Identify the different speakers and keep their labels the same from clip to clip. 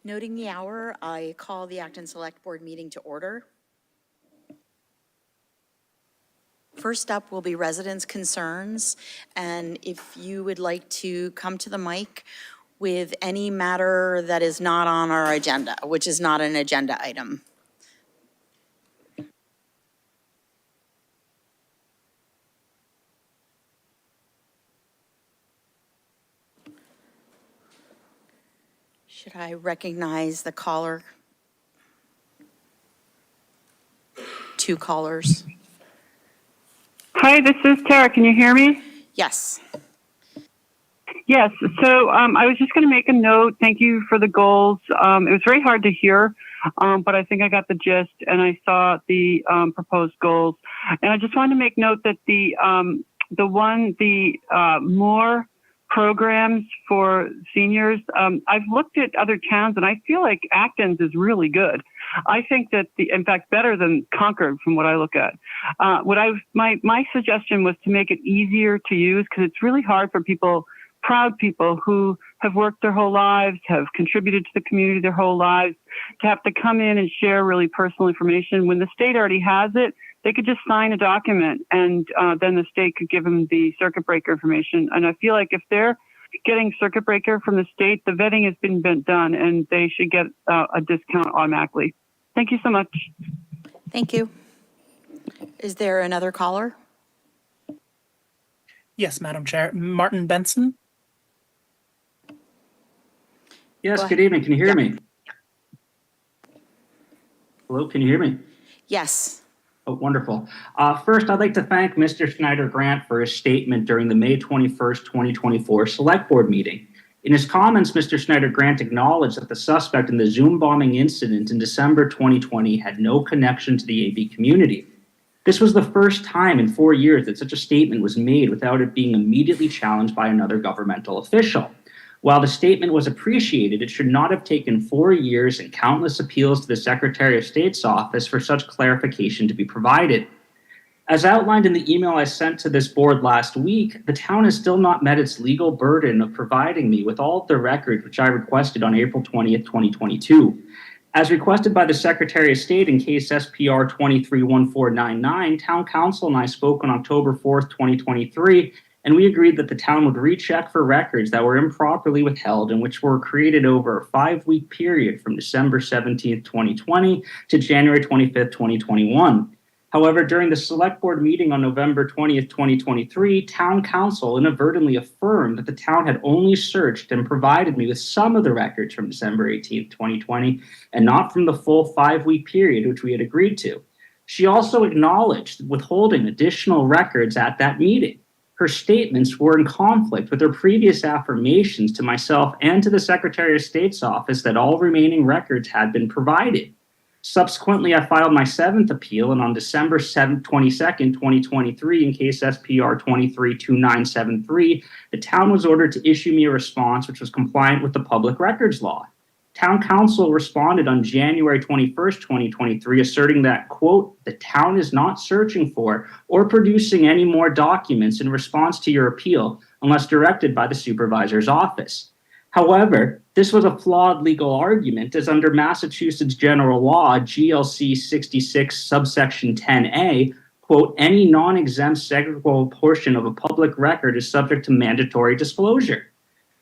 Speaker 1: Noting the hour, I call the Acton Select Board meeting to order. First up will be residents' concerns, and if you would like to come to the mic with any matter that is not on our agenda, which is not an agenda item. Should I recognize the caller? Two callers.
Speaker 2: Hi, this is Tara. Can you hear me?
Speaker 1: Yes.
Speaker 2: Yes. So I was just going to make a note. Thank you for the goals. It was very hard to hear, but I think I got the gist, and I saw the proposed goals. And I just wanted to make note that the more programs for seniors. I've looked at other towns, and I feel like Acton's is really good. I think that in fact, better than Concord from what I look at. My suggestion was to make it easier to use, because it's really hard for proud people who have worked their whole lives, have contributed to the community their whole lives, to have to come in and share really personal information. When the state already has it, they could just sign a document, and then the state could give them the circuit breaker information. And I feel like if they're getting circuit breaker from the state, the vetting has been done, and they should get a discount automatically. Thank you so much.
Speaker 1: Thank you. Is there another caller?
Speaker 3: Yes, Madam Chair. Martin Benson.
Speaker 4: Yes, good evening. Can you hear me? Hello, can you hear me?
Speaker 1: Yes.
Speaker 4: Oh, wonderful. First, I'd like to thank Mr. Schneider-Grant for his statement during the May 21st, 2024 Select Board meeting. In his comments, Mr. Schneider-Grant acknowledged that the suspect in the Zoom bombing incident in December 2020 had no connection to the AV community. This was the first time in 4 years that such a statement was made without it being immediately challenged by another governmental official. While the statement was appreciated, it should not have taken 4 years and countless appeals to the Secretary of State's office for such clarification to be provided. As outlined in the email I sent to this board last week, the town has still not met its legal burden of providing me with all of the records which I requested on April 20th, 2022. As requested by the Secretary of State in case SPR 231499, Town Council and I spoke on October 4th, 2023, and we agreed that the town would recheck for records that were improperly withheld and which were created over a 5-week period from December 17th, 2020 to January 25th, 2021. However, during the Select Board meeting on November 20th, 2023, Town Council inadvertently affirmed that the town had only searched and provided me with some of the records from December 18th, 2020, and not from the full 5-week period which we had agreed to. She also acknowledged withholding additional records at that meeting. Her statements were in conflict with her previous affirmations to myself and to the Secretary of State's office that all remaining records had been provided. Subsequently, I filed my 7th appeal, and on December 22nd, 2023, in case SPR 232973, the town was ordered to issue me a response which was compliant with the public records law. Town Council responded on January 21st, 2023, asserting that, quote, the town is not searching for or producing any more documents in response to your appeal unless directed by the supervisor's office. However, this was a flawed legal argument, as under Massachusetts General Law, GLC 66, subsection 10A, quote, any non-exempt segregable portion of a public record is subject to mandatory disclosure.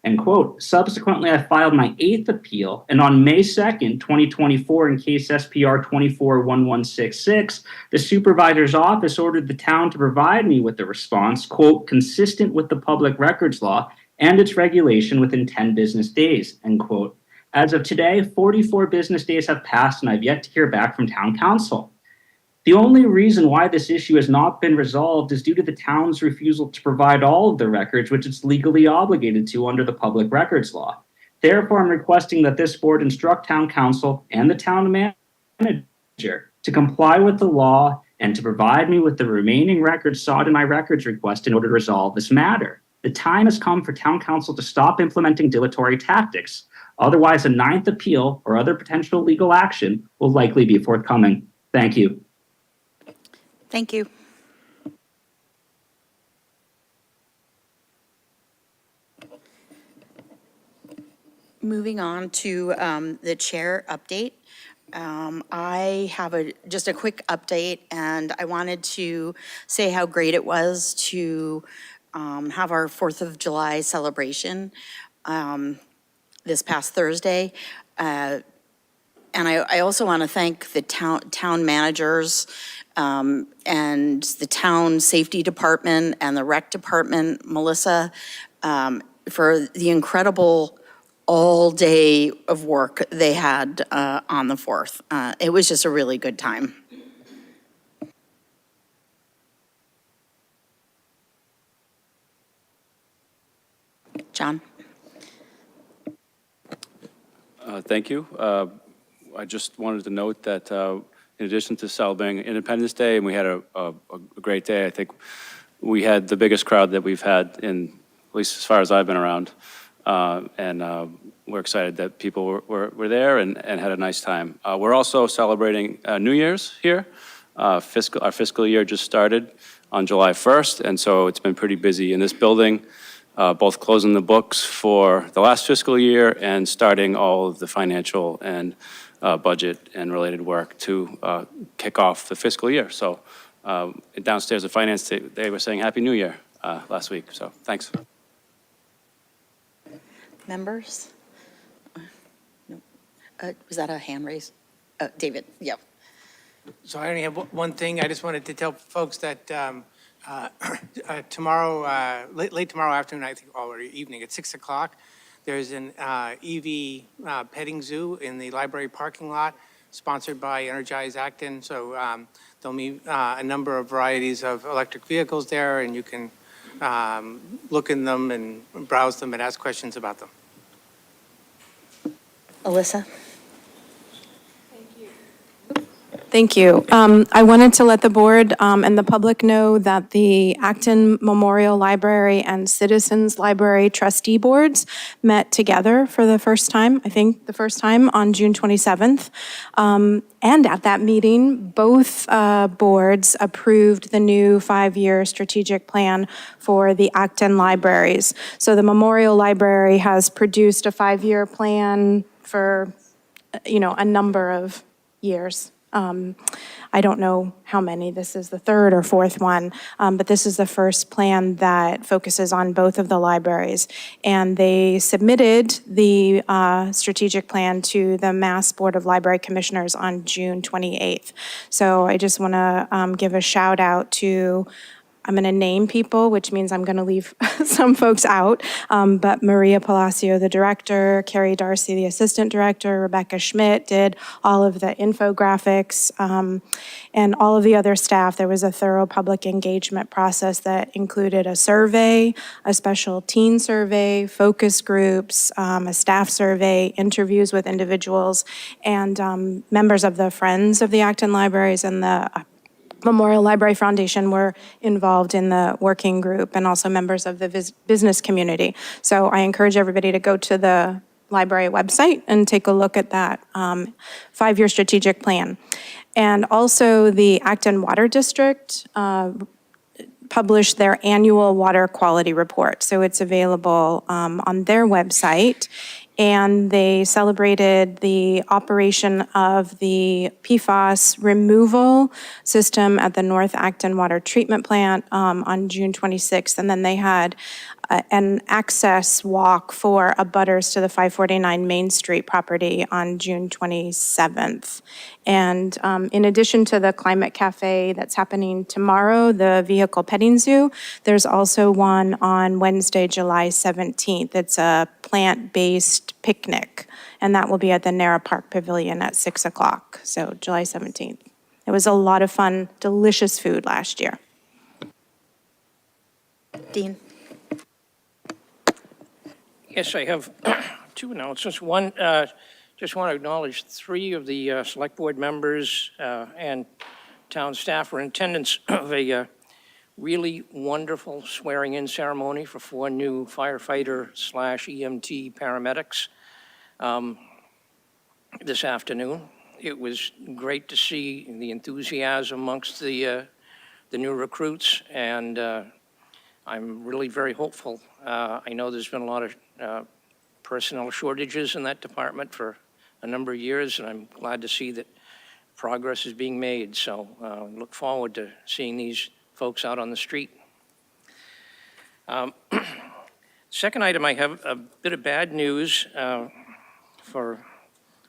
Speaker 4: End quote. Subsequently, I filed my 8th appeal, and on May 2nd, 2024, in case SPR 241166, the supervisor's office ordered the town to provide me with the response, quote, consistent with the public records law and its regulation within 10 business days, end quote. As of today, 44 business days have passed, and I've yet to hear back from Town Council. The only reason why this issue has not been resolved is due to the town's refusal to provide all of the records which it's legally obligated to under the public records law. Therefore, I'm requesting that this board instruct Town Council and the town manager to comply with the law and to provide me with the remaining records sought in my records request in order to resolve this matter. The time has come for Town Council to stop implementing dilatory tactics. Otherwise, a 9th appeal or other potential legal action will likely be forthcoming. Thank you.
Speaker 1: Thank you. Moving on to the chair update. I have just a quick update, and I wanted to say how great it was to have our 4th of July celebration this past Thursday. And I also want to thank the town managers and the town safety department and the rec department, Melissa, for the incredible all day of work they had on the 4th. It was just a really good time. John?
Speaker 5: Thank you. I just wanted to note that in addition to celebrating Independence Day, and we had a great day, I think we had the biggest crowd that we've had in, at least as far as I've been around. And we're excited that people were there and had a nice time. We're also celebrating New Year's here. Our fiscal year just started on July 1st, and so it's been pretty busy in this building, both closing the books for the last fiscal year and starting all of the financial and budget and related work to kick off the fiscal year. So downstairs at Finance, they were saying Happy New Year last week, so thanks.
Speaker 1: Members? No. Was that a hand raise? David, yep.
Speaker 6: So I only have one thing. I just wanted to tell folks that tomorrow, late tomorrow afternoon, I think, or evening at 6 o'clock, there's an EV petting zoo in the library parking lot, sponsored by Energize Acton. So there'll be a number of varieties of electric vehicles there, and you can look in them and browse them and ask questions about them.
Speaker 1: Alyssa?
Speaker 7: Thank you. I wanted to let the board and the public know that the Acton Memorial Library and Citizens Library trustee boards met together for the first time, I think the first time, on June 27th. And at that meeting, both boards approved the new 5-year strategic plan for the Acton libraries. So the Memorial Library has produced a 5-year plan for, a number of years. I don't know how many, this is the 3rd or 4th one, but this is the first plan that focuses on both of the libraries. And they submitted the strategic plan to the Mass Board of Library Commissioners on June 28th. So I just want to give a shout out to, I'm going to name people, which means I'm going to leave some folks out, but Maria Palacio, the director, Carrie Darcy, the assistant director, Rebecca Schmidt did all of the infographics, and all of the other staff. There was a thorough public engagement process that included a survey, a special teen survey, focus groups, a staff survey, interviews with individuals, and members of the Friends of the Acton Libraries and the Memorial Library Foundation were involved in the working group, and also members of the business community. So I encourage everybody to go to the library website and take a look at that 5-year strategic plan. And also the Acton Water District published their annual water quality report. So it's available on their website. And they celebrated the operation of the PFAS removal system at the North Acton Water Treatment Plant on June 26th. And then they had an access walk for abutters to the 549 Main Street property on June 27th. And in addition to the Climate Cafe that's happening tomorrow, the Vehicle Petting Zoo, there's also one on Wednesday, July 17th. It's a plant-based picnic, and that will be at the Nara Park Pavilion at 6 o'clock, so July 17th. It was a lot of fun, delicious food last year.
Speaker 1: Dean?
Speaker 8: Yes, I have 2 announcements. One, just want to acknowledge 3 of the select board members and town staff were in attendance of a really wonderful swearing-in ceremony for 4 new firefighter/EMT paramedics this afternoon. It was great to see the enthusiasm amongst the new recruits, and I'm really very hopeful. I know there's been a lot of personnel shortages in that department for a number of years, and I'm glad to see that progress is being made. So look forward to seeing these folks out on the street. Second item, I have a bit of bad news for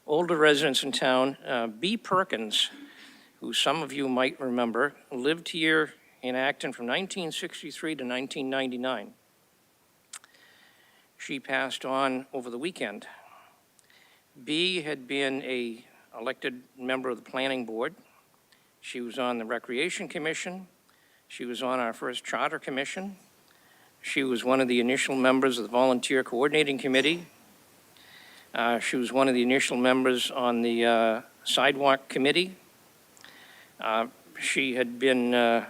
Speaker 8: older residents in town. B. Perkins, who some of you might remember, lived here in Acton from 1963 to 1999. She passed on over the weekend. B had been an elected member of the planning board. She was on the Recreation Commission. She was on our first Charter Commission. She was one of the initial members of the Volunteer Coordinating Committee. She was one of the initial members on the Sidewalk Committee. She had been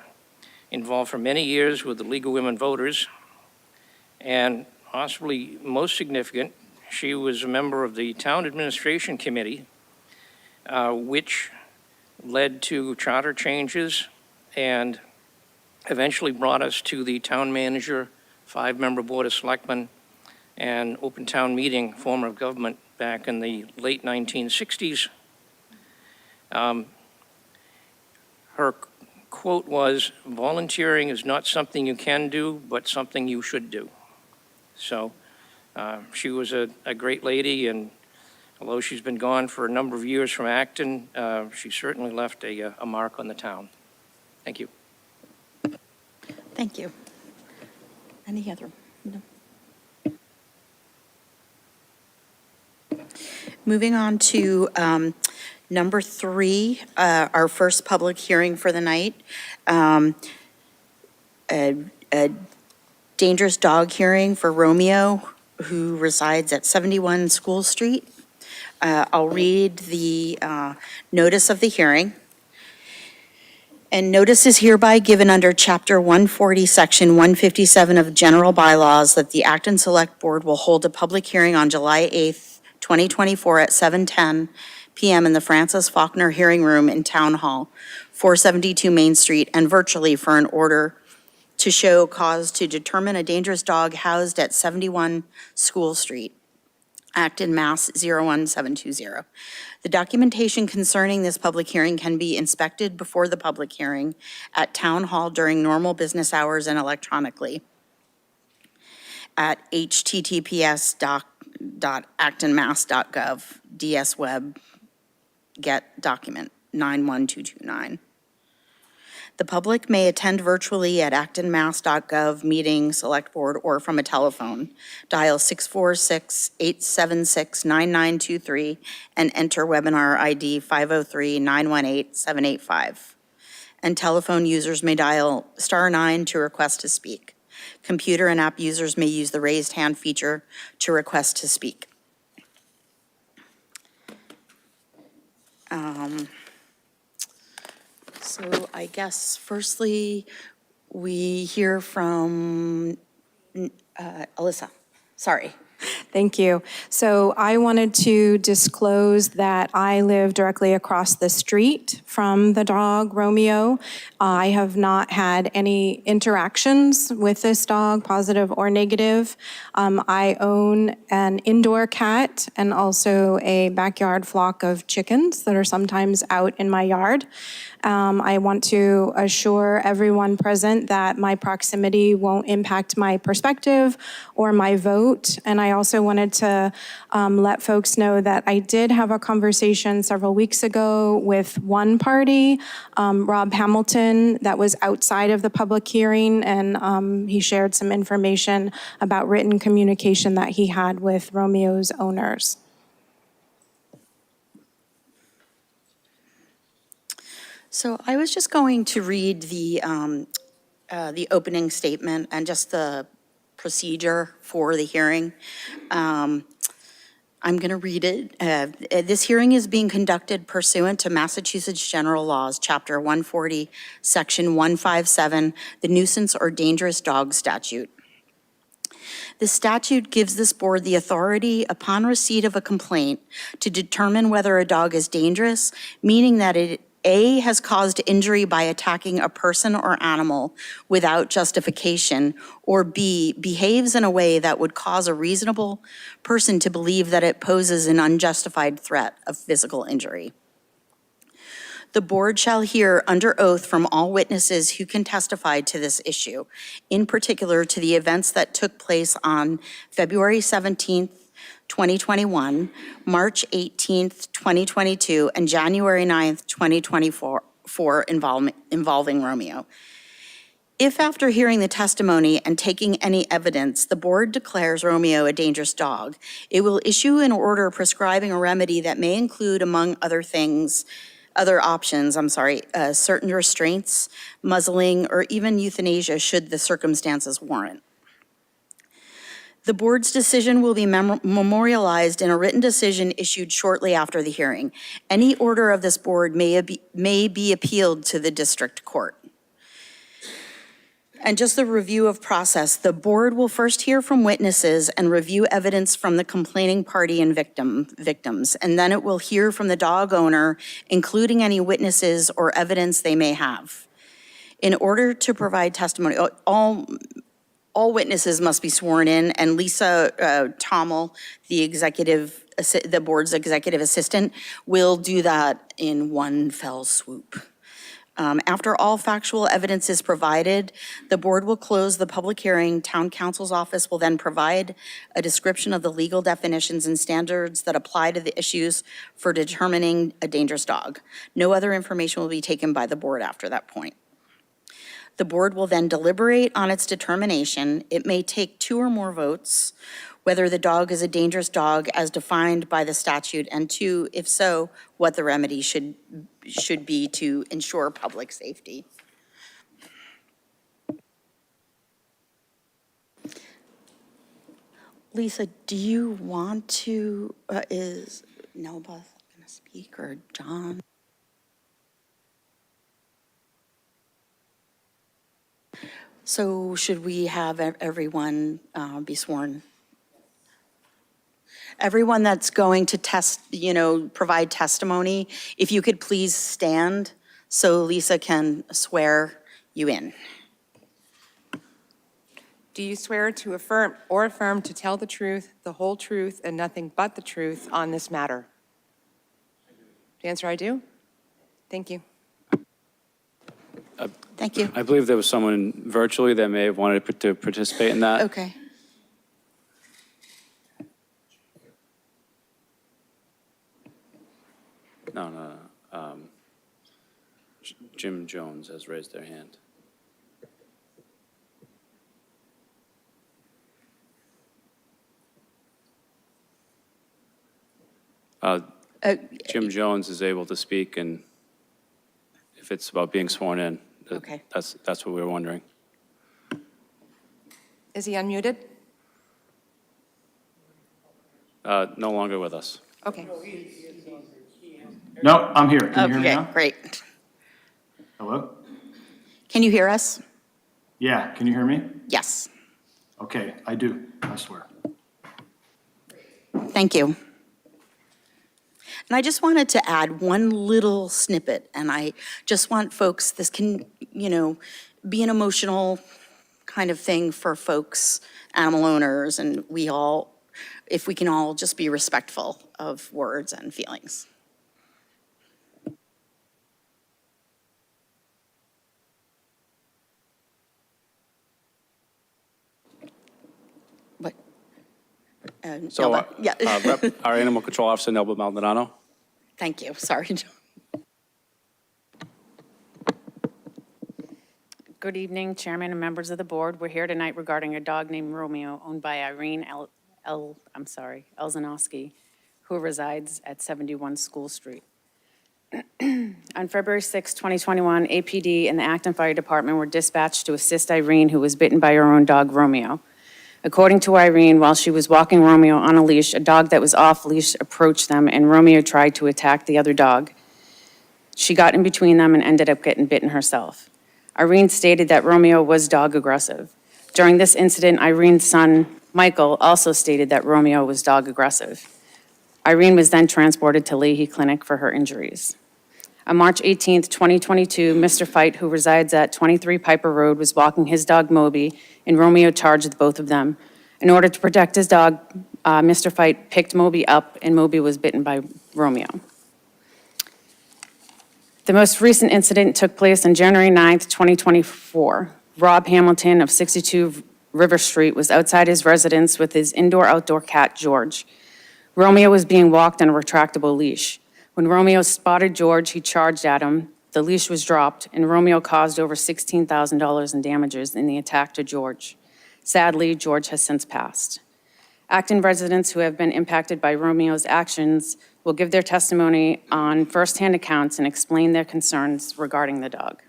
Speaker 8: involved for many years with the League of Women Voters, and possibly most significant, she was a member of the Town Administration Committee, which led to charter changes and eventually brought us to the town manager, 5-member board of selectmen, and open town meeting form of government back in the late 1960s. Her quote was, "Volunteering is not something you can do, but something you should do." So she was a great lady, and although she's been gone for a number of years from Acton, she certainly left a mark on the town. Thank you.
Speaker 1: Thank you. Any other? No. Moving on to number 3, our first public hearing for the night. A dangerous dog hearing for Romeo, who resides at 71 School Street. I'll read the notice of the hearing. And notice is hereby given under Chapter 140, Section 157 of the General Bylaws that the Acton Select Board will hold a public hearing on July 8th, 2024 at 7:10 p.m. in the Francis Faulkner Hearing Room in Town Hall, 472 Main Street, and virtually for an order to show cause to determine a dangerous dog housed at 71 School Street, Acton, Mass. 01720. The documentation concerning this public hearing can be inspected before the public hearing at Town Hall during normal business hours and electronically at https://actonmass.gov, DS Web, get document 91229. The public may attend virtually at actonmass.gov meeting select board or from a telephone. Dial 646-876-9923 and enter webinar ID 503-918-785. And telephone users may dial *9 to request to speak. Computer and app users may use the raised hand feature to request to speak. So I guess firstly, we hear from Alyssa. Sorry.
Speaker 7: Thank you. So I wanted to disclose that I live directly across the street from the dog, Romeo. I have not had any interactions with this dog, positive or negative. I own an indoor cat and also a backyard flock of chickens that are sometimes out in my yard. I want to assure everyone present that my proximity won't impact my perspective or my vote. And I also wanted to let folks know that I did have a conversation several weeks ago with one party, Rob Hamilton, that was outside of the public hearing, and he shared some information about written communication that he had with Romeo's owners.
Speaker 1: So I was just going to read the opening statement and just the procedure for the hearing. I'm going to read it. This hearing is being conducted pursuant to Massachusetts General Laws, Chapter 140, Section 157, the Nuisance or Dangerous Dog Statute. The statute gives this board the authority, upon receipt of a complaint, to determine whether a dog is dangerous, meaning that it A, has caused injury by attacking a person or animal without justification, or B, behaves in a way that would cause a reasonable person to believe that it poses an unjustified threat of physical injury. The board shall hear under oath from all witnesses who can testify to this issue, in particular to the events that took place on February 17th, 2021, March 18th, 2022, and January 9th, 2024 involving Romeo. If after hearing the testimony and taking any evidence, the board declares Romeo a dangerous dog, it will issue an order prescribing a remedy that may include, among other things, certain restraints, muzzling, or even euthanasia should the circumstances warrant. The board's decision will be memorialized in a written decision issued shortly after the hearing. Any order of this board may be appealed to the district court. And just the review of process, the board will first hear from witnesses and review evidence from the complaining party and victims, and then it will hear from the dog owner, including any witnesses or evidence they may have. In order to provide testimony, all witnesses must be sworn in, and Lisa Tommel, the board's executive assistant, will do that in one fell swoop. After all factual evidence is provided, the board will close the public hearing. Town council's office will then provide a description of the legal definitions and standards that apply to the issues for determining a dangerous dog. No other information will be taken by the board after that point. The board will then deliberate on its determination. It may take 2 or more votes, whether the dog is a dangerous dog as defined by the statute, and 2, if so, what the remedy should be to ensure public safety. Lisa, do you want to, is Nelba going to speak, or John? So should we have everyone be sworn? Everyone that's going to provide testimony, if you could please stand so Lisa can swear you in.
Speaker 9: Do you swear to affirm to tell the truth, the whole truth, and nothing but the truth on this matter? The answer, I do. Thank you.
Speaker 1: Thank you.
Speaker 5: I believe there was someone virtually that may have wanted to participate in that.
Speaker 1: Okay.
Speaker 5: No. Jim Jones has raised their hand. Jim Jones is able to speak, and if it's about being sworn in,
Speaker 1: Okay.
Speaker 5: That's what we were wondering.
Speaker 9: Is he unmuted?
Speaker 5: No longer with us.
Speaker 9: Okay.
Speaker 10: No, I'm here. Can you hear me now?
Speaker 1: Okay, great.
Speaker 10: Hello?
Speaker 1: Can you hear us?
Speaker 10: Yeah, can you hear me?
Speaker 1: Yes.
Speaker 10: Okay, I do, I swear.
Speaker 1: Thank you. And I just wanted to add one little snippet, and I just want folks, this can, be an emotional kind of thing for folks, animal owners, and if we can all just be respectful of words and feelings. But,
Speaker 5: So,
Speaker 1: Nelba, yeah.
Speaker 5: Our Animal Control Officer, Nelba Maldonado.
Speaker 1: Thank you, sorry.
Speaker 11: Good evening, Chairman and members of the board. We're here tonight regarding a dog named Romeo owned by Irene Elzanowski, who resides at 71 School Street. On February 6, 2021, APD and the Acton Fire Department were dispatched to assist Irene, who was bitten by her own dog, Romeo. According to Irene, while she was walking Romeo on a leash, a dog that was off leash approached them, and Romeo tried to attack the other dog. She got in between them and ended up getting bitten herself. Irene stated that Romeo was dog aggressive. During this incident, Irene's son, Michael, also stated that Romeo was dog aggressive. Irene was then transported to Leahy Clinic for her injuries. On March 18th, 2022, Mr. Fight, who resides at 23 Piper Road, was walking his dog Moby, and Romeo charged both of them. In order to protect his dog, Mr. Fight picked Moby up, and Moby was bitten by Romeo. The most recent incident took place on January 9th, 2024. Rob Hamilton of 62 River Street was outside his residence with his indoor-outdoor cat, George. Romeo was being walked on a retractable leash. When Romeo spotted George, he charged at him. The leash was dropped, and Romeo caused over $16,000 in damages in the attack to George. Sadly, George has since passed. Acton residents who have been impacted by Romeo's actions will give their testimony on firsthand accounts and explain their concerns regarding the dog.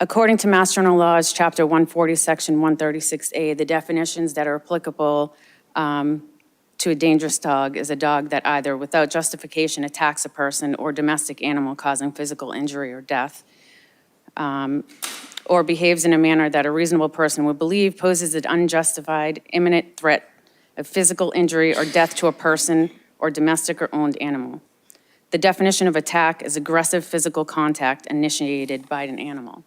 Speaker 11: According to Mass General Laws, Chapter 140, Section 136A, the definitions that are applicable to a dangerous dog is a dog that either without justification attacks a person or domestic animal causing physical injury or death, or behaves in a manner that a reasonable person would believe poses an unjustified imminent threat of physical injury or death to a person or domestic or owned animal. The definition of attack is aggressive physical contact initiated by an animal.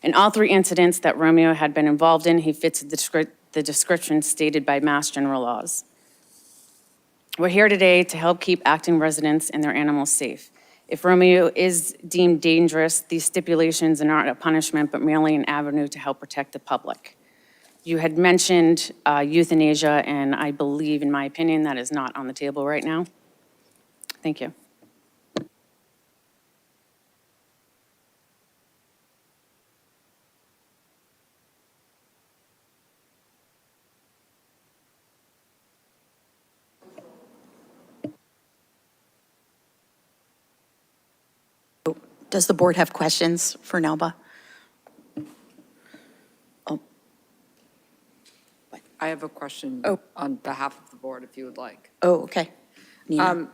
Speaker 11: In all three incidents that Romeo had been involved in, he fits the description stated by Mass General Laws. We're here today to help keep Acton residents and their animals safe. If Romeo is deemed dangerous, these stipulations are not a punishment, but merely an avenue to help protect the public. You had mentioned euthanasia, and I believe, in my opinion, that is not on the table right now. Thank you.
Speaker 1: Does the board have questions for Nelba? Oh,
Speaker 12: I have a question
Speaker 1: Oh.
Speaker 12: on behalf of the board, if you would like.
Speaker 1: okay. Nina?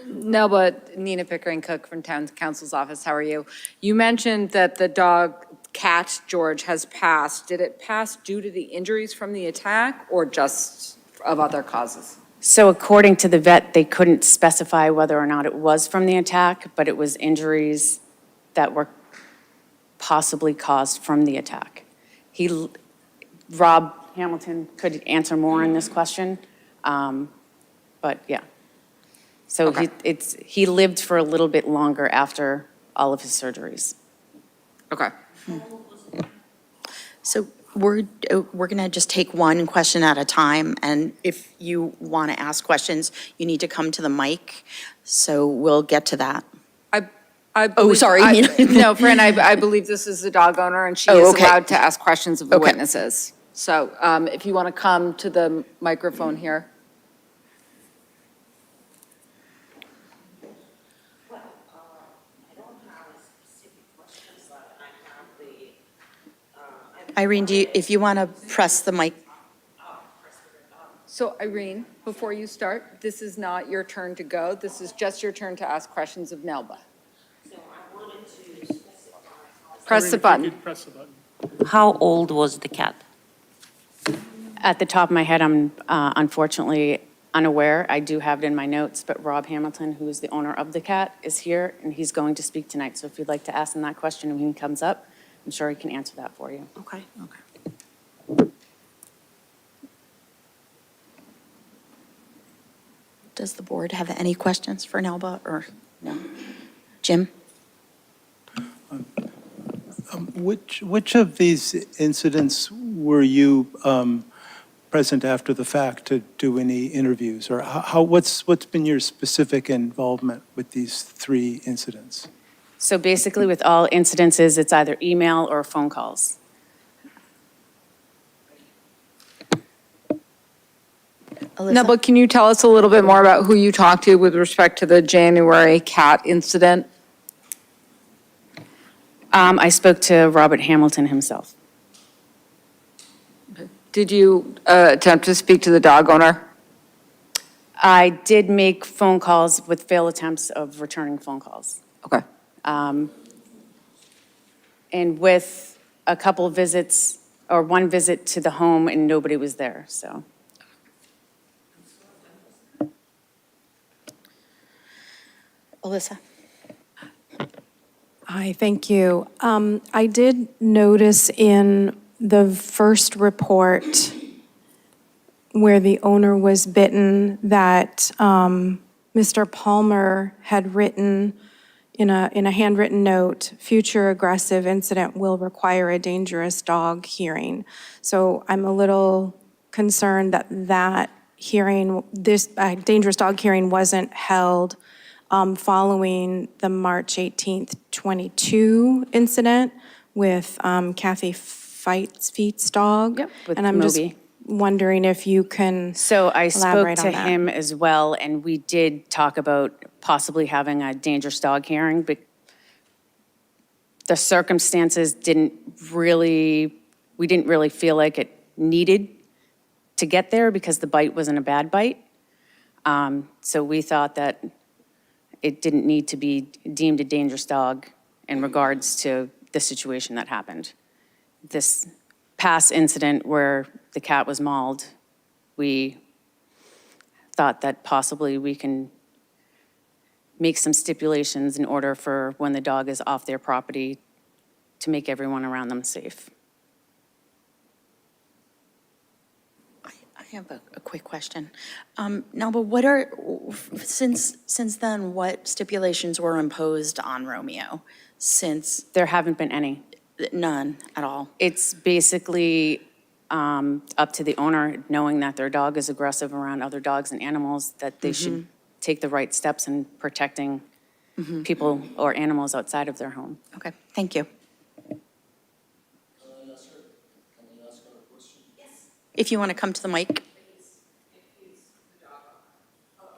Speaker 12: Nelba, Nina Pickering Cook from Town Council's office, how are you? You mentioned that the dog, cat, George, has passed. Did it pass due to the injuries from the attack or just of other causes?
Speaker 11: So according to the vet, they couldn't specify whether or not it was from the attack, but it was injuries that were possibly caused from the attack. Rob Hamilton could answer more on this question, but yeah. So
Speaker 12: Okay.
Speaker 11: he lived for a little bit longer after all of his surgeries.
Speaker 12: Okay.
Speaker 1: So we're going to just take one question at a time, and if you want to ask questions, you need to come to the mic, so we'll get to that.
Speaker 12: I believe-
Speaker 1: sorry, Nina.
Speaker 12: No, Fran, I believe this is the dog owner, and she
Speaker 1: Oh,
Speaker 12: is
Speaker 1: okay.
Speaker 12: allowed to ask questions of the
Speaker 1: Okay.
Speaker 12: witnesses. So if you want to come to the microphone here.
Speaker 1: Irene, if you want to press the mic.
Speaker 12: So Irene, before you start, this is not your turn to go. This is just your turn to ask questions of Nelba. Press the button.
Speaker 13: How old was the cat?
Speaker 11: At the top of my head, I'm unfortunately unaware. I do have it in my notes, but Rob Hamilton, who is the owner of the cat, is here, and he's going to speak tonight. So if you'd like to ask him that question when he comes up, I'm sure he can answer that for you.
Speaker 1: Okay. Does the board have any questions for Nelba, or no? Jim?
Speaker 14: Which of these incidents were you present after the fact to do any interviews? Or what's been your specific involvement with these three incidents?
Speaker 11: So basically, with all incidences, it's either email or phone calls.
Speaker 1: Alyssa?
Speaker 12: Nelba, can you tell us a little bit more about who you talked to with respect to the January cat incident?
Speaker 11: I spoke to Robert Hamilton himself.
Speaker 12: Did you attempt to speak to the dog owner?
Speaker 11: I did make phone calls with failed attempts of returning phone calls.
Speaker 12: Okay.
Speaker 11: And with a couple of visits, or one visit to the home, and nobody was there, so.
Speaker 1: Alyssa?
Speaker 7: Hi, thank you. I did notice in the first report where the owner was bitten that Mr. Palmer had written in a handwritten note, future aggressive incident will require a dangerous dog hearing. So I'm a little concerned that that hearing, this dangerous dog hearing wasn't held following the March 18th, 22 incident with Kathy Feet's dog.
Speaker 11: Yep, with
Speaker 7: And I'm just
Speaker 11: Moby.
Speaker 7: wondering if you can
Speaker 11: So I spoke
Speaker 7: elaborate
Speaker 11: to
Speaker 7: on that.
Speaker 11: him as well, and we did talk about possibly having a dangerous dog hearing, but the circumstances we didn't really feel like it needed to get there because the bite wasn't a bad bite. So we thought that it didn't need to be deemed a dangerous dog in regards to the situation that happened. This past incident where the cat was mauled, we thought that possibly we can make some stipulations in order for when the dog is off their property to make everyone around them safe.
Speaker 1: I have a quick question. Now, but what are, since then, what stipulations were imposed on Romeo? Since,
Speaker 11: There haven't been any.
Speaker 1: none at all?
Speaker 11: It's basically up to the owner, knowing that their dog is aggressive around other dogs and animals, that they should take the right steps in protecting people or animals outside of their home.
Speaker 1: Okay, thank you. If you want to come to the mic.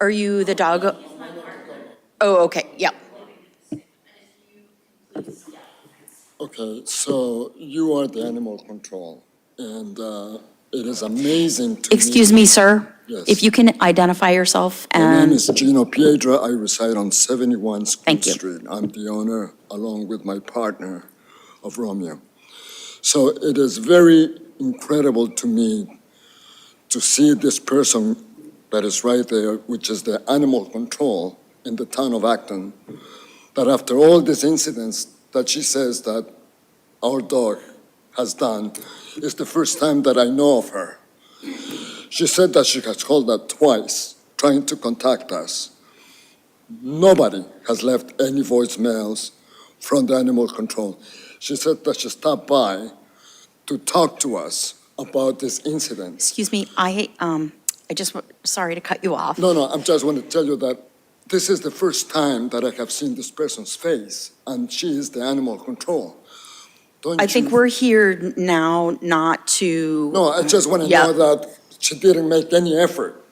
Speaker 1: Are you the dog? Oh, okay, yeah.
Speaker 15: Okay, so you are the animal control, and it is amazing to me.
Speaker 1: Excuse me, sir?
Speaker 15: Yes.
Speaker 1: If you can identify yourself
Speaker 15: My name
Speaker 1: and,
Speaker 15: is Gino Piedra. I reside on 71 School
Speaker 1: Thank you.
Speaker 15: Street. I'm the owner, along with my partner, of Romeo. So it is very incredible to me to see this person that is right there, which is the animal control in the town of Acton, that after all these incidents that she says that our dog has done, is the first time that I know of her. She said that she has called that twice, trying to contact us. Nobody has left any voicemails from the animal control. She said that she stopped by to talk to us about this incident.
Speaker 1: excuse me, I just, sorry to cut you off.
Speaker 15: No, I just want to tell you that this is the first time that I have seen this person's face, and she is the animal control. Don't
Speaker 1: I think
Speaker 15: you-
Speaker 1: we're here now not to.
Speaker 15: No, I just want to
Speaker 1: Yeah.
Speaker 15: know that she didn't make any effort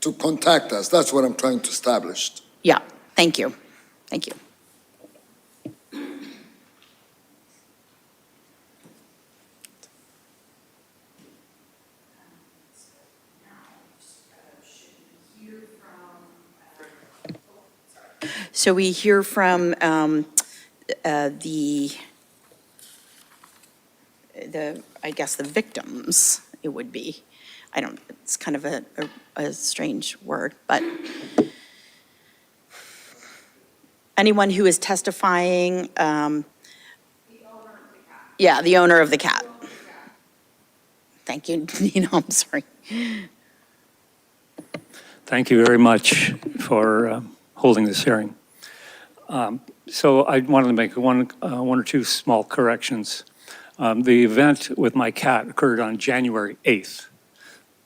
Speaker 15: to contact us. That's what I'm trying to establish.
Speaker 1: Yeah, thank you. Thank you. So we hear from the, I guess, the victims, it would be. I don't, it's kind of a strange word, but anyone who is testifying. Yeah, the owner of the cat. Thank you, Nina, I'm sorry.
Speaker 16: Thank you very much for holding this hearing. So I wanted to make one or two small corrections. The event with my cat occurred on January 8th,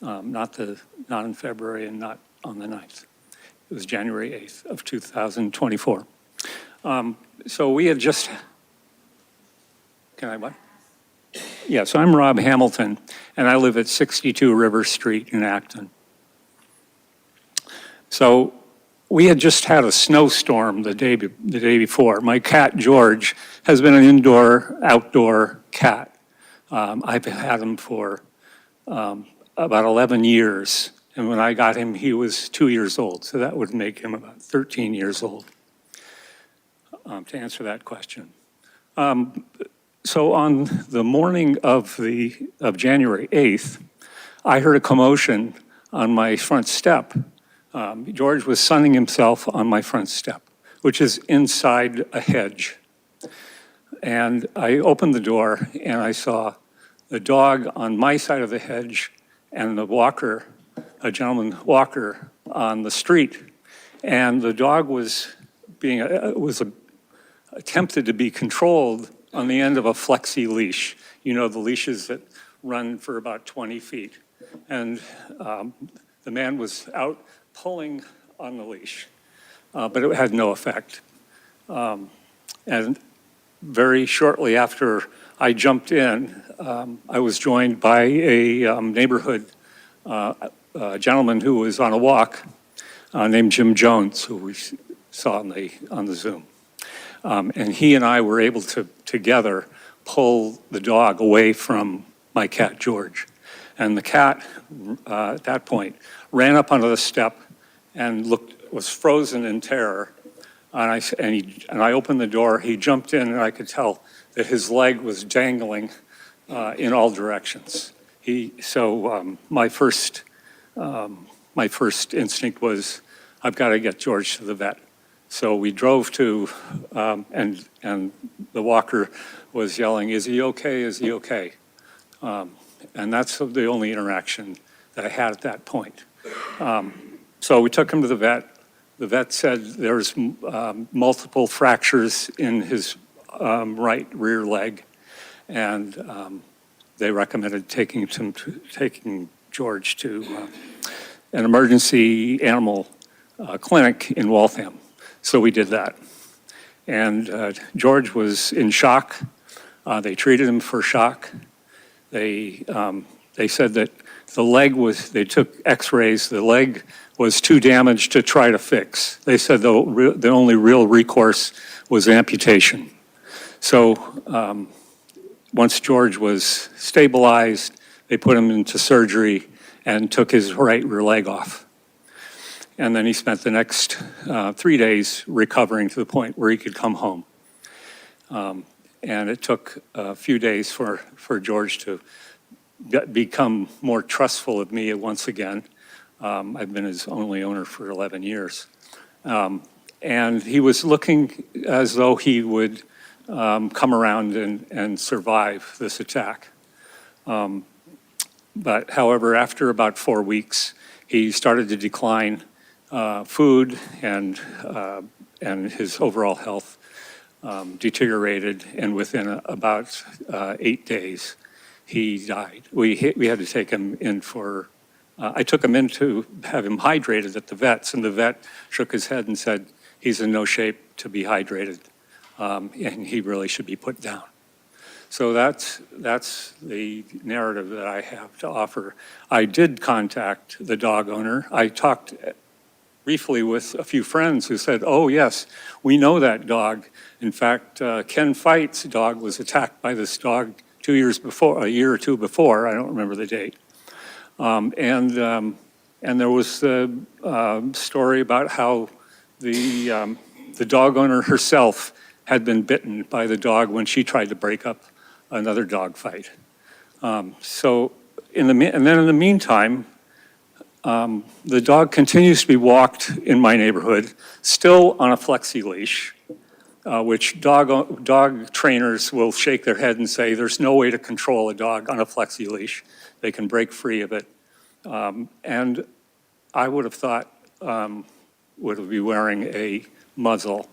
Speaker 16: not in February and not on the 9th. It was January 8th of 2024. So we had just, can I what? Yeah, so I'm Rob Hamilton, and I live at 62 River Street in Acton. So we had just had a snowstorm the day before. My cat, George, has been an outdoor cat. I've had him for about 11 years. And when I got him, he was 2 years old. So that would make him about 13 years old, to answer that question. So on the morning of January 8th, I heard a commotion on my front step. George was sunning himself on my front step. which is inside a hedge. And I opened the door and I saw the dog on my side of the hedge and the walker, a gentleman walker, on the street. And the dog was attempted to be controlled on the end of a flexi leash. You know, the leashes that run for about 20 feet. And the man was out pulling on the leash, but it had no effect. And very shortly after I jumped in, I was joined by a neighborhood gentleman who was on a walk named Jim Jones, who we saw on the Zoom. And he and I were able to together pull the dog away from my cat, George. And the cat, at that point, ran up onto the step and was frozen in terror. And I opened the door, he jumped in, and I could tell that his leg was dangling in all directions. My first instinct was, I've got to get George to the vet. So we drove to, and the walker was yelling, "Is he okay? Is he okay?" And that's the only interaction that I had at that point. So we took him to the vet. The vet said there's multiple fractures in his right rear leg, and they recommended taking George to an emergency animal clinic in Waltham. So we did that. And George was in shock. They treated him for shock. They said that the leg they took x-rays, the leg was too damaged to try to fix. They said the only real recourse was amputation. So once George was stabilized, they put him into surgery and took his right rear leg off. And then he spent the next 3 days recovering to the point where he could come home. And it took a few days for George to become more trustful of me once again. I've been his only owner for 11 years. And he was looking as though he would come around and survive this attack. But however, after about 4 weeks, he started to decline food, and his overall health deteriorated, and within about 8 days, he died. We had to take him in for, I took him in to have him hydrated at the vet's, and the vet shook his head and said, he's in no shape to be hydrated, and he really should be put down. So that's the narrative that I have to offer. I did contact the dog owner. I talked briefly with a few friends who said, oh yes, we know that dog. In fact, Ken Fight's dog was attacked by this dog 2 years before, a year or two before, I don't remember the date. And there was the story about how the dog owner herself had been bitten by the dog when she tried to break up another dog fight. And then in the meantime, the dog continues to be walked in my neighborhood, still on a flexi leash, which dog trainers will shake their head and say, there's no way to control a dog on a flexi leash. They can break free of it. And I would have thought would be wearing a muzzle.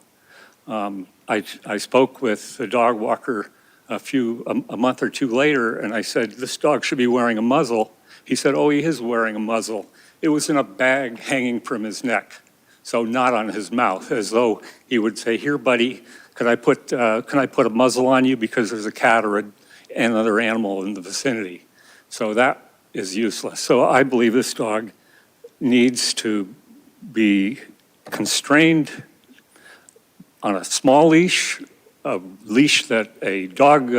Speaker 16: I spoke with the dog walker a month or two later, and I said, this dog should be wearing a muzzle. He said, oh, he is wearing a muzzle. It was in a bag hanging from his neck, so not on his mouth, as though he would say, here, buddy, can I put a muzzle on you because there's a cat or another animal in the vicinity? So that is useless. So I believe this dog needs to be constrained on a small leash, a leash that a dog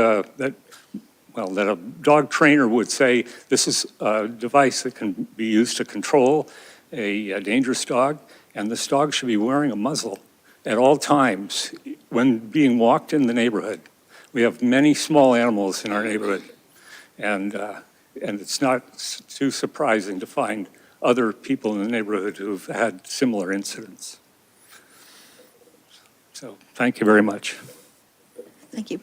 Speaker 16: trainer would say, this is a device that can be used to control a dangerous dog, and this dog should be wearing a muzzle at all times when being walked in the neighborhood. We have many small animals in our neighborhood, and it's not too surprising to find other people in the neighborhood who've had similar incidents. So thank you very much.
Speaker 1: Thank you.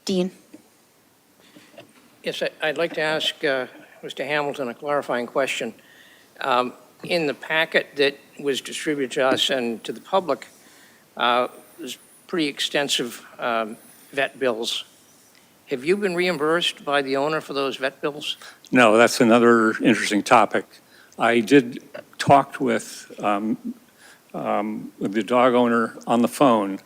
Speaker 1: Dean?
Speaker 8: Yes, I'd like to ask Mr. Hamilton a clarifying question. In the packet that was distributed to us and to the public, there's pretty extensive vet bills. Have you been reimbursed by the owner for those vet bills?
Speaker 16: No, that's another interesting topic. I did talk with the dog owner on the phone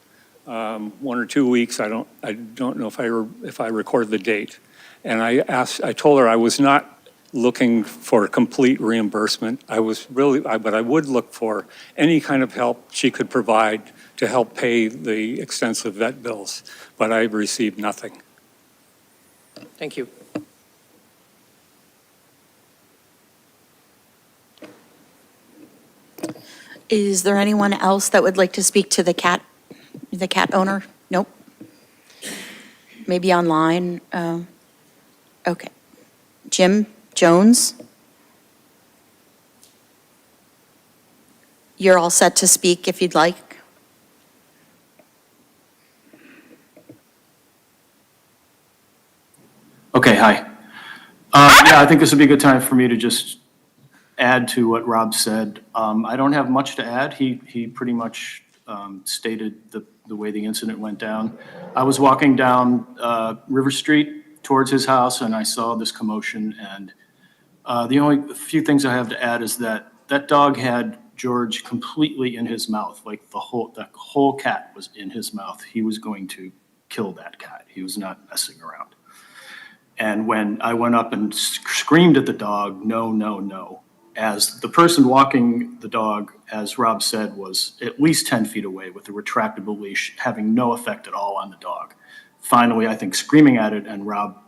Speaker 16: 1 or 2 weeks. I don't know if I recorded the date. And I told her I was not looking for complete reimbursement. But I would look for any kind of help she could provide to help pay the extensive vet bills. But I received nothing.
Speaker 8: Thank you.
Speaker 1: Is there anyone else that would like to speak to the cat owner? Nope. Maybe online? Okay. Jim Jones? You're all set to speak if you'd like.
Speaker 10: Okay, hi. Yeah, I think this would be a good time for me to just add to what Rob said. I don't have much to add. He pretty much stated the way the incident went down. I was walking down River Street towards his house, and I saw this commotion. And the only few things I have to add is that that dog had George completely in his mouth, like the whole cat was in his mouth. He was going to kill that cat. He was not messing around. And when I went up and screamed at the dog, no, no, no, as the person walking the dog, as Rob said, was at least 10 feet away with a retractable leash, having no effect at all on the dog. Finally, I think screaming at it and Rob,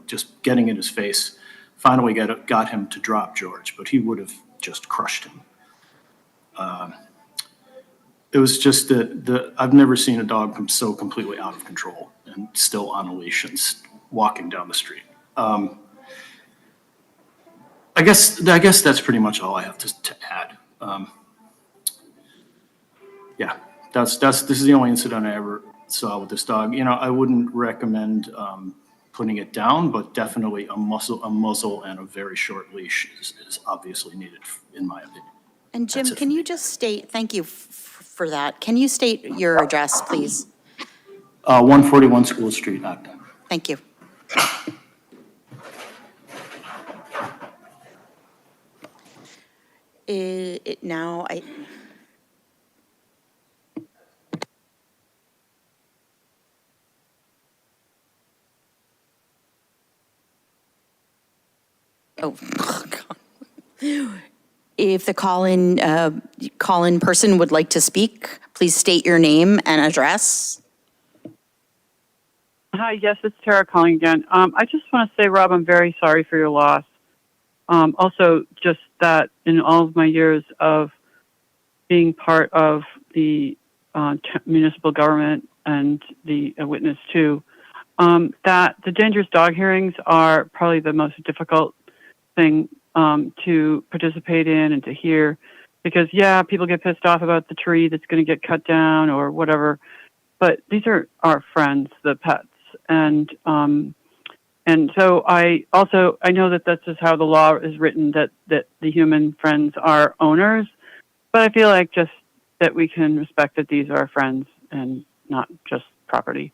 Speaker 10: just getting in his face, finally got him to drop George, but he would have just crushed him. It was just that I've never seen a dog come so completely out of control and still on a leash and walking down the street. I guess that's pretty much all I have to add. Yeah, this is the only incident I ever saw with this dog. I wouldn't recommend putting it down, but definitely a muzzle and a very short leash is obviously needed, in my opinion.
Speaker 1: And Jim, can you just state, thank you for that. Can you state your address, please?
Speaker 10: 141 School Street, Acton.
Speaker 1: Thank you. Oh, God. If the call-in person would like to speak, please state your name and address.
Speaker 2: Hi, yes, it's Tara calling again. I just want to say, Rob, I'm very sorry for your loss. Also, just that in all of my years of being part of the municipal government and the witness too, that the dangerous dog hearings are probably the most difficult thing to participate in and to hear, because people get pissed off about the tree that's going to get cut down or whatever, but these are our friends, the pets, and so I know that this is how the law is written, that the human friends are owners, but I feel like just that we can respect that these are friends and not just property.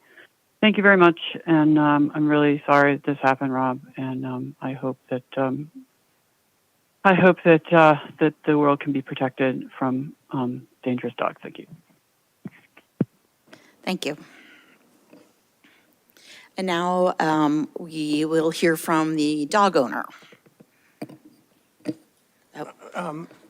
Speaker 2: Thank you very much, and I'm really sorry that this happened, Rob, and I hope that that the world can be protected from dangerous dogs. Thank you.
Speaker 1: Thank you. And now we will hear from the dog owner.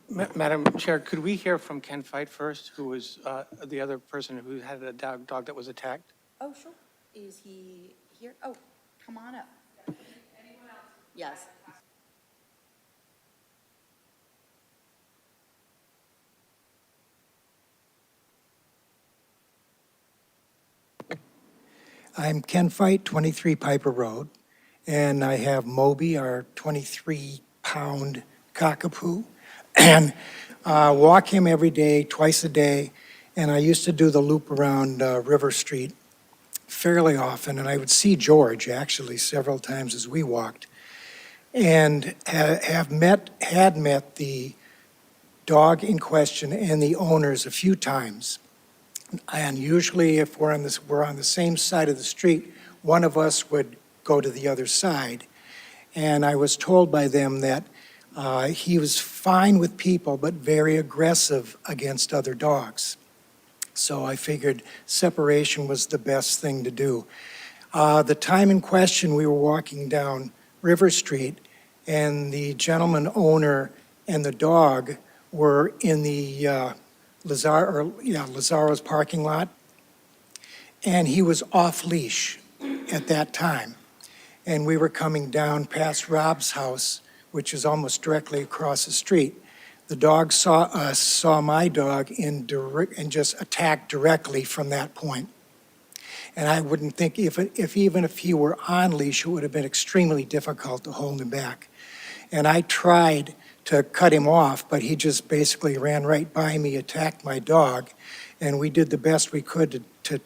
Speaker 6: Madam Chair, could we hear from Ken Fight first, who was the other person who had a dog that was attacked?
Speaker 1: Oh, sure. Is he here? Oh, come on up. Anyone else? Yes.
Speaker 17: I'm Ken Fight, 23 Piper Road, and I have Moby, our 23-pound cockapoo, and walk him every day, twice a day. And I used to do the loop around River Street fairly often, and I would see George actually several times as we walked, and had met the dog in question and the owners a few times. And usually, if we're on the same side of the street, one of us would go to the other side. And I was told by them that he was fine with people, but very aggressive against other dogs. So I figured separation was the best thing to do. The time in question, we were walking down River Street, and the gentleman owner and the dog were in the Lazzaro's parking lot, and he was off leash at that time. And we were coming down past Rob's house, which is almost directly across the street. The dog saw us, saw my dog, and just attacked directly from that point. And I wouldn't think, even if he were on leash, it would have been extremely difficult to hold him back. And I tried to cut him off, but he just basically ran right by me, attacked my dog, and we did the best we could to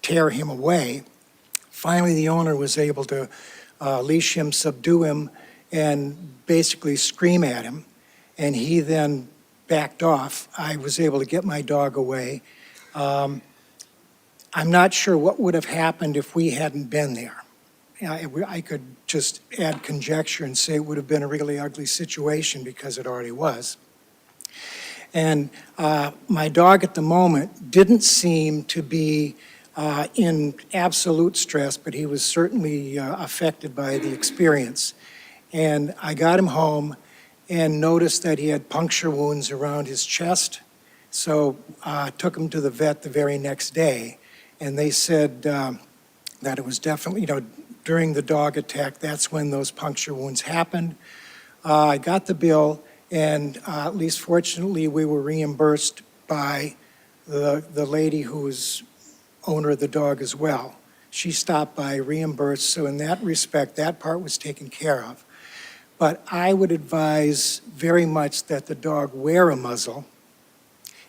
Speaker 17: tear him away. Finally, the owner was able to leash him, subdue him, and basically scream at him. And he then backed off. I was able to get my dog away. I'm not sure what would have happened if we hadn't been there. I could just add conjecture and say it would have been a really ugly situation because it already was. And my dog at the moment didn't seem to be in absolute stress, but he was certainly affected by the experience. And I got him home and noticed that he had puncture wounds around his chest. So I took him to the vet the very next day, and they said that it was definitely, during the dog attack, that's when those puncture wounds happened. I got the bill, and at least fortunately, we were reimbursed by the lady who was owner of the dog as well. She stopped by, reimbursed, so in that respect, that part was taken care of. But I would advise very much that the dog wear a muzzle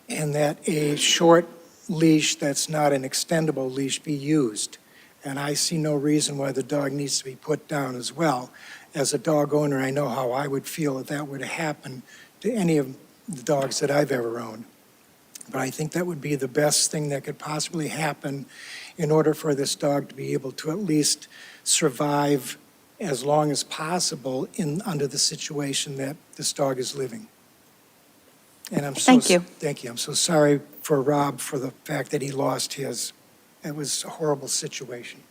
Speaker 17: and that a short leash that's not an extendable leash be used. And I see no reason why the dog needs to be put down as well. As a dog owner, I know how I would feel if that were to happen to any of the dogs that I've ever owned. But I think that would be the best thing that could possibly happen in order for this dog to be able to at least survive as long as possible under the situation that this dog is living. And
Speaker 1: Thank you.
Speaker 17: Thank you. I'm so sorry for Rob for the fact that he lost his. It was a horrible situation.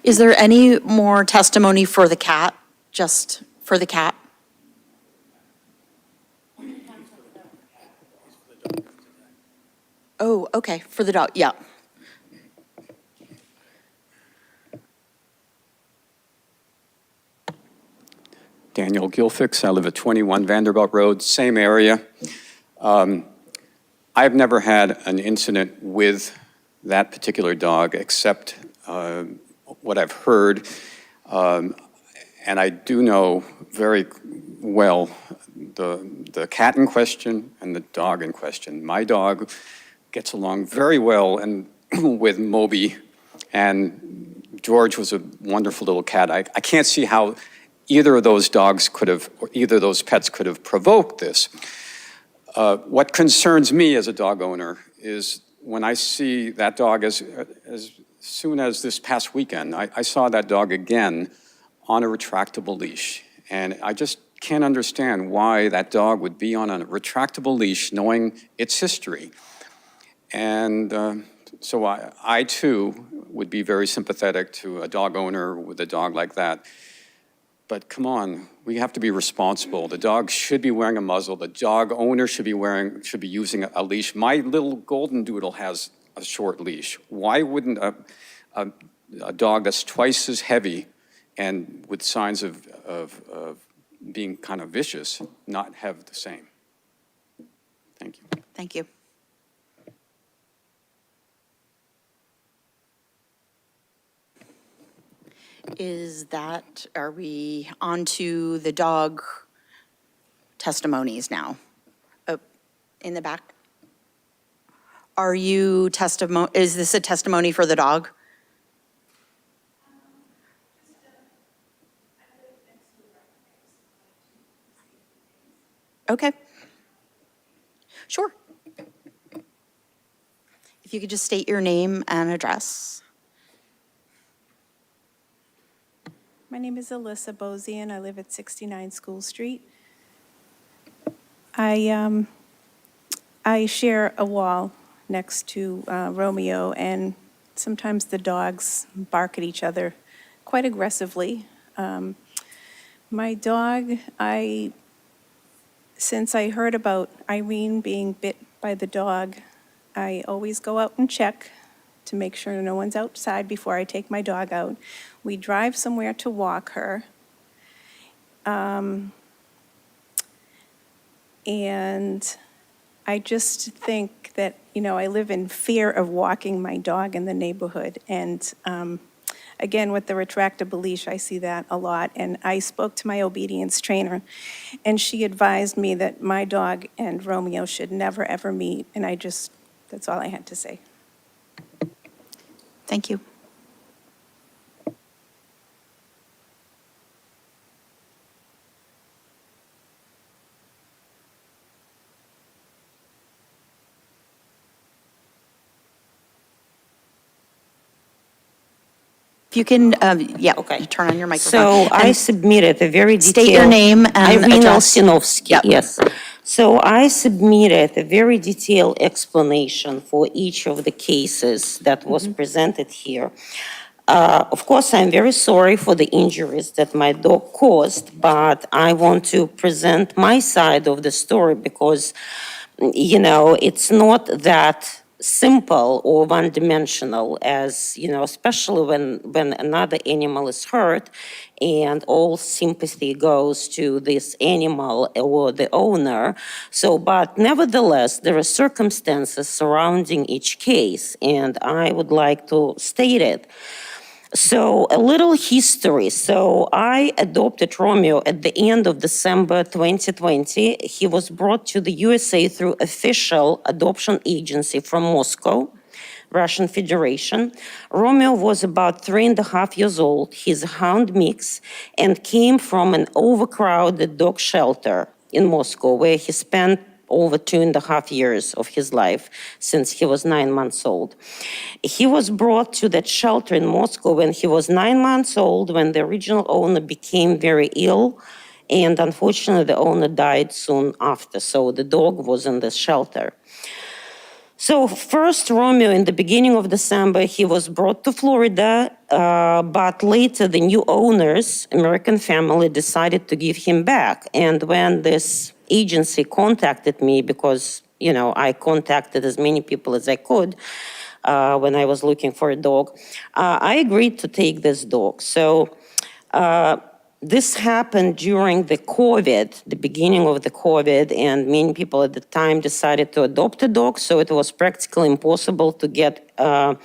Speaker 1: Is there any more testimony for the cat? Just for the cat? Oh, okay, for the dog, yeah.
Speaker 18: Daniel Gilfix. I live at 21 Vanderbilt Road, same area. I've never had an incident with that particular dog except what I've heard. And I do know very well the cat in question and the dog in question. My dog gets along very well with Moby, and George was a wonderful little cat. I can't see how either of those dogs could have, or either of those pets could have provoked this. What concerns me as a dog owner is when I see that dog, as soon as this past weekend, I saw that dog again on a retractable leash. And I just can't understand why that dog would be on a retractable leash knowing its history. And so I too would be very sympathetic to a dog owner with a dog like that. But come on, we have to be responsible. The dog should be wearing a muzzle. The dog owner should be using a leash. My little golden doodle has a short leash. Why wouldn't a dog that's twice as heavy and with signs of being kind of vicious not have the same? Thank you.
Speaker 1: Thank you. Are we on to the dog testimonies now? Oh, in the back? Is this a testimony for the dog? Okay. Sure. If you could just state your name and address.
Speaker 7: My name is Alyssa Bozian. I live at 69 School Street. I share a wall next to Romeo, and sometimes the dogs bark at each other quite aggressively. My dog, since I heard about Irene being bit by the dog, I always go out and check to make sure no one's outside before I take my dog out. We drive somewhere to walk her. And I just think that, I live in fear of walking my dog in the neighborhood. And again, with the retractable leash, I see that a lot. And I spoke to my obedience trainer, and she advised me that my dog and Romeo should never, ever meet. And that's all I had to say.
Speaker 1: Thank you. If you can,
Speaker 13: Okay.
Speaker 1: turn on your microphone.
Speaker 13: So I
Speaker 1: And
Speaker 13: submitted a very detailed.
Speaker 1: State your name and
Speaker 13: Irene
Speaker 1: address.
Speaker 13: Olsinovsky,
Speaker 1: Yep.
Speaker 13: yes. So I submitted a very detailed explanation for each of the cases that was presented here. Of course, I'm very sorry for the injuries that my dog caused, but I want to present my side of the story because, it's not that simple or one-dimensional as, especially when another animal is hurt and all sympathy goes to this animal or the owner. So, but nevertheless, there are circumstances surrounding each case, and I would like to state it. So a little history. So I adopted Romeo at the end of December 2020. He was brought to the USA through official adoption agency from Moscow, Russian Federation. Romeo was about 3.5 years old. He's a hound mix and came from an overcrowded dog shelter in Moscow, where he spent over 2.5 years of his life since he was 9 months old. He was brought to that shelter in Moscow when he was 9 months old, when the original owner became very ill, and unfortunately the owner died soon after, so the dog was in the shelter. So first, Romeo, in the beginning of December, he was brought to Florida, but later the new owners, American family, decided to give him back. And when this agency contacted me, because, I contacted as many people as I could when I was looking for a dog, I agreed to take this dog. So this happened during the COVID, the beginning of the COVID, and many people at the time decided to adopt a dog, so it was practically impossible to get a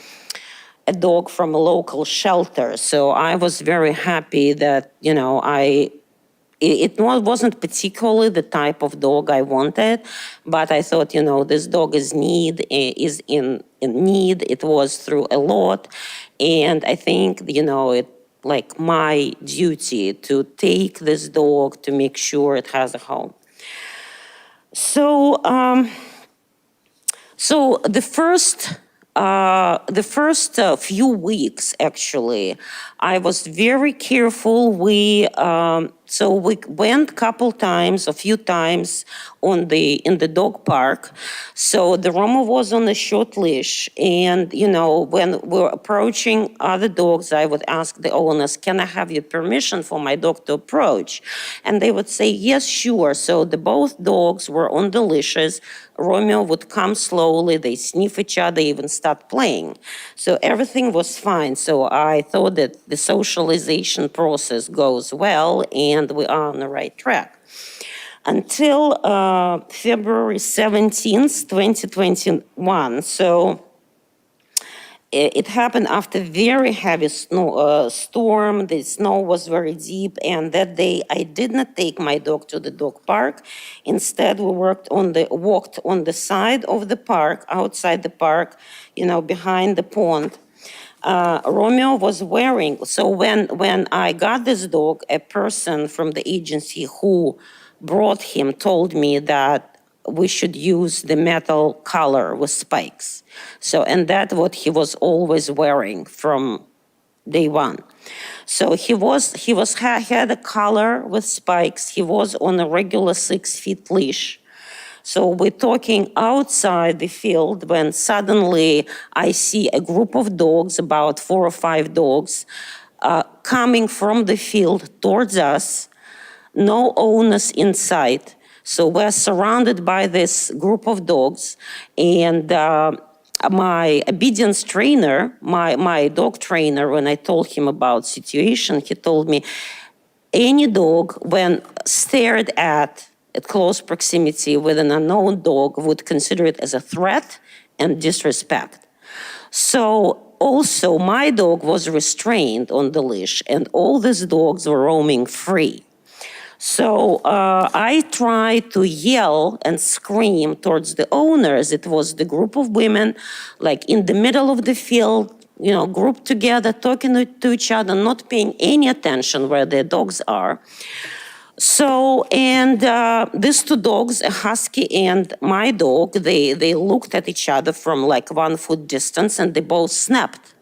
Speaker 13: dog from a local shelter. So I was very happy that, it wasn't particularly the type of dog I wanted, but I thought, this dog is in need. It was through a lot, and I think, it like my duty to take this dog to make sure it has a home. So, the first few weeks, actually, I was very careful. We went a few times in the dog park. So the Roma was on a short leash, and when we were approaching other dogs, I would ask the owners, "Can I have your permission for my dog to approach?" And they would say, "Yes, sure." So both dogs were on the leashes. Romeo would come slowly. They sniff each other, even start playing. So everything was fine. So I thought that the socialization process goes well, and we are on the right track. Until February 17th, 2021. So It happened after very heavy storm. The snow was very deep, and that day I did not take my dog to the dog park. Instead, we walked on the side of the park, outside the park, behind the pond. Romeo was wearing, so when I got this dog, a person from the agency who brought him told me that we should use the metal collar with spikes. So, and that's what he was always wearing from day one. So he had a collar with spikes. He was on a regular 6-foot leash. So we're talking outside the field when suddenly I see a group of dogs, about 4 or 5 dogs, coming from the field towards us, no owners inside. So we're surrounded by this group of dogs, and my obedience trainer, my dog trainer, when I told him about situation, he told me, any dog when stared at close proximity with an unknown dog would consider it as a threat and disrespect. So also my dog was restrained on the leash, and all these dogs were roaming free. So I tried to yell and scream towards the owners. It was the group of women, like in the middle of the field, grouped together, talking to each other, not paying any attention where their dogs are. So, and these 2 dogs, a husky and my dog, they looked at each other from like 1 foot distance, and they both snapped.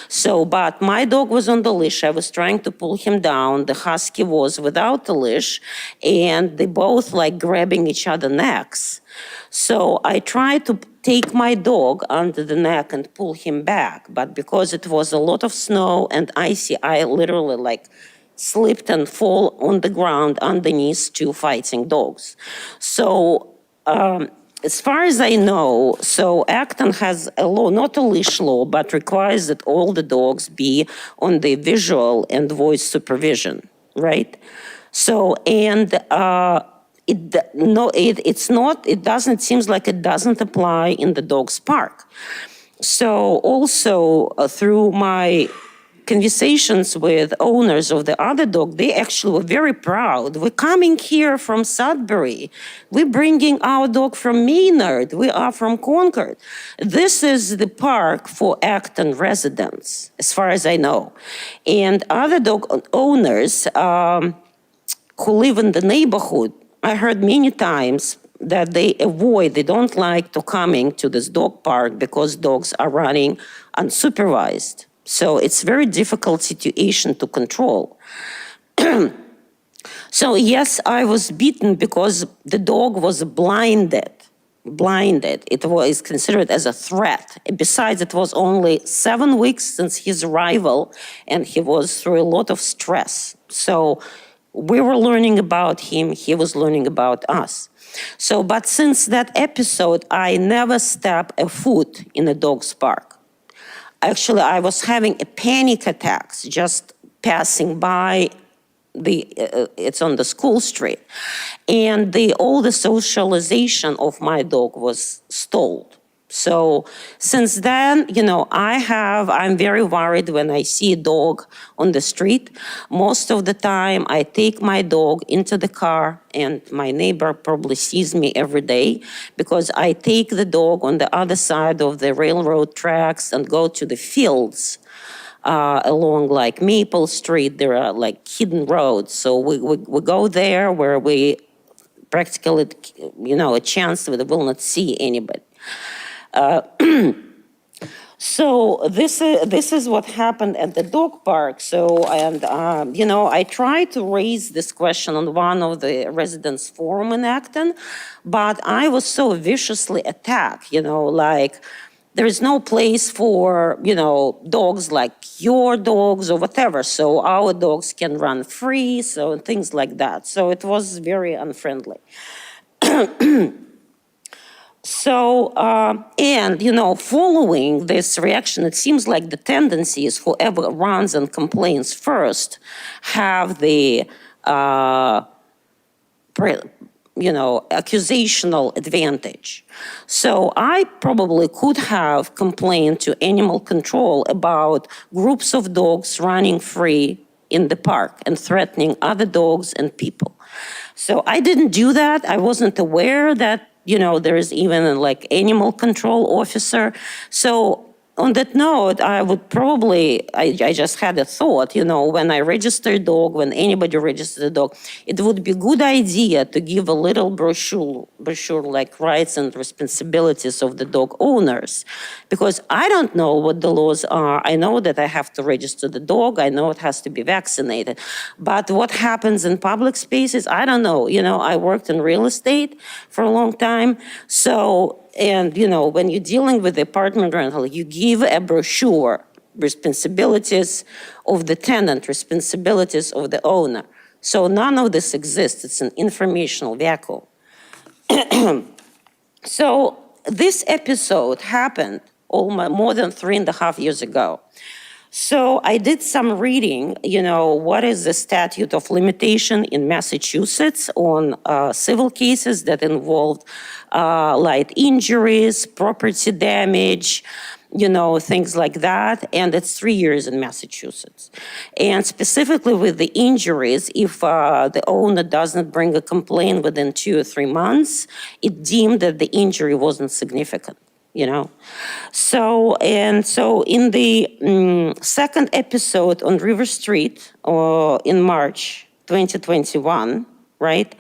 Speaker 13: So, but my dog was on the leash. I was trying to pull him down. The husky was without the leash, and they both like grabbing each other's necks. So I tried to take my dog under the neck and pull him back, but because it was a lot of snow and icy, I literally like slipped and fall on the ground underneath 2 fighting dogs. So, as far as I know, so Acton has a law, not a leash law, but requires that all the dogs be on the visual and voice supervision, right? So, and it doesn't, seems like it doesn't apply in the dog's park. So also through my conversations with owners of the other dog, they actually were very proud. We're coming here from Sudbury. We're bringing our dog from Maynard. We are from Concord. This is the park for Acton residents, as far as I know. And other dog owners who live in the neighborhood, I heard many times that they don't like to coming to this dog park because dogs are running unsupervised. So it's very difficult situation to control. So yes, I was beaten because the dog was blinded. It was considered as a threat. Besides, it was only 7 weeks since his arrival, and he was through a lot of stress. So we were learning about him, he was learning about us. So, but since that episode, I never stepped a foot in a dog's park. Actually, I was having a panic attacks just passing by it's on the school street. And all the socialization of my dog was stalled. So since then, I'm very worried when I see a dog on the street. Most of the time, I take my dog into the car, and my neighbor probably sees me every day because I take the dog on the other side of the railroad tracks and go to the fields along like Maple Street. There are like hidden roads. So we go there where we practically, a chance that we will not see anybody. So this is what happened at the dog park. So, and I tried to raise this question on one of the residents' forum in Acton, but I was so viciously attacked. Like there is no place for dogs like your dogs or whatever. So our dogs can run free. So things like that. So it was very unfriendly. So, following this reaction, it seems like the tendency is whoever runs and complains first have the accusational advantage. So I probably could have complained to animal control about groups of dogs running free in the park and threatening other dogs and people. So I didn't do that. I wasn't aware that, there is even like animal control officer. So on that note, I would probably, I just had a thought, when I register a dog, when anybody registers a dog, it would be a good idea to give a little brochure like rights and responsibilities of the dog owners. Because I don't know what the laws are. I know that I have to register the dog. I know it has to be vaccinated. But what happens in public spaces, I don't know. I worked in real estate for a long time. So, and, when you're dealing with apartment rental, you give a brochure, responsibilities of the tenant, responsibilities of the owner. So none of this exists. It's an informational vacuum. So this episode happened more than 3.5 years ago. So I did some reading, what is the statute of limitation in Massachusetts on civil cases that involved light injuries, property damage, things like that. And it's 3 years in Massachusetts. And specifically with the injuries, if the owner doesn't bring a complaint within 2 or 3 months, it deemed that the injury wasn't significant. So in the second episode on River Street in March 2021, right?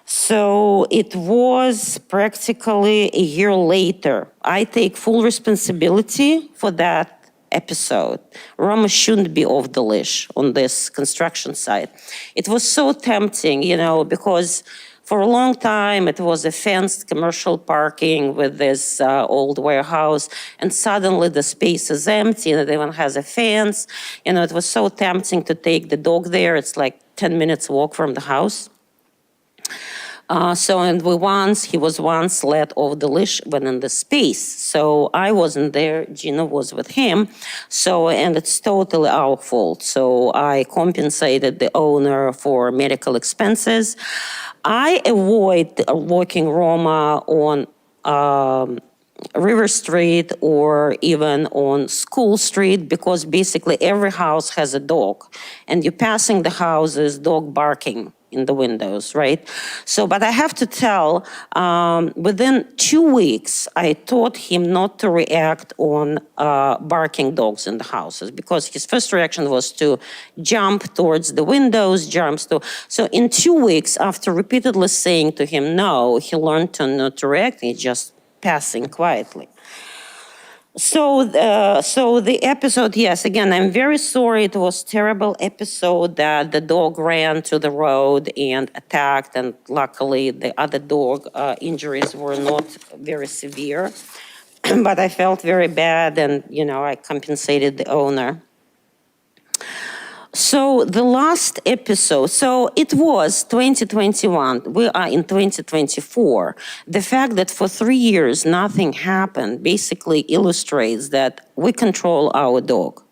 Speaker 13: So it was practically a year later. I take full responsibility for that episode. Roma shouldn't be off the leash on this construction site. It was so tempting, because for a long time, it was a fenced commercial parking with this old warehouse, and suddenly the space is empty and everyone has a fence. It was so tempting to take the dog there. It's like 10 minutes walk from the house. He was once let off the leash when in the space. So I wasn't there, Gina was with him. And it's totally our fault. So I compensated the owner for medical expenses. I avoid walking Roma on River Street or even on School Street because basically every house has a dog. And you're passing the houses, dog barking in the windows, right? But I have to tell, within 2 weeks, I taught him not to react on barking dogs in the houses because his first reaction was to jump towards the windows, So in 2 weeks, after repeatedly saying to him no, he learned to not to react, he's just passing quietly. So the episode, yes, again, I'm very sorry. It was a terrible episode that the dog ran to the road and attacked, and luckily the other dog injuries were not very severe. But I felt very bad, and, I compensated the owner. So the last episode, so it was 2021, we are in 2024. The fact that for 3 years nothing happened basically illustrates that we control our dog.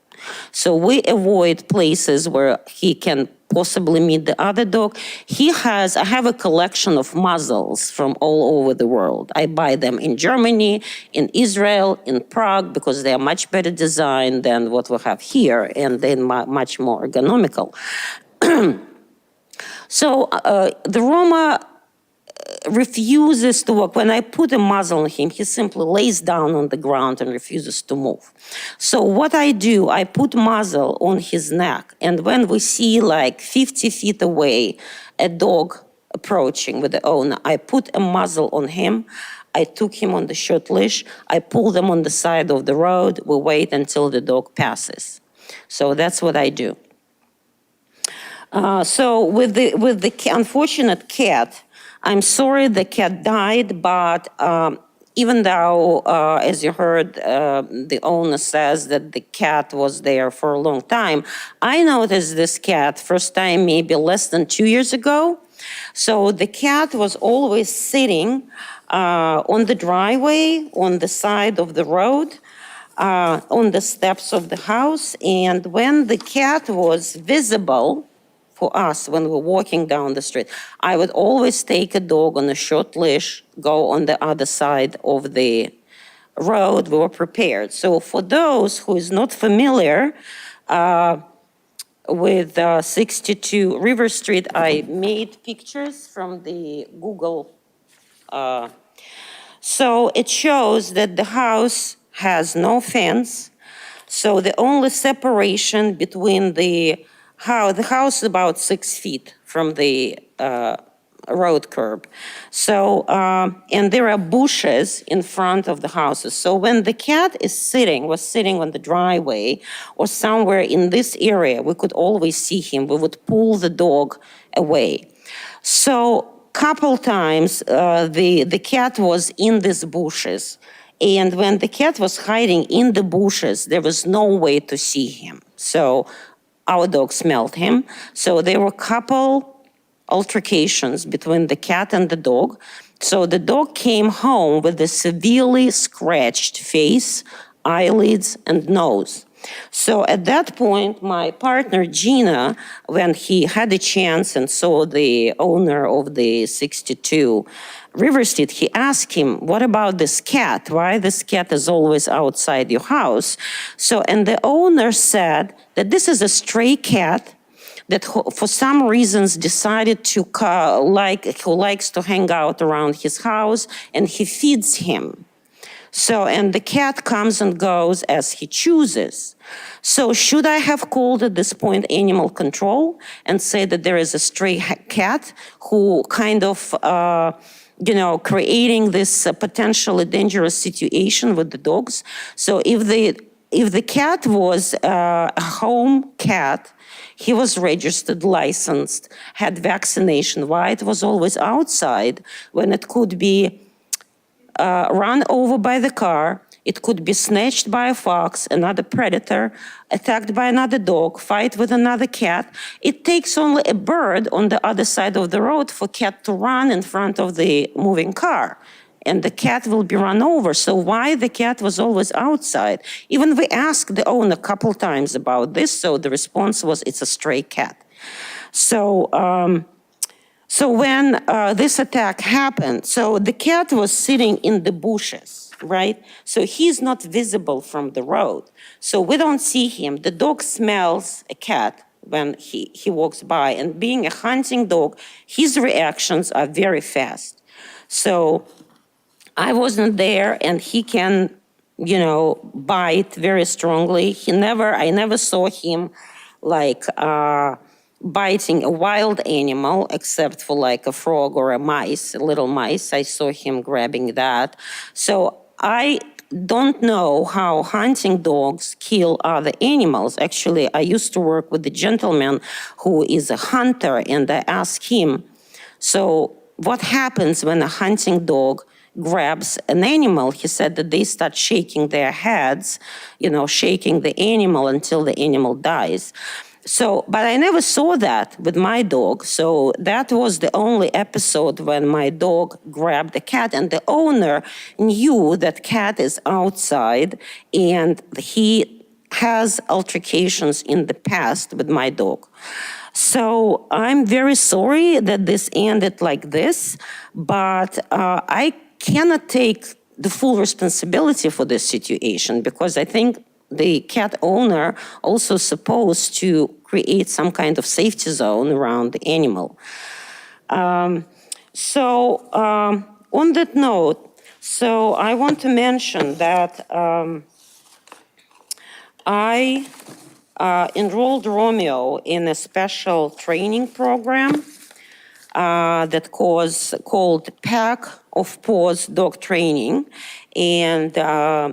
Speaker 13: So we avoid places where he can possibly meet the other dog. I have a collection of muzzles from all over the world. I buy them in Germany, in Israel, in Prague, because they are much better designed than what we have here, and they're much more ergonomical. The Roma refuses to walk. When I put a muzzle on him, he simply lays down on the ground and refuses to move. So what I do, I put muzzle on his neck, and when we see like 50 feet away a dog approaching with the owner, I put a muzzle on him. I took him on the short leash. I pull them on the side of the road. We wait until the dog passes. So that's what I do. With the unfortunate cat, I'm sorry the cat died, but even though, as you heard, the owner says that the cat was there for a long time, I noticed this cat first time maybe less than 2 years ago. So the cat was always sitting on the driveway, on the side of the road, on the steps of the house. And when the cat was visible for us when we're walking down the street. I would always take a dog on a short leash, go on the other side of the road. We were prepared. So for those who is not familiar with 62 River Street, I made pictures from the Google. So it shows that the house has no fence. So the only separation between the house is about 6 feet from the road curb. So, and there are bushes in front of the houses. So when the cat was sitting on the driveway or somewhere in this area, we could always see him. We would pull the dog away. So couple times the cat was in these bushes. And when the cat was hiding in the bushes, there was no way to see him. So our dog smelled him. So there were a couple altercations between the cat and the dog. So the dog came home with a severely scratched face, eyelids, and nose. So at that point, my partner, Gina, when he had a chance and saw the owner of the 62 River Street, he asked him, what about this cat? Why this cat is always outside your house? So, and the owner said that this is a stray cat that for some reasons decided to who likes to hang out around his house, and he feeds him. So, and the cat comes and goes as he chooses. So should I have called at this point animal control and say that there is a stray cat who kind of, creating this potentially dangerous situation with the dogs? So if the cat was a home cat, he was registered, licensed, had vaccination, why it was always outside when it could be run over by the car, it could be snatched by a fox, another predator, attacked by another dog, fight with another cat. It takes only a bird on the other side of the road for cat to run in front of the moving car, and the cat will be run over. So why the cat was always outside? Even we asked the owner a couple times about this, so the response was, it's a stray cat. So, So when this attack happened, so the cat was sitting in the bushes, right? So he's not visible from the road. So we don't see him. The dog smells a cat when he walks by. And being a hunting dog, his reactions are very fast. So I wasn't there, and he can, bite very strongly. I never saw him like, biting a wild animal, except for like a frog or a little mice. I saw him grabbing that. So I don't know how hunting dogs kill other animals. Actually, I used to work with a gentleman who is a hunter, and I asked him, so what happens when a hunting dog grabs an animal? He said that they start shaking their heads, shaking the animal until the animal dies. So, but I never saw that with my dog. So that was the only episode when my dog grabbed the cat, and the owner knew that cat is outside, and he has altercations in the past with my dog. So I'm very sorry that this ended like this, but I cannot take the full responsibility for this situation, because I think the cat owner also supposed to create some kind of safety zone around the animal. On that note, so I want to mention that I enrolled Romeo in a special training program that was called Pack of Paws Dog Training. And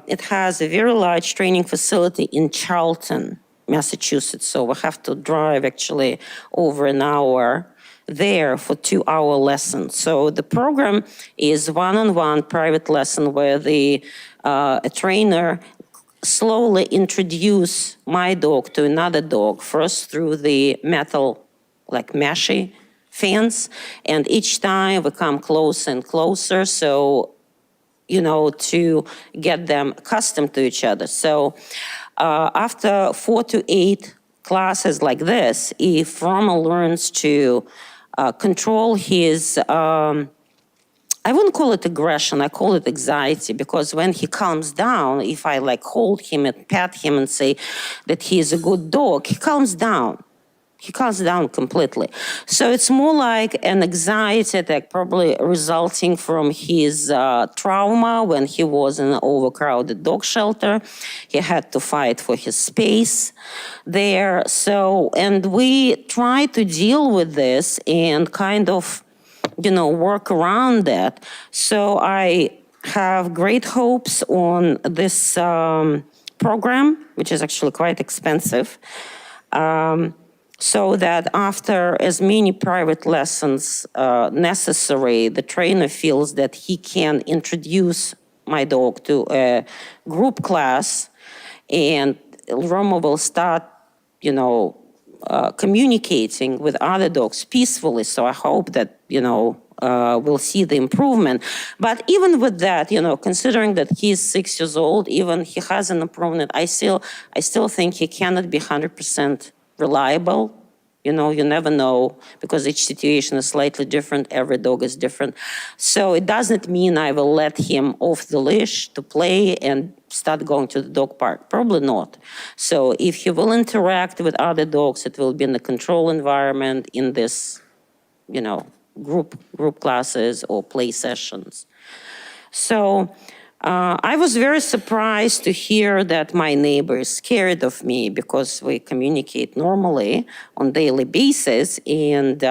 Speaker 13: it has a very large training facility in Charlton, Massachusetts. So we have to drive actually over an hour there for 2-hour lessons. So the program is one-on-one private lesson where a trainer slowly introduce my dog to another dog, first through the metal, like meshy fence, and each time we come closer and closer, so, to get them accustomed to each other. So after 4 to 8 classes like this, if Roma learns to control his, I wouldn't call it aggression, I call it anxiety, because when he calms down, if I like hold him and pat him and say that he is a good dog, he calms down. He calms down completely. So it's more like an anxiety attack, probably resulting from his trauma when he was in an overcrowded dog shelter. He had to fight for his space there. So, and we try to deal with this and kind of, work around that. So I have great hopes on this program, which is actually quite expensive. So that after as many private lessons necessary, the trainer feels that he can introduce my dog to a group class, and Roma will start, communicating with other dogs peacefully. So I hope that, we'll see the improvement. But even with that, considering that he's 6 years old, even he has an improvement, I still think he cannot be 100% reliable. You never know, because each situation is slightly different. Every dog is different. So it doesn't mean I will let him off the leash to play and start going to the dog park. Probably not. So if he will interact with other dogs, it will be in a controlled environment in this, group classes or play sessions. So I was very surprised to hear that my neighbor is scared of me, because we communicate normally on daily basis, and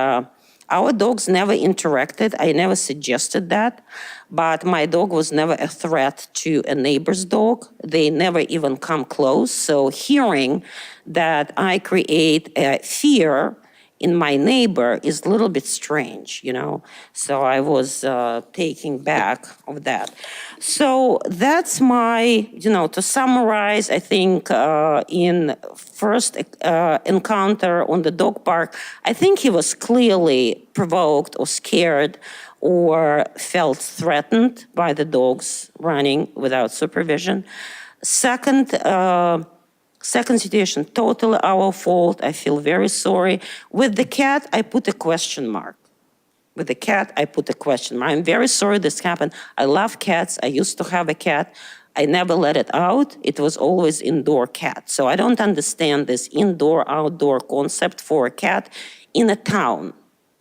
Speaker 13: our dogs never interacted. I never suggested that, but my dog was never a threat to a neighbor's dog. They never even come close. So hearing that I create a fear in my neighbor is a little bit strange, So I was taken back of that. So that's my, to summarize, I think in first encounter on the dog park, I think he was clearly provoked or scared or felt threatened by the dogs running without supervision. Second situation, totally our fault. I feel very sorry. With the cat, I put a question mark. With the cat, I put a question mark. I'm very sorry this happened. I love cats. I used to have a cat. I never let it out. It was always indoor cat. So I don't understand this indoor-outdoor concept for a cat in a town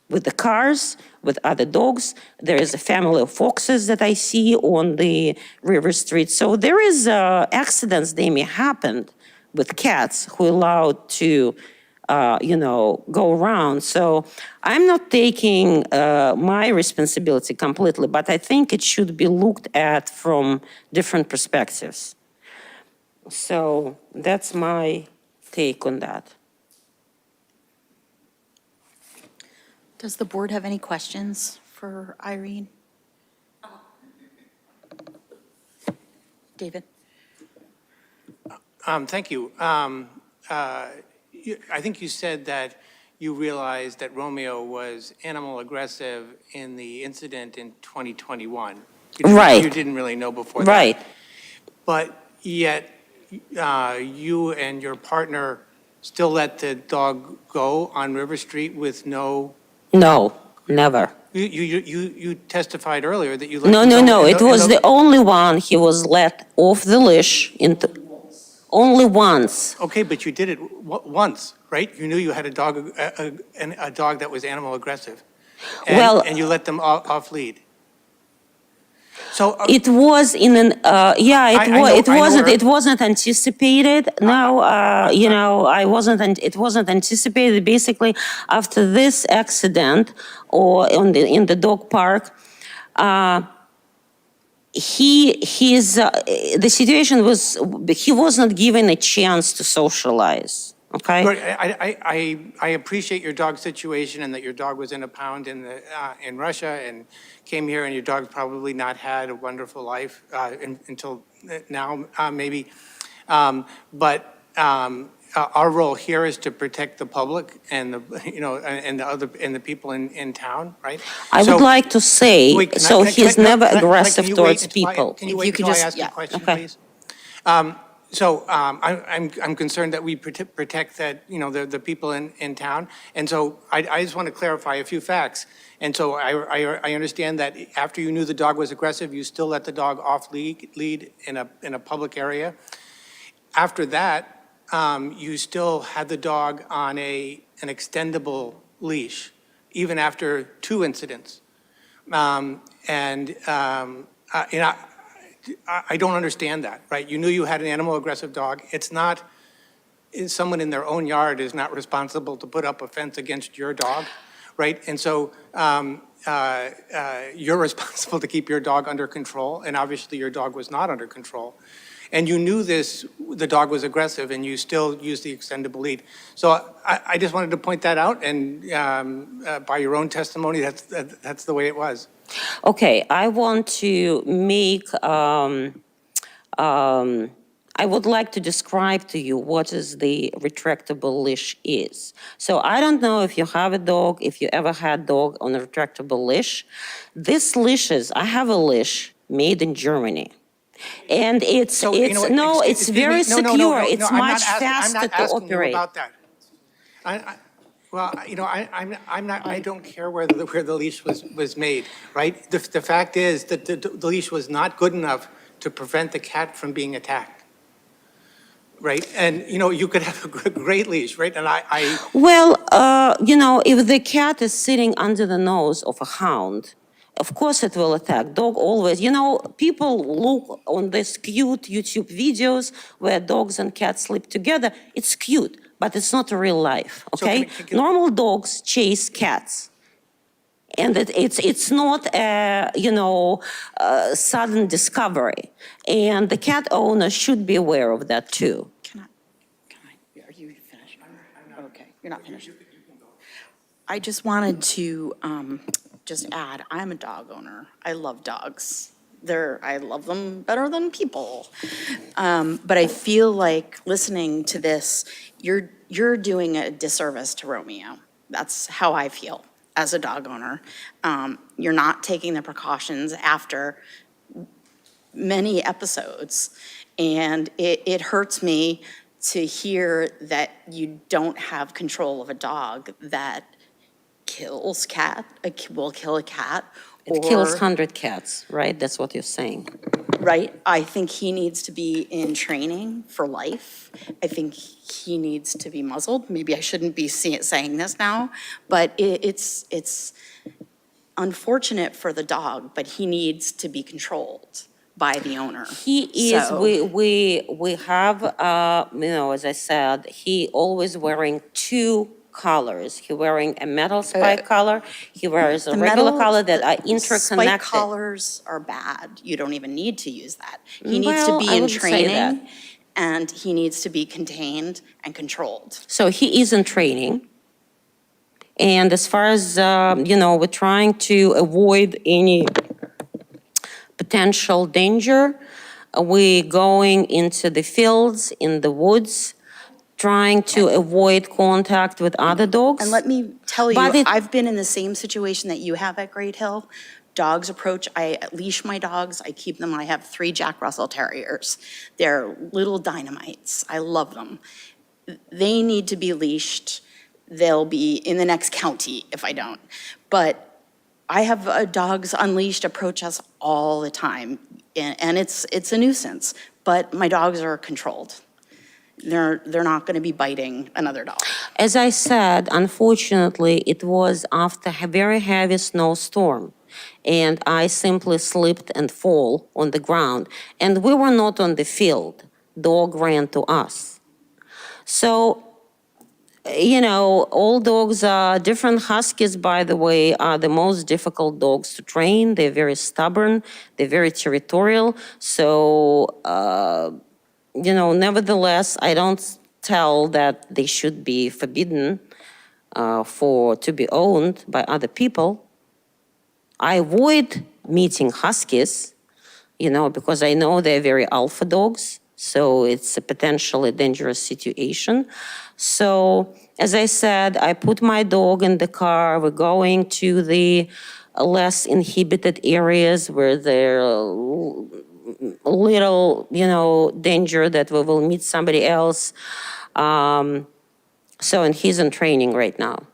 Speaker 13: with the cars, with other dogs. There is a family of foxes that I see on the river street. So there is accidents, they may happen with cats who are allowed to, go around. So I'm not taking my responsibility completely, but I think it should be looked at from different perspectives. So that's my take on that.
Speaker 1: Does the board have any questions for Irene? David?
Speaker 6: Thank you. I think you said that you realized that Romeo was animal aggressive in the incident in 2021.
Speaker 13: Right.
Speaker 6: You didn't really know before that.
Speaker 13: Right.
Speaker 6: But yet, you and your partner still let the dog go on River Street with no...
Speaker 13: No, never.
Speaker 6: You testified earlier that you let
Speaker 13: No.
Speaker 6: the
Speaker 13: It was the only one he was let off the leash only once.
Speaker 6: Okay, but you did it once, right? You knew you had a dog, a dog that was animal aggressive. And you let them off lead. So
Speaker 13: it was in an it wasn't anticipated. No, it wasn't anticipated. Basically, after this accident or in the dog park, the situation was he was not given a chance to socialize. Okay.
Speaker 6: But I appreciate your dog situation and that your dog was in a pound in Russia and came here, and your dog's probably not had a wonderful life until now, maybe. But our role here is to protect the public and the people in town, right?
Speaker 13: I would like to say, he's never aggressive towards people.
Speaker 6: Can you wait until I ask a question, please? I'm concerned that we protect that, the people in town. And so I just want to clarify a few facts. And so I understand that after you knew the dog was aggressive, you still let the dog off lead in a public area. After that, you still had the dog on an extendable leash, even after 2 incidents. I don't understand that, right? You knew you had an animal-aggressive dog. Someone in their own yard is not responsible to put up a fence against your dog, right? And so you're responsible to keep your dog under control, and obviously your dog was not under control. And you knew the dog was aggressive, and you still used the extendable lead. So I just wanted to point that out, and by your own testimony, that's the way it was.
Speaker 13: Okay, I want to make, I would like to describe to you what is the retractable leash is. So I don't know if you have a dog, if you ever had dog on a retractable leash. These leashes, I have a leash made in Germany. And it's very secure. It's much faster to operate.
Speaker 6: I'm not asking you about that. I don't care where the leash was made, right? The fact is that the leash was not good enough to prevent the cat from being attacked, right? And, you could have a great leash, right? And
Speaker 13: Well, if the cat is sitting under the nose of a hound, of course it will attack. Dog always, people look on these cute YouTube videos where dogs and cats sleep together. It's cute, but it's not real life, okay? Normal dogs chase cats. And it's not a, sudden discovery. And the cat owner should be aware of that too.
Speaker 1: Are you finished? Okay, you're not finished. I just wanted to just add, I'm a dog owner. I love dogs. I love them better than people. But I feel like listening to this, you're doing a disservice to Romeo. That's how I feel as a dog owner. You're not taking the precautions after many episodes. And it hurts me to hear that you don't have control of a dog that will kill a cat.
Speaker 13: It kills 100 cats, right? That's what you're saying.
Speaker 1: Right? I think he needs to be in training for life. I think he needs to be muzzled. Maybe I shouldn't be saying this now, but it's unfortunate for the dog, but he needs to be controlled by the owner.
Speaker 13: He is, we have, as I said, he always wearing 2 colors. He wearing a metal spike collar. He wears a regular collar that are interconnected.
Speaker 1: Spike collars are bad. You don't even need to use that. He needs to be in training, and he needs to be contained and controlled.
Speaker 13: So he is in training. And as far as, we're trying to avoid any potential danger, we're going into the fields, in the woods, trying to avoid contact with other dogs.
Speaker 1: And let me tell you, I've been in the same situation that you have at Great Hill. Dogs approach, I leash my dogs, I keep them, I have 3 Jack Russell Terriers. They're little dynamites, I love them. They need to be leashed. They'll be in the next county if I don't. But I have dogs unleashed approach us all the time, and it's a nuisance, but my dogs are controlled. They're not going to be biting another dog.
Speaker 13: As I said, unfortunately, it was after a very heavy snowstorm, and I simply slipped and fall on the ground. And we were not on the field. Dog ran to us. So, all dogs are different. Huskies, by the way, are the most difficult dogs to train. They're very stubborn. They're very territorial. So, nevertheless, I don't tell that they should be forbidden to be owned by other people. I avoid meeting huskies, because I know they're very alpha dogs, so it's a potentially dangerous situation. So, as I said, I put my dog in the car. We're going to the less inhibited areas where there are little, danger that we will meet somebody else. And he's in training right now.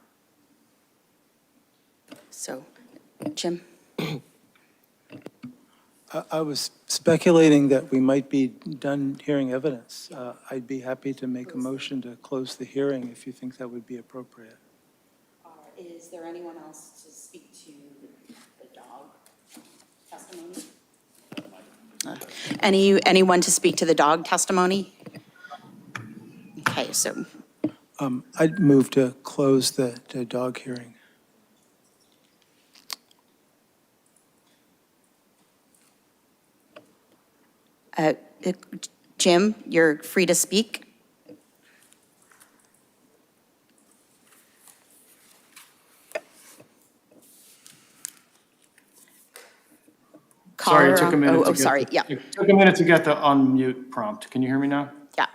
Speaker 1: So, Jim?
Speaker 14: I was speculating that we might be done hearing evidence. I'd be happy to make a motion to close the hearing if you think that would be appropriate.
Speaker 1: Is there anyone else to speak to the dog testimony? Anyone to speak to the dog testimony? Okay, so
Speaker 14: I'd move to close the dog hearing.
Speaker 1: Jim, you're free to speak.
Speaker 10: Sorry, it took a minute to
Speaker 1: Oh,
Speaker 10: get.
Speaker 1: sorry, yeah.
Speaker 10: It took a minute to get the unmute prompt. Can you hear me now?
Speaker 1: Yeah.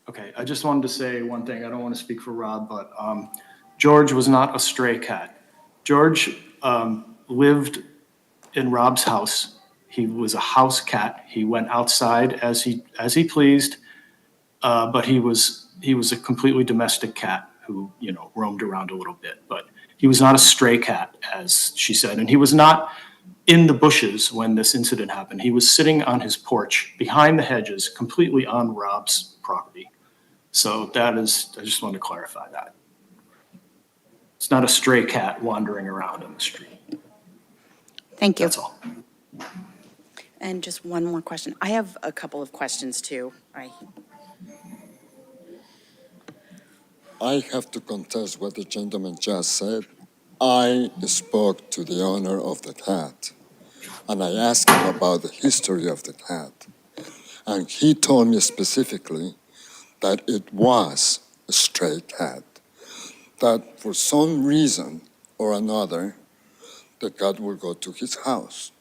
Speaker 10: Okay, I just wanted to say one thing. I don't want to speak for Rob, but George was not a stray cat. George lived in Rob's house. He was a house cat. He went outside as he pleased, but he was a completely domestic cat who, roamed around a little bit. But he was not a stray cat, as she said, and he was not in the bushes when this incident happened. He was sitting on his porch behind the hedges, completely on Rob's property. So I just wanted to clarify that. It's not a stray cat wandering around on the street.
Speaker 1: Thank you.
Speaker 10: That's all.
Speaker 1: And just one more question. I have a couple of questions too.
Speaker 15: I have to contest what the gentleman just said. I spoke to the owner of the cat, and I asked him about the history of the cat. And he told me specifically that it was a stray cat, that for some reason or another, the cat would go to his house.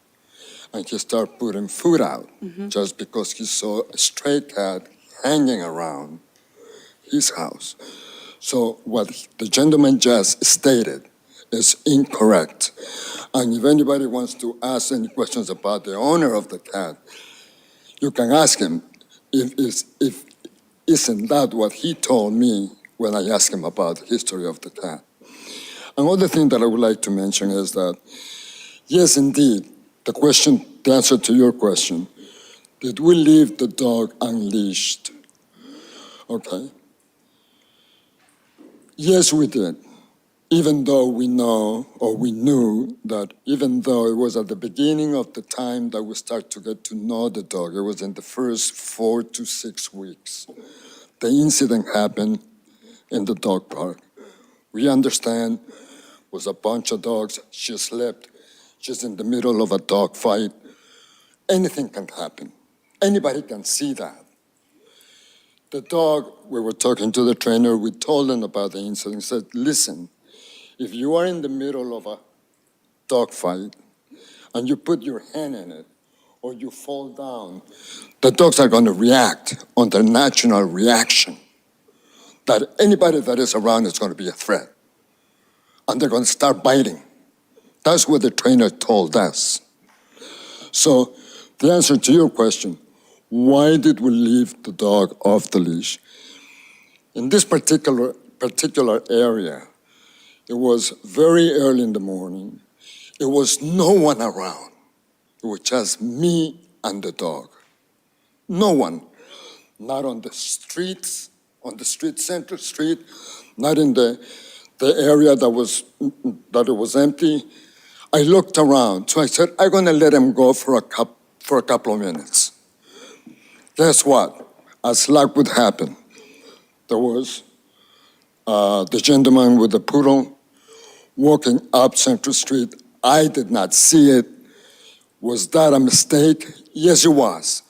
Speaker 15: And he started putting food out just because he saw a stray cat hanging around his house. So what the gentleman just stated is incorrect. And if anybody wants to ask any questions about the owner of the cat, you can ask him if isn't that what he told me when I asked him about the history of the cat. Another thing that I would like to mention is that, yes, indeed, the answer to your question, did we leave the dog unleashed? Okay. Yes, we did. Even though we knew that even though it was at the beginning of the time that we start to get to know the dog, it was in the first 4 to 6 weeks. The incident happened in the dog park. We understand it was a bunch of dogs. She slept. She's in the middle of a dog fight. Anything can happen. Anybody can see that. The dog, we were talking to the trainer, we told him about the incident, said, listen, if you are in the middle of a dog fight and you put your hand in it or you fall down, the dogs are going to react on their natural reaction that anybody that is around is going to be a threat. And they're going to start biting. That's what the trainer told us. So the answer to your question, why did we leave the dog off the leash? In this particular area, it was very early in the morning. It was no one around. It was just me and the dog. No one, not on the streets, Central Street, not in the area that it was empty. I looked around, so I said, I'm gonna let him go for a couple of minutes. Guess what? As luck would happen, there was the gentleman with the poodle walking up Central Street. I did not see it. Was that a mistake? Yes, it was.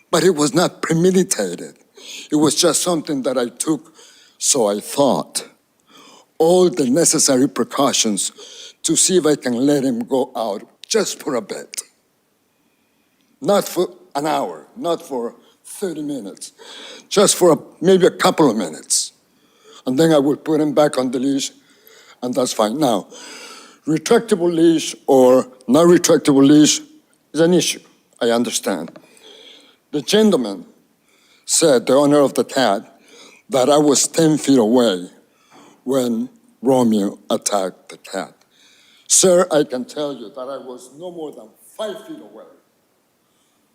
Speaker 15: But it was not premeditated. It was just something that I took, so I thought, all the necessary precautions to see if I can let him go out just for a bit. Not for an hour, not for 30 minutes, just for maybe a couple of minutes. And then I would put him back on the leash, and that's fine. Now, retractable leash or non-retractable leash is an issue. I understand. The gentleman said, the owner of the cat, that I was 10 feet away when Romeo attacked the cat. Sir, I can tell you that I was no more than 5 feet away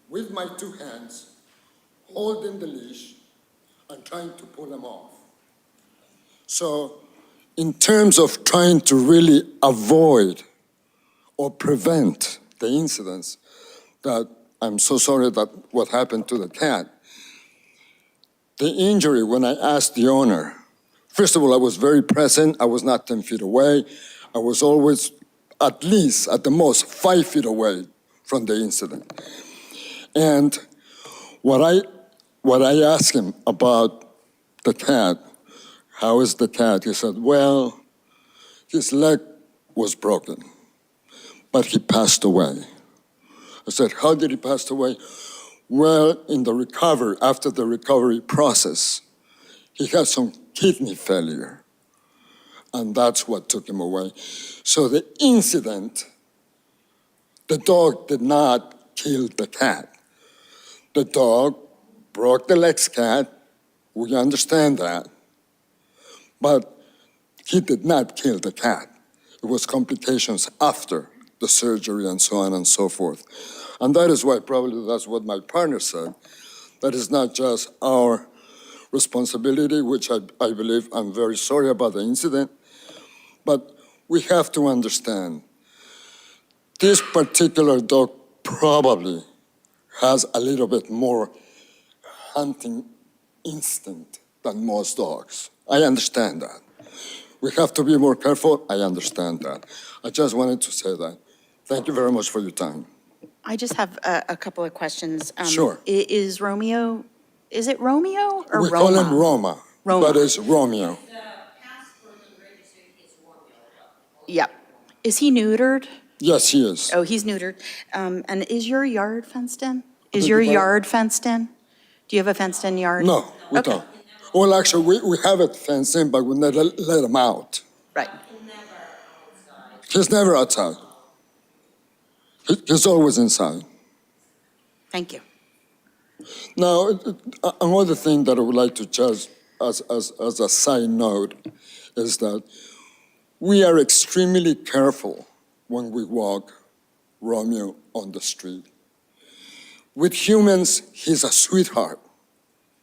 Speaker 15: with my 2 hands, holding the leash and trying to pull him off. So in terms of trying to really avoid or prevent the incidents that I'm so sorry that what happened to the cat, the injury, when I asked the owner, first of all, I was very present. I was not 10 feet away. I was always at least, at the most, 5 feet away from the incident. And what I asked him about the cat, how is the cat? He said, well, his leg was broken, but he passed away. I said, how did he pass away? Well, in the recovery, after the recovery process, he had some kidney failure, and that's what took him away. So the incident, the dog did not kill the cat. The dog broke the leg's cat, we understand that, but he did not kill the cat. It was complications after the surgery and so on and so forth. And that is why probably that's what my partner said, that is not just our responsibility, which I believe, I'm very sorry about the incident, but we have to understand this particular dog probably has a little bit more hunting instinct than most dogs. I understand that. We have to be more careful. I understand that. I just wanted to say that. Thank you very much for your time.
Speaker 1: I just have a couple of questions.
Speaker 15: Sure.
Speaker 1: Is Romeo, is it Romeo or Roma?
Speaker 15: We call him Roma,
Speaker 1: Roma.
Speaker 15: but it's Romeo.
Speaker 1: Yep. Is he neutered?
Speaker 15: Yes, he is.
Speaker 1: Oh, he's neutered. And is your yard fenced in? Is
Speaker 15: Beg
Speaker 1: your
Speaker 15: your pardon?
Speaker 1: yard fenced in? Do you have a fenced-in yard?
Speaker 15: No, we
Speaker 1: Okay.
Speaker 15: don't. Well, actually, we have it fenced in, but we never let him out.
Speaker 1: Right.
Speaker 15: He's never outside. He's always inside.
Speaker 1: Thank you.
Speaker 15: Now, another thing that I would like to just, as a side note, is that we are extremely careful when we walk Romeo on the street. With humans, he's a sweetheart.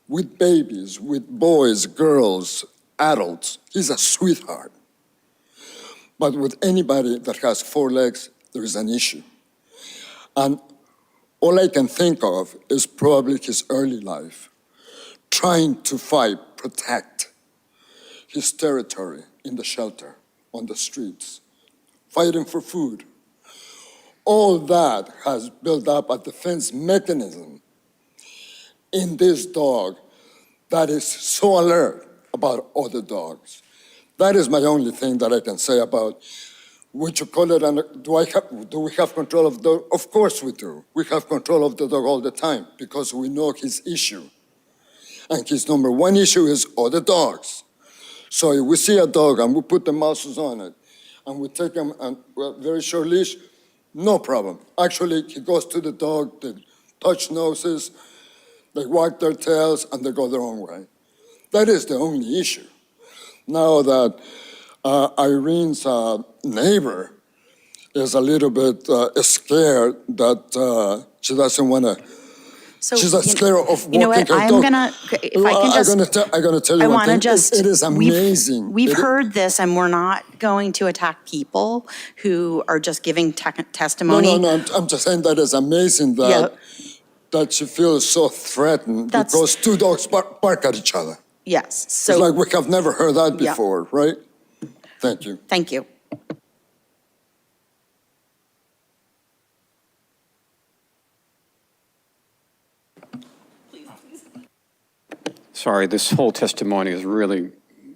Speaker 15: With babies, with boys, girls, adults, he's a sweetheart. But with anybody that has 4 legs, there is an issue. And all I can think of is probably his early life, trying to fight, protect his territory in the shelter, on the streets, fighting for food. All that has built up a defense mechanism in this dog that is so alert about other dogs. That is my only thing that I can say about, would you call it, do we have control of the dog? Of course we do. We have control of the dog all the time because we know his issue. And his number 1 issue is other dogs. So if we see a dog and we put the muzzles on it and we take him on a very short leash, no problem. Actually, he goes to the dog, they touch noses, they wag their tails, and they go their own way. That is the only issue. Now that Irene's neighbor is a little bit scared that she doesn't want to,
Speaker 1: So,
Speaker 15: she's scared of walking
Speaker 1: you know what,
Speaker 15: her
Speaker 1: I'm
Speaker 15: dog.
Speaker 1: gonna, if I can just.
Speaker 15: I'm gonna tell you
Speaker 1: I
Speaker 15: one
Speaker 1: want to
Speaker 15: thing.
Speaker 1: just.
Speaker 15: It is amazing.
Speaker 1: We've heard this, and we're not going to attack people who are just giving testimony.
Speaker 15: No, I'm just saying that it's amazing that she feels so threatened because 2 dogs bark at each other.
Speaker 1: Yes,
Speaker 15: It's
Speaker 1: so,
Speaker 15: like we have never heard that
Speaker 1: Yeah.
Speaker 15: before, right? Thank you.
Speaker 1: thank you.
Speaker 18: Sorry, this whole testimony is really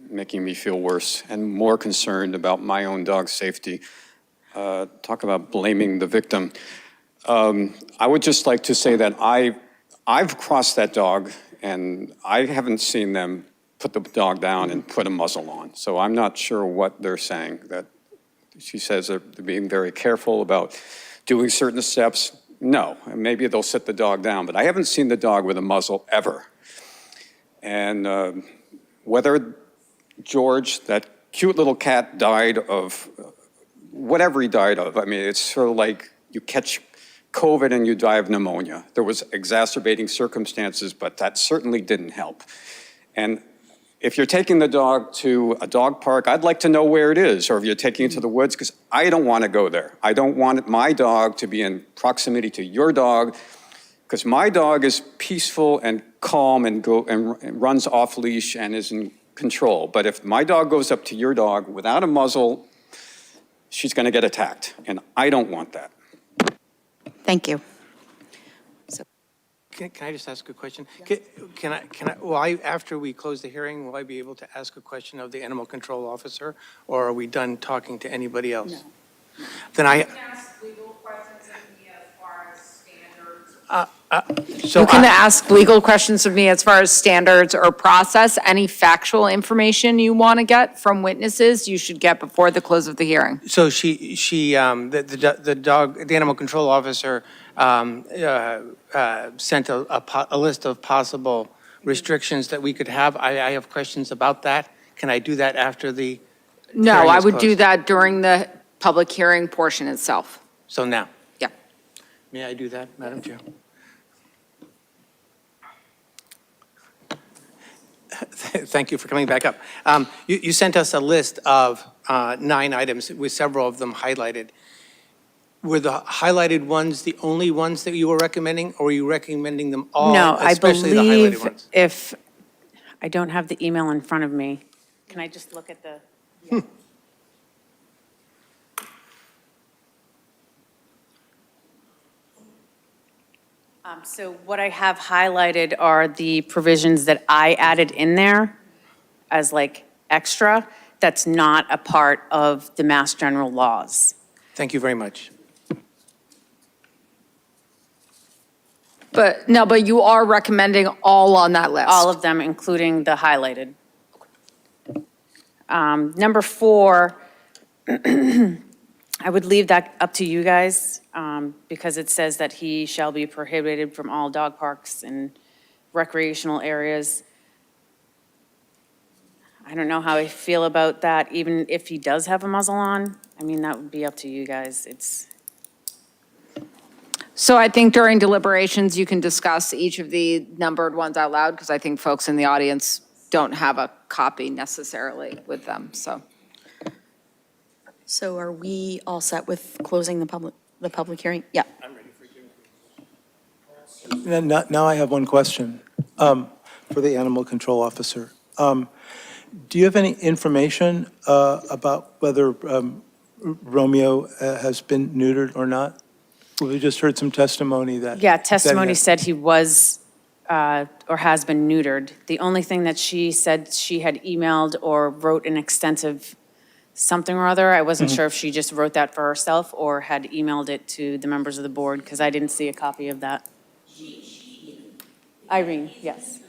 Speaker 18: making me feel worse and more concerned about my own dog's safety. Talk about blaming the victim. I would just like to say that I've crossed that dog, and I haven't seen them put the dog down and put a muzzle on. So I'm not sure what they're saying. That she says they're being very careful about doing certain steps. no. Maybe they'll sit the dog down, but I haven't seen the dog with a muzzle ever. And whether George, that cute little cat, died of whatever he died of, I mean, it's sort of like you catch COVID and you die of pneumonia. There was exacerbating circumstances, but that certainly didn't help. And if you're taking the dog to a dog park, I'd like to know where it is, or if you're taking it to the woods, because I don't want to go there. I don't want my dog to be in proximity to your dog, because my dog is peaceful and calm and runs off leash and is in control. But if my dog goes up to your dog without a muzzle, she's going to get attacked, and I don't want that.
Speaker 1: Thank you.
Speaker 6: Can I just ask a question? Can I, after we close the hearing, will I be able to ask a question of the animal control officer, or are we done talking to anybody else? No. Then I.
Speaker 9: Ask legal questions of me as far as standards.
Speaker 6: So
Speaker 12: You can ask legal questions of me as far as standards or process. Any factual information you want to get from witnesses, you should get before the close of the hearing.
Speaker 6: So the animal control officer sent a list of possible restrictions that we could have. I have questions about that. Can I do that after the
Speaker 12: No,
Speaker 6: hearing
Speaker 12: I
Speaker 6: is
Speaker 12: would do
Speaker 6: closed?
Speaker 12: that during the public hearing portion itself.
Speaker 6: So now?
Speaker 12: Yeah.
Speaker 6: May I do that, Madam Chair? Thank you for coming back up. You sent us a list of 9 items with several of them highlighted. Were the highlighted ones the only ones that you were recommending, or were you recommending them all?
Speaker 11: No, I
Speaker 6: especially the highlighted
Speaker 11: believe
Speaker 6: ones?
Speaker 11: if, I don't have the email in front of me. Can I just look at the? So what I have highlighted are the provisions that I added in there as like extra. That's not a part of the Mass General laws.
Speaker 6: Thank you very much.
Speaker 12: But you are recommending all on that list.
Speaker 11: All of them, including the highlighted. Number 4, I would leave that up to you guys, because it says that he shall be prohibited from all dog parks and recreational areas. I don't know how I feel about that, even if he does have a muzzle on. I mean, that would be up to you guys.
Speaker 12: So I think during deliberations, you can discuss each of the numbered ones out loud, because I think folks in the audience don't have a copy necessarily with them, so.
Speaker 1: So are we all set with closing the public hearing? Yeah.
Speaker 14: Now I have one question for the animal control officer. Do you have any information about whether Romeo has been neutered or not? We just heard some testimony that.
Speaker 11: Yeah, testimony
Speaker 14: that
Speaker 11: said he was or has been neutered. The only thing that she said she had emailed or wrote an extensive something or other, I wasn't sure if she just wrote that for herself or had emailed it to the members of the board, because I didn't see a copy of that. Irene, yes.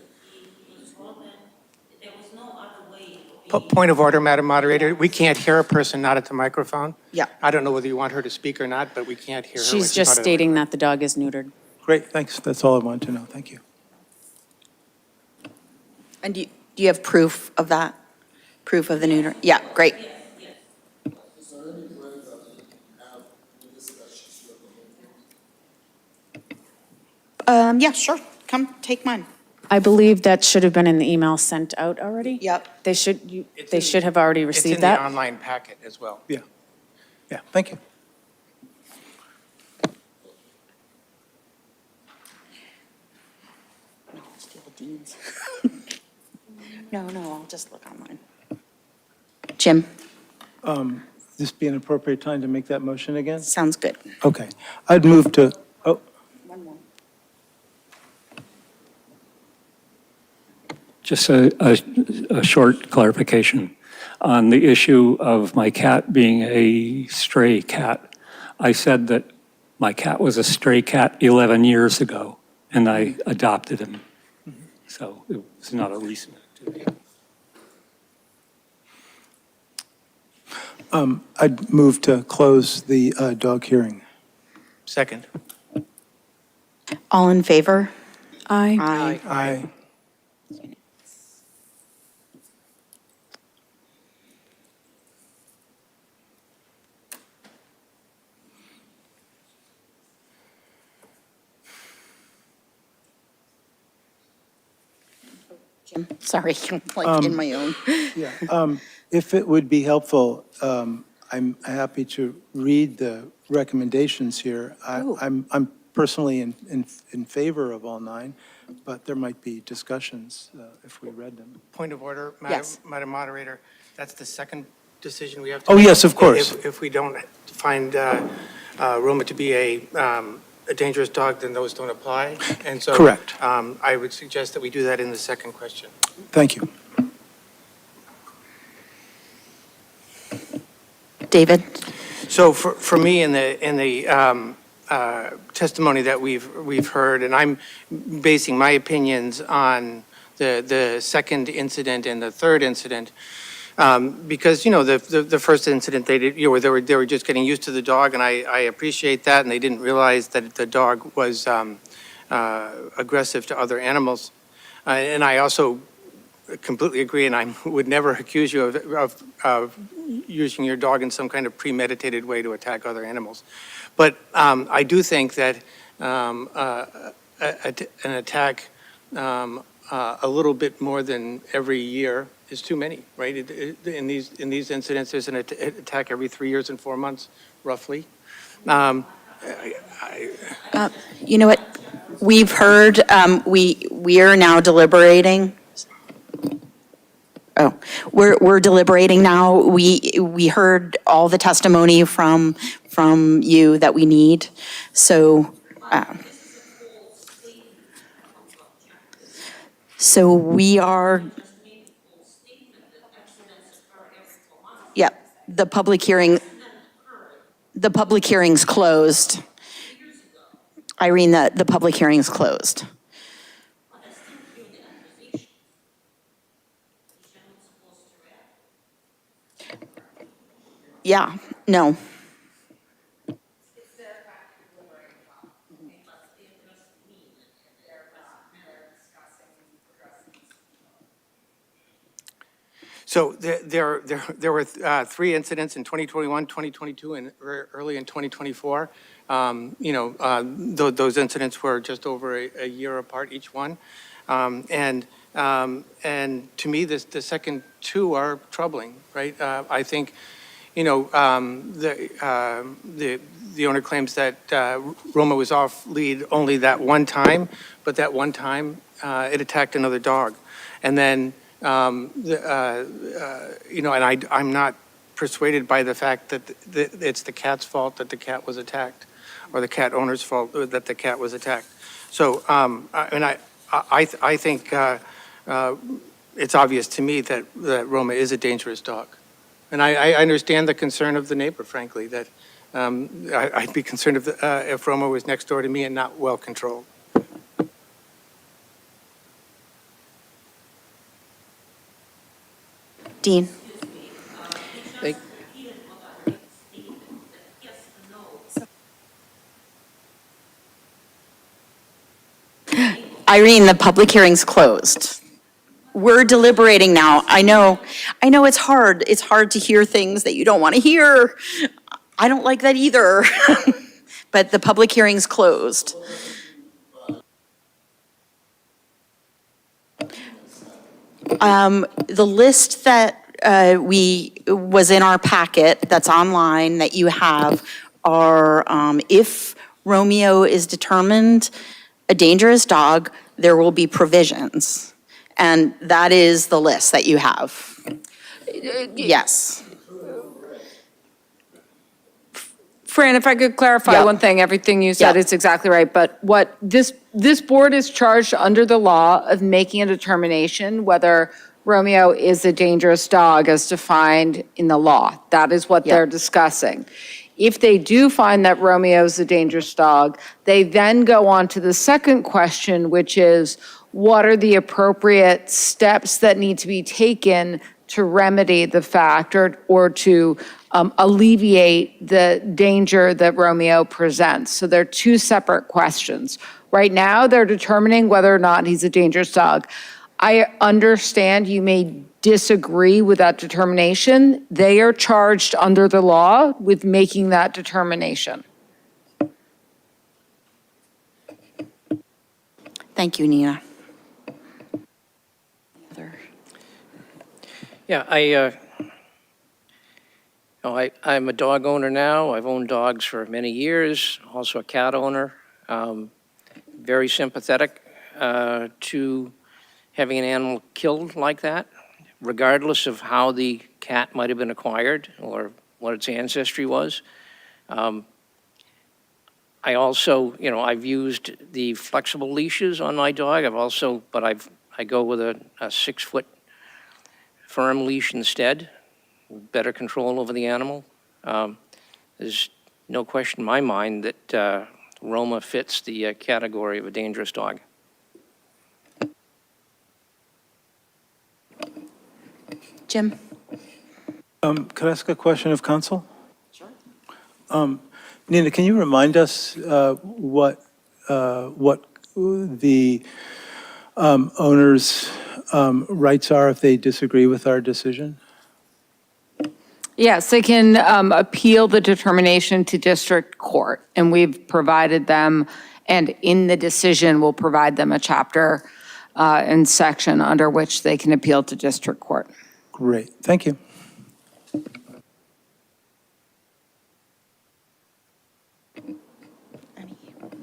Speaker 6: Point of order, Madam Moderator. We can't hear a person not at the microphone.
Speaker 1: Yeah.
Speaker 6: I don't know whether you want her to speak or not, but we can't hear her. when
Speaker 11: She's just
Speaker 6: not at the
Speaker 11: stating that the dog is neutered.
Speaker 14: Great, thanks. That's all I wanted to know. Thank you.
Speaker 1: And do you have proof of that? Proof of the neuter? Yeah, great. Yeah, sure. Come, take mine.
Speaker 11: I believe that should have been in the email sent out already.
Speaker 1: Yep.
Speaker 11: They should have already
Speaker 6: It's
Speaker 11: received
Speaker 6: in the
Speaker 11: that.
Speaker 6: online packet as well.
Speaker 14: Yeah, thank you.
Speaker 1: No, I'll just look online. Jim,
Speaker 14: This be an appropriate time to make that motion again?
Speaker 1: sounds good.
Speaker 14: Okay. I'd move to,
Speaker 1: One more.
Speaker 16: Just a short clarification on the issue of my cat being a stray cat. I said that my cat was a stray cat 11 years ago, and I adopted him. So it was not a recent activity.
Speaker 14: I'd move to close the dog hearing.
Speaker 6: Second.
Speaker 1: All in favor?
Speaker 7: Aye.
Speaker 14: Aye.
Speaker 1: Sorry, like in my own.
Speaker 14: Yeah, if it would be helpful, I'm happy to read the recommendations here. I'm personally in favor of all 9, but there might be discussions if we read them.
Speaker 6: Point of order,
Speaker 1: Yes.
Speaker 6: Madam Moderator, that's the second decision we have to
Speaker 14: Oh,
Speaker 6: make.
Speaker 14: yes, of course.
Speaker 6: If we don't find Roma to be a dangerous dog, then those don't apply. And so.
Speaker 14: Correct.
Speaker 6: I would suggest that we do that in the second question.
Speaker 14: Thank you.
Speaker 1: David?
Speaker 6: So for me, in the testimony that we've heard, and I'm basing my opinions on the second incident and the third incident, because, the first incident, they were just getting used to the dog, and I appreciate that, and they didn't realize that the dog was aggressive to other animals. And I also completely agree, and I would never accuse you of using your dog in some kind of premeditated way to attack other animals. But I do think that an attack a little bit more than every year is too many, right? In these incidents, there's an attack every 3 years and 4 months, roughly.
Speaker 1: You know what? We've heard, we are now deliberating. Oh, we're deliberating now. We heard all the testimony from you that we need. So we are. Yep, the public hearing's closed. Irene, the public hearing's closed. Yeah, no.
Speaker 6: So there were 3 incidents in 2021, 2022, and early in 2024. Those incidents were just over a year apart, each one. And to me, the second 2 are troubling, right? I think, the owner claims that Roma was off lead only that one time, but that one time it attacked another dog. And then, and I'm not persuaded by the fact that it's the cat's fault that the cat was attacked, or the cat owner's fault that the cat was attacked. So, I think it's obvious to me that Roma is a dangerous dog. And I understand the concern of the neighbor, frankly, that I'd be concerned if Roma was next door to me and not well controlled.
Speaker 1: Dean? Irene, the public hearing's closed. We're deliberating now. I know it's hard. It's hard to hear things that you don't want to hear. I don't like that either. But the public hearing's closed. The list that was in our packet that's online that you have are, if Romeo is determined a dangerous dog, there will be provisions. And that is the list that you have. Yes.
Speaker 12: Fran, if I could clarify
Speaker 1: Yeah.
Speaker 12: one thing, everything you said
Speaker 1: Yeah.
Speaker 12: is exactly right, but what this board is charged under the law of making a determination whether Romeo is a dangerous dog as defined in the law. That is what
Speaker 1: Yeah.
Speaker 12: they're discussing. If they do find that Romeo is a dangerous dog, they then go on to the second question, which is, what are the appropriate steps that need to be taken to remedy the fact or to alleviate the danger that Romeo presents. So they're two separate questions. Right now, they're determining whether or not he's a dangerous dog. I understand you may disagree with that determination. They are charged under the law with making that determination.
Speaker 1: Thank you, Nina.
Speaker 8: Yeah, I'm a dog owner now. I've owned dogs for many years, also a cat owner. Very sympathetic to having an animal killed like that, regardless of how the cat might have been acquired or what its ancestry was. I also, I've used the flexible leashes on my dog. I go with a 6-foot firm leash instead, better control over the animal. There's no question in my mind that Roma fits the category of a dangerous dog.
Speaker 1: Jim?
Speaker 14: Could I ask a question of counsel? Sure. Nina, can you remind us what the owner's rights are if they disagree with our decision?
Speaker 12: Yes, they can appeal the determination to district court, and we've provided them, and in the decision, we'll provide them a chapter and section under which they can appeal to district court.
Speaker 14: Great, thank you.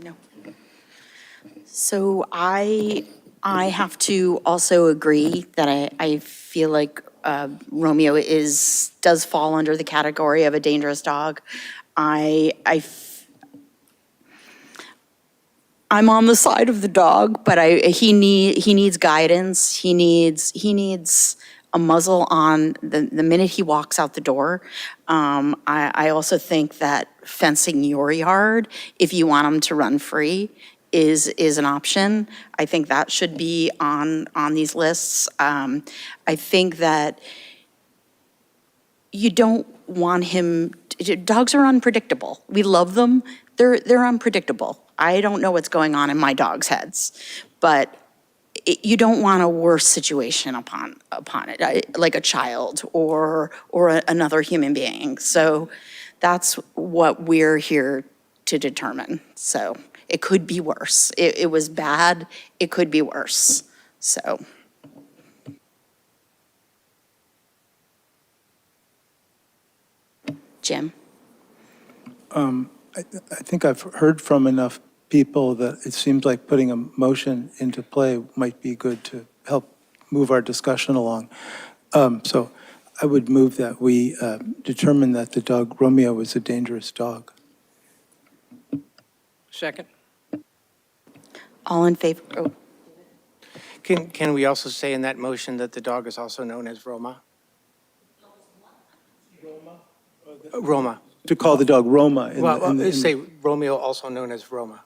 Speaker 1: No. So I have to also agree that I feel like Romeo does fall under the category of a dangerous dog. I'm on the side of the dog, but he needs guidance. He needs a muzzle on the minute he walks out the door. I also think that fencing your yard, if you want him to run free, is an option. I think that should be on these lists. I think that you don't want him, dogs are unpredictable. We love them, they're unpredictable. I don't know what's going on in my dog's heads, but you don't want a worse situation upon it, like a child or another human being. So that's what we're here to determine. So it could be worse. It was bad, it could be worse, so. Jim?
Speaker 14: I think I've heard from enough people that it seems like putting a motion into play might be good to help move our discussion along. So I would move that we determine that the dog Romeo is a dangerous dog.
Speaker 8: Second.
Speaker 1: All in favor? Oh,
Speaker 6: Can we also say in that motion that the dog is also known as Roma? Roma.
Speaker 14: To call the dog Roma.
Speaker 6: Say Romeo, also known as Roma.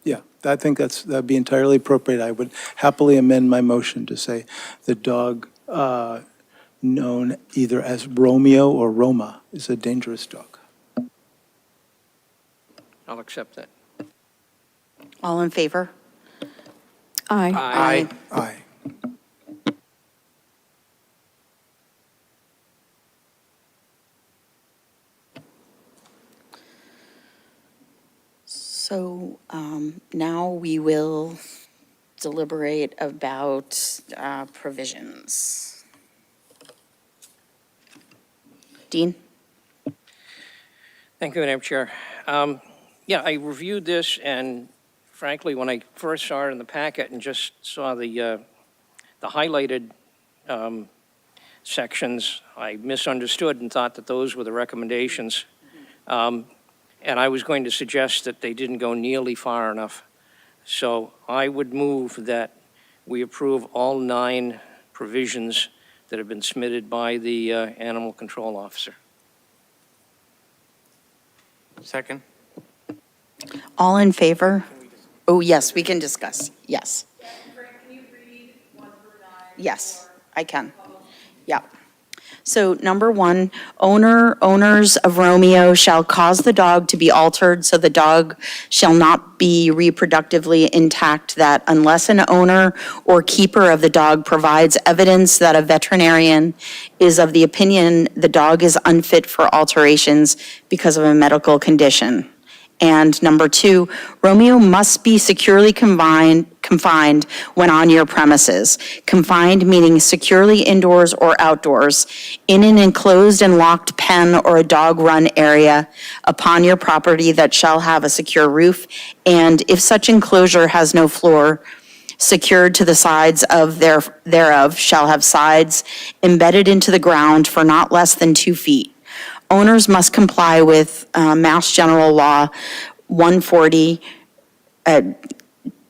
Speaker 14: Yeah, I think that'd be entirely appropriate. I would happily amend my motion to say the dog known either as Romeo or Roma is a dangerous dog.
Speaker 8: I'll accept that.
Speaker 1: all in favor?
Speaker 7: Aye.
Speaker 6: Aye.
Speaker 14: Aye.
Speaker 1: So now we will deliberate about provisions. Dean?
Speaker 8: Thank you, Madam Chair. Yeah, I reviewed this, and frankly, when I first saw it in the packet and just saw the highlighted sections, I misunderstood and thought that those were the recommendations. And I was going to suggest that they didn't go nearly far enough. So I would move that we approve all 9 provisions that have been submitted by the Animal Control Officer.
Speaker 6: Second?
Speaker 1: All in favor? Oh, yes, we can discuss, yes.
Speaker 12: Can you read 1 through 9?
Speaker 1: Yes, I can. Yeah. So number one, owners of Romeo shall cause the dog to be altered so the dog shall not be reproductively intact, that unless an owner or keeper of the dog provides evidence that a veterinarian is of the opinion the dog is unfit for alterations because of a medical condition. And number two, Romeo must be securely confined when on your premises. Confined meaning securely indoors or outdoors, in an enclosed and locked pen or a dog run area upon your property that shall have a secure roof, and if such enclosure has no floor, secured to the sides of thereof, shall have sides embedded into the ground for not less than 2 feet. Owners must comply with Mass General Law 140,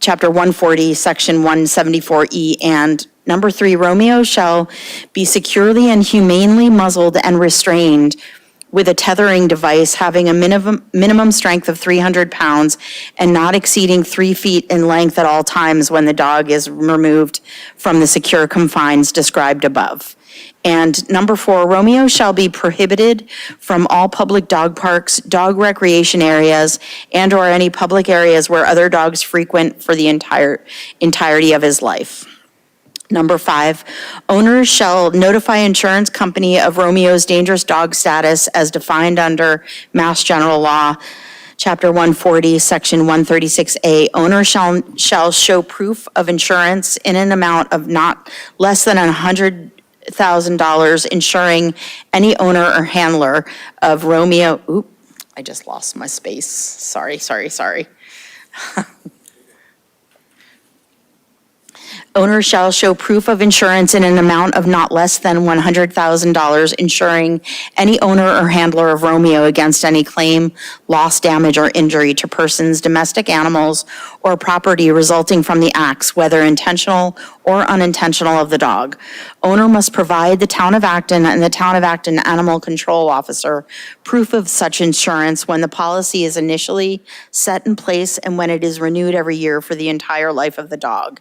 Speaker 1: Chapter 140, Section 174E, and number three, Romeo shall be securely and humanely muzzled and restrained with a tethering device having a minimum strength of 300 pounds and not exceeding 3 feet in length at all times when the dog is removed from the secure confines described above. And number four, Romeo shall be prohibited from all public dog parks, dog recreation areas, and/or any public areas where other dogs frequent for the entirety of his life. Number five, owners shall notify insurance company of Romeo's dangerous dog status as defined under Mass General Law, Chapter 140, Section 136A. Owner shall show proof of insurance in an amount of not less than $100,000, insuring any owner or handler of Romeo. I just lost my space. Sorry. Owner shall show proof of insurance in an amount of not less than $100,000, insuring any owner or handler of Romeo against any claim, loss, damage, or injury to persons, domestic animals, or property resulting from the acts, whether intentional or unintentional, of the dog. Owner must provide the Town of Acton and the Town of Acton Animal Control Officer proof of such insurance when the policy is initially set in place and when it is renewed every year for the entire life of the dog.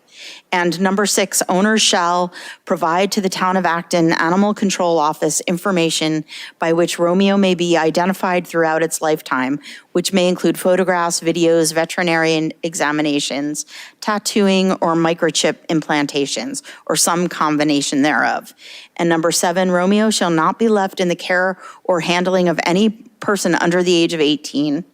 Speaker 1: And number six, owners shall provide to the Town of Acton Animal Control Office information by which Romeo may be identified throughout its lifetime, which may include photographs, videos, veterinarian examinations, tattooing, or microchip implantations, or some combination thereof. And number seven, Romeo shall not be left in the care or handling of any person under the age of 18.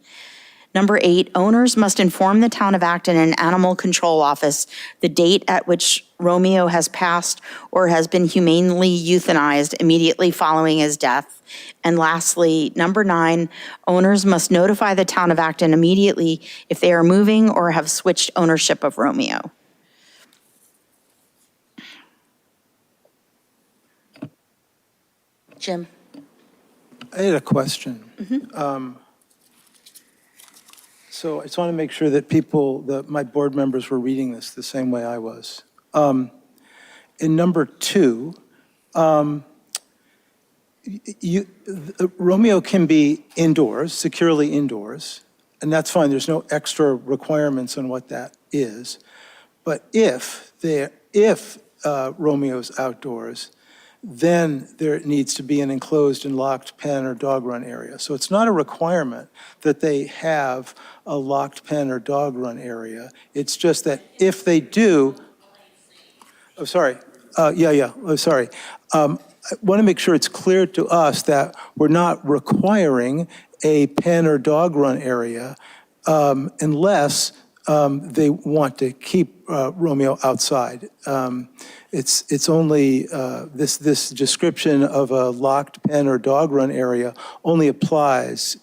Speaker 1: Number eight, owners must inform the Town of Acton and Animal Control Office the date at which Romeo has passed or has been humanely euthanized immediately following his death. And lastly, number nine, owners must notify the Town of Acton immediately if they are moving or have switched ownership of Romeo. Jim?
Speaker 14: I had a question. So I just want to make sure that my board members were reading this the same way I was. In number two, Romeo can be indoors, securely indoors, and that's fine. There's no extra requirements on what that is. But if Romeo's outdoors, then there needs to be an enclosed and locked pen or dog run area. So it's not a requirement that they have a locked pen or dog run area. It's just that if they do, I want to make sure it's clear to us that we're not requiring a pen or dog run area unless they want to keep Romeo outside. It's only, this description of a locked pen or dog run area only applies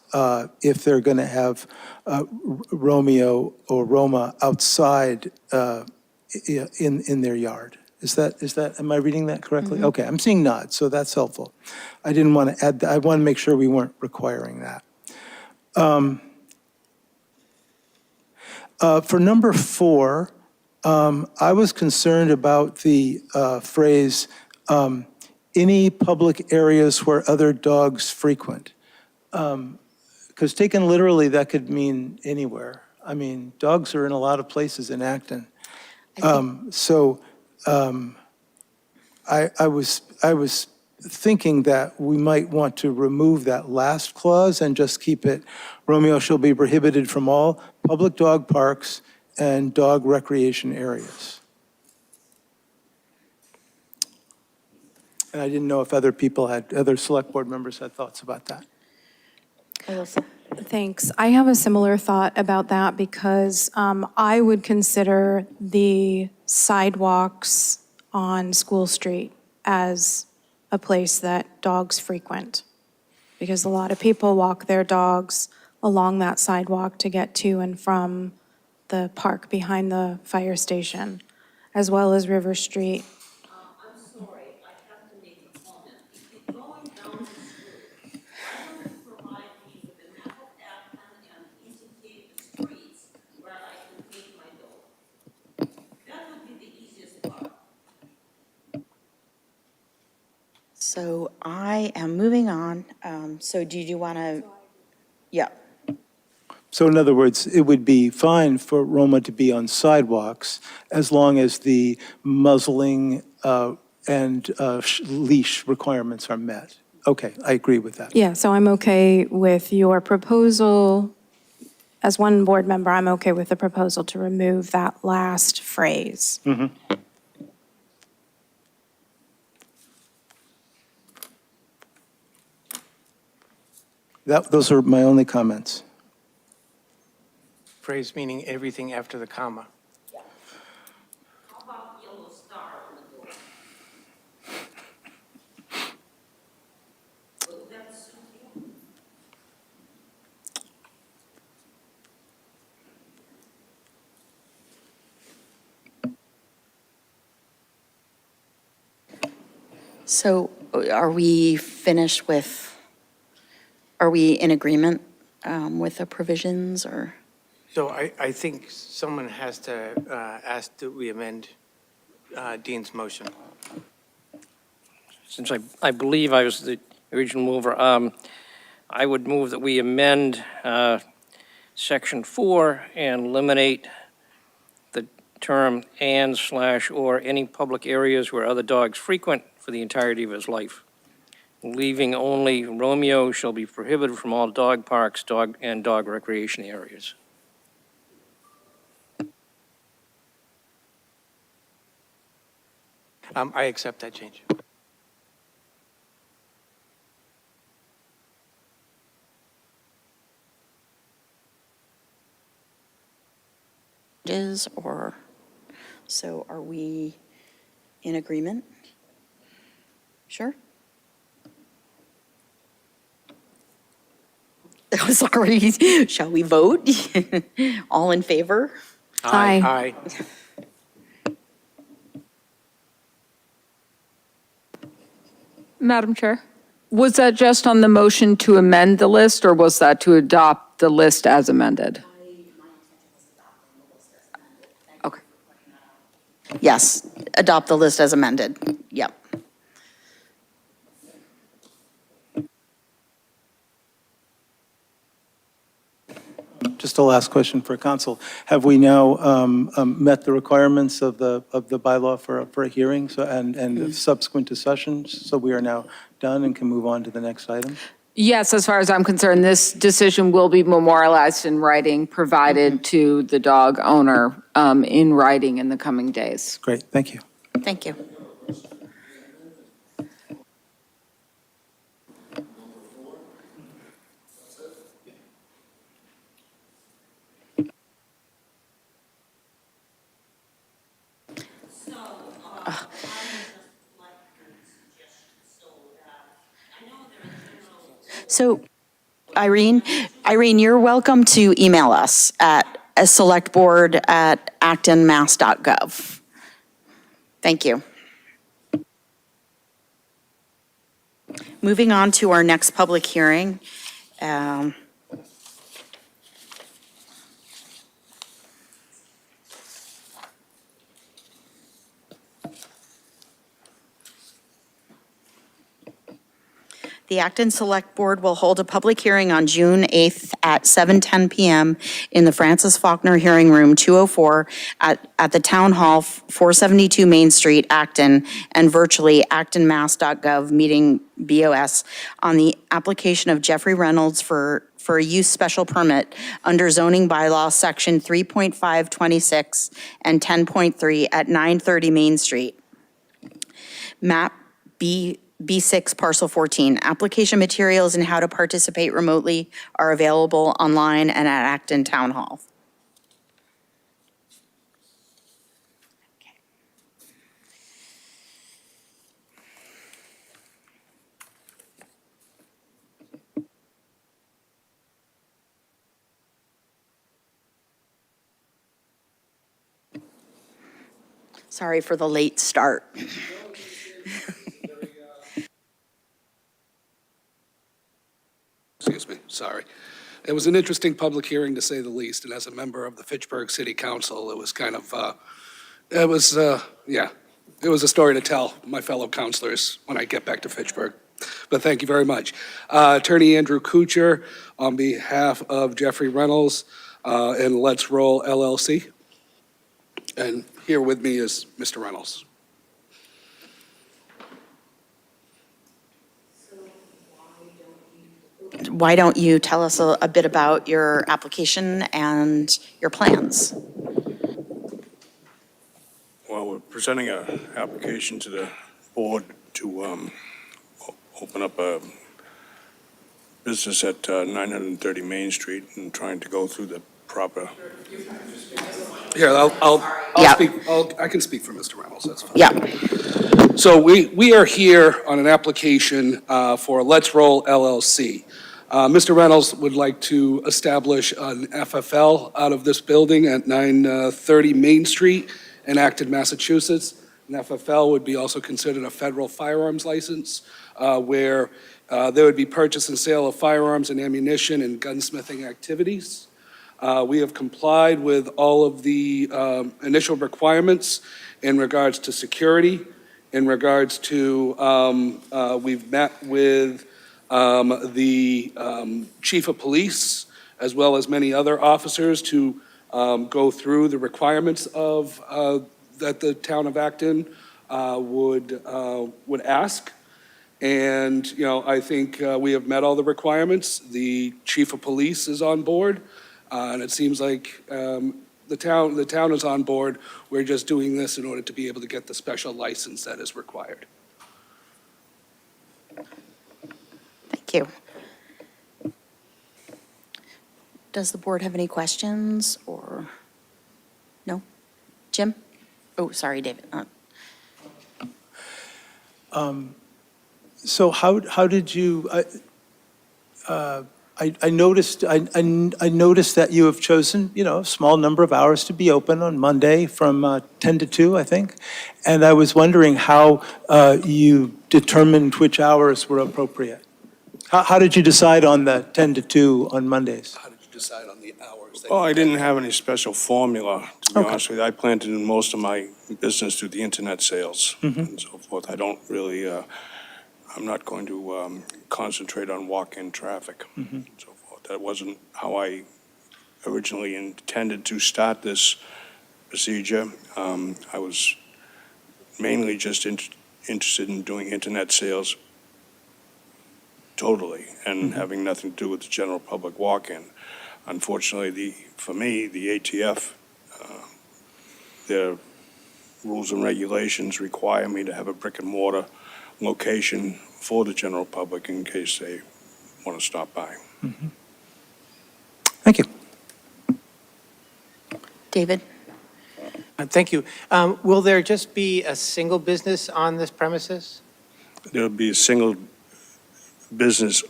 Speaker 14: if they're going to have Romeo or Roma outside in their yard. Is that, am I reading that correctly? Okay, I'm seeing nods, so that's helpful. I didn't want to add, I want to make sure we weren't requiring that. For number four, I was concerned about the phrase, any public areas where other dogs frequent. Because taken literally, that could mean anywhere. I mean, dogs are in a lot of places in Acton. I was thinking that we might want to remove that last clause and just keep it, Romeo shall be prohibited from all public dog parks and dog recreation areas. And I didn't know if other select board members had thoughts about that.
Speaker 1: Alyssa?
Speaker 7: Thanks. I have a similar thought about that because I would consider the sidewalks on School Street as a place that dogs frequent. Because a lot of people walk their dogs along that sidewalk to get to and from the park behind the fire station, as well as River Street.
Speaker 13: I'm sorry, I have to make a comment. If you're going down the street, why don't you provide me with a map of Acton and indicate the streets where I can take my dog? That would be the easiest part.
Speaker 1: So I am moving on. So do you want to? Yeah.
Speaker 14: So in other words, it would be fine for Roma to be on sidewalks as long as the muzzling and leash requirements are met. Okay, I agree with that.
Speaker 7: Yeah, so I'm okay with your proposal. As one board member, I'm okay with the proposal to remove that last phrase.
Speaker 14: Those are my only comments.
Speaker 6: Phrase meaning everything after the comma.
Speaker 13: How about yellow star on the door? Will that suit you?
Speaker 1: So are we finished with, are we in agreement with the provisions or?
Speaker 6: So I think someone has to ask that we amend Dean's motion.
Speaker 8: Since I believe I was the original mover, I would move that we amend Section 4 and eliminate the term and/or any public areas where other dogs frequent for the entirety of his life, leaving only Romeo shall be prohibited from all dog parks, dog recreation areas.
Speaker 6: I accept that change.
Speaker 1: Is or, so are we in agreement? Sure? Oh, sorry, shall we vote? All in favor?
Speaker 7: Aye.
Speaker 6: Aye.
Speaker 12: Madam Chair, was that just on the motion to amend the list, or was that to adopt the list as amended? Okay.
Speaker 1: Yes, adopt the list as amended. Yep.
Speaker 14: Just a last question for council. Have we now met the requirements of the bylaw for a hearing and subsequent to sessions? So we are now done and can move on to the next item?
Speaker 12: Yes, as far as I'm concerned, this decision will be memorialized in writing, provided to the dog owner in writing in the coming days.
Speaker 14: Great, thank you.
Speaker 1: Thank you. So, Irene, you're welcome to email us at selectboard@actonmass.gov. Thank you. Moving on to our next public hearing. The Acton Select Board will hold a public hearing on June 8th at 7:10 PM in the Francis Faulkner Hearing Room 204 at the Town Hall, 472 Main Street, Acton, and virtually actonmass.gov, meeting BOS, on the application of Jeffrey Reynolds for a use special permit under zoning bylaw section 3.526 and 10.3 at 930 Main Street. Map B6 Parcel 14. Application materials and how to participate remotely are available online and at Acton Town Hall. Sorry for the late start.
Speaker 19: Excuse me, sorry. It was an interesting public hearing, to say the least, and as a member of the Fitchburg City Council, it was kind of, it was a story to tell my fellow councilors when I get back to Fitchburg. But thank you very much. Attorney Andrew Kuchar, on behalf of Jeffrey Reynolds and Let's Roll LLC. And here with me is Mr. Reynolds.
Speaker 1: Why don't you tell us a bit about your application and your plans?
Speaker 20: Well, we're presenting an application to the board to open up a business at 930 Main Street and trying to go through the proper.
Speaker 19: Here, I'll
Speaker 1: Yeah.
Speaker 19: speak, I can speak for Mr. Reynolds, that's fine.
Speaker 1: Yeah.
Speaker 19: So we are here on an application for Let's Roll LLC. Mr. Reynolds would like to establish an FFL out of this building at 930 Main Street in Acton, Massachusetts. An FFL would be also considered a federal firearms license, where there would be purchase and sale of firearms and ammunition and gunsmithing activities. We have complied with all of the initial requirements in regards to security, in regards to, we've met with the chief of police, as well as many other officers, to go through the requirements of, that the town of Acton would ask. And, I think we have met all the requirements. The chief of police is on board, and it seems like the town is on board. We're just doing this in order to be able to get the special license that is required.
Speaker 1: Thank you. Does the board have any questions or, no? Jim? Oh, sorry, David.
Speaker 14: So how did you, I noticed that you have chosen, a small number of hours to be open on Monday from 10 to 2, I think. And I was wondering how you determined which hours were appropriate. How did you decide on the 10 to 2 on Mondays?
Speaker 19: How did you decide on the hours?
Speaker 20: Well, I didn't have any special formula, to be
Speaker 14: Okay.
Speaker 20: honest with you. I plan to do most of my business through the internet sales and so forth. I don't really, I'm not going to concentrate on walk-in traffic and so forth. That wasn't how I originally intended to start this procedure. I was mainly just interested in doing internet sales totally and having nothing to do with the general public walk-in. Unfortunately, for me, the ATF, their rules and regulations require me to have a brick and mortar location for the general public in case they want to stop by.
Speaker 14: Thank you.
Speaker 1: David?
Speaker 6: Thank you. Will there just be a single business on this premises?
Speaker 20: There'll be a single business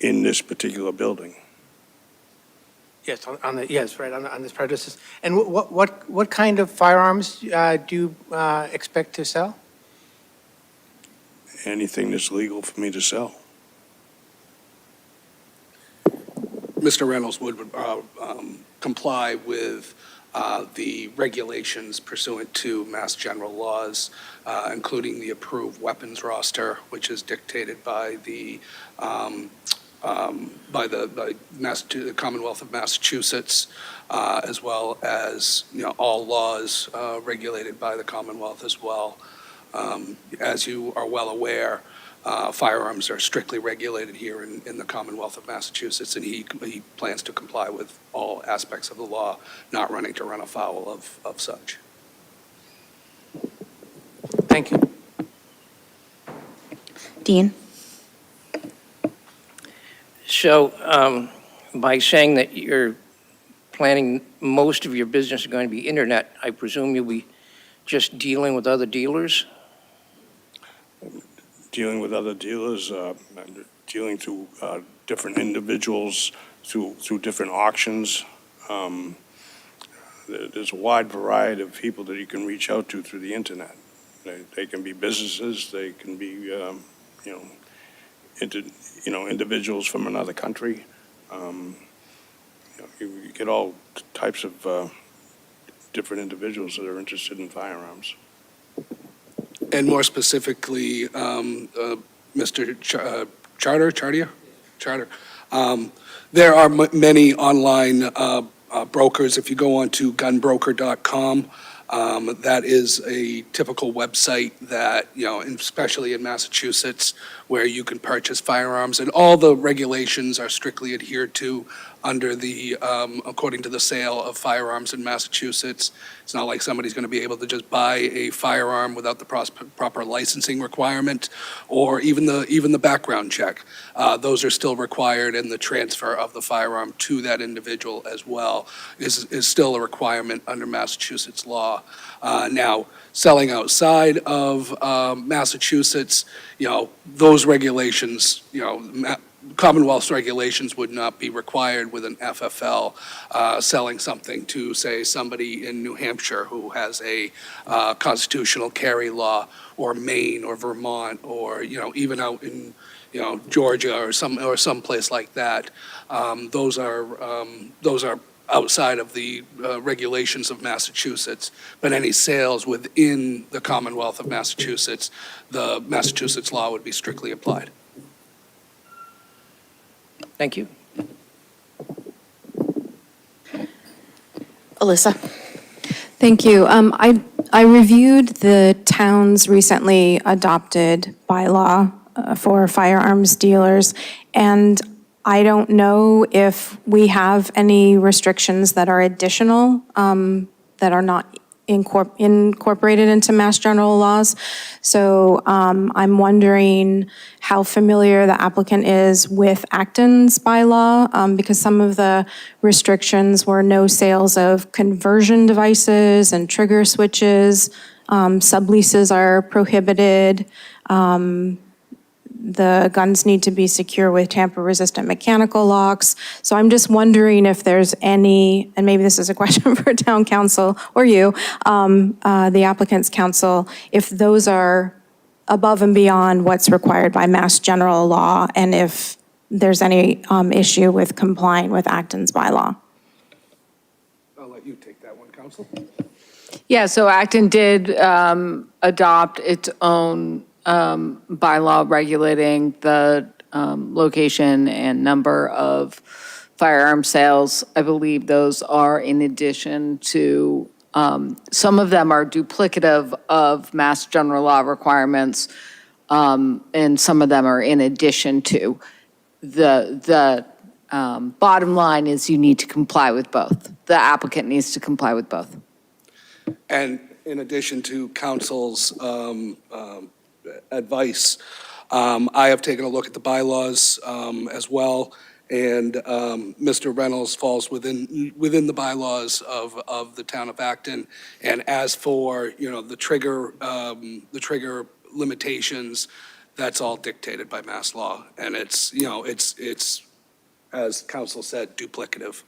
Speaker 20: in this particular building.
Speaker 6: Yes, yes, right, on this premises. And what kind of firearms do you expect to sell?
Speaker 20: Anything that's legal for me to sell.
Speaker 19: Mr. Reynolds would comply with the regulations pursuant to Mass General laws, including the approved weapons roster, which is dictated by the Commonwealth of Massachusetts, as well as, all laws regulated by the Commonwealth as well. As you are well aware, firearms are strictly regulated here in the Commonwealth of Massachusetts, and he plans to comply with all aspects of the law, not running to run afoul of such.
Speaker 6: Thank you.
Speaker 1: Dean?
Speaker 8: So by saying that you're planning most of your business is going to be internet, I presume you'll be just dealing with other dealers?
Speaker 20: Dealing with other dealers, and dealing through different individuals, through different auctions. There's a wide variety of people that you can reach out to through the internet. They can be businesses, they can be, individuals from another country. You get all types of different individuals that are interested in firearms.
Speaker 19: And more specifically, Mr. Charter, there are many online brokers. If you go on to gunbroker.com, that is a typical website that, especially in Massachusetts, where you can purchase firearms, and all the regulations are strictly adhered to under the, according to the sale of firearms in Massachusetts. It's not like somebody's going to be able to just buy a firearm without the proper licensing requirement, or even the background check. Those are still required, and the transfer of the firearm to that individual as well is still a requirement under Massachusetts law. Now, selling outside of Massachusetts, those regulations, Commonwealth's regulations would not be required with an FFL selling something to, say, somebody in New Hampshire who has a constitutional carry law, or Maine or Vermont, or, even out in, Georgia or some place like that. Those are outside of the regulations of Massachusetts. But any sales within the Commonwealth of Massachusetts, the Massachusetts law would be strictly applied.
Speaker 8: Thank you.
Speaker 1: Alyssa?
Speaker 7: Thank you. I reviewed the town's recently adopted bylaw for firearms dealers, and I don't know if we have any restrictions that are additional, that are not incorporated into Mass General laws. So I'm wondering how familiar the applicant is with Acton's bylaw, because some of the restrictions were no sales of conversion devices and trigger switches. Subleases are prohibited. The guns need to be secure with tamper-resistant mechanical locks. So I'm just wondering if there's any, and maybe this is a question for town council or you, the applicant's counsel, if those are above and beyond what's required by Mass General law, and if there's any issue with complying with Acton's bylaw.
Speaker 19: I'll let you take that one, counsel.
Speaker 12: Yeah, so Acton did adopt its own bylaw regulating the location and number of firearm sales. I believe those are in addition to, some of them are duplicative of Mass General law requirements, and some of them are in addition to. The bottom line is you need to comply with both. The applicant needs to comply with both.
Speaker 19: And in addition to counsel's advice, I have taken a look at the bylaws as well, and Mr. Reynolds falls within the bylaws of the town of Acton. And as for, the trigger limitations, that's all dictated by mass law. And it's, it's, as counsel said, duplicative.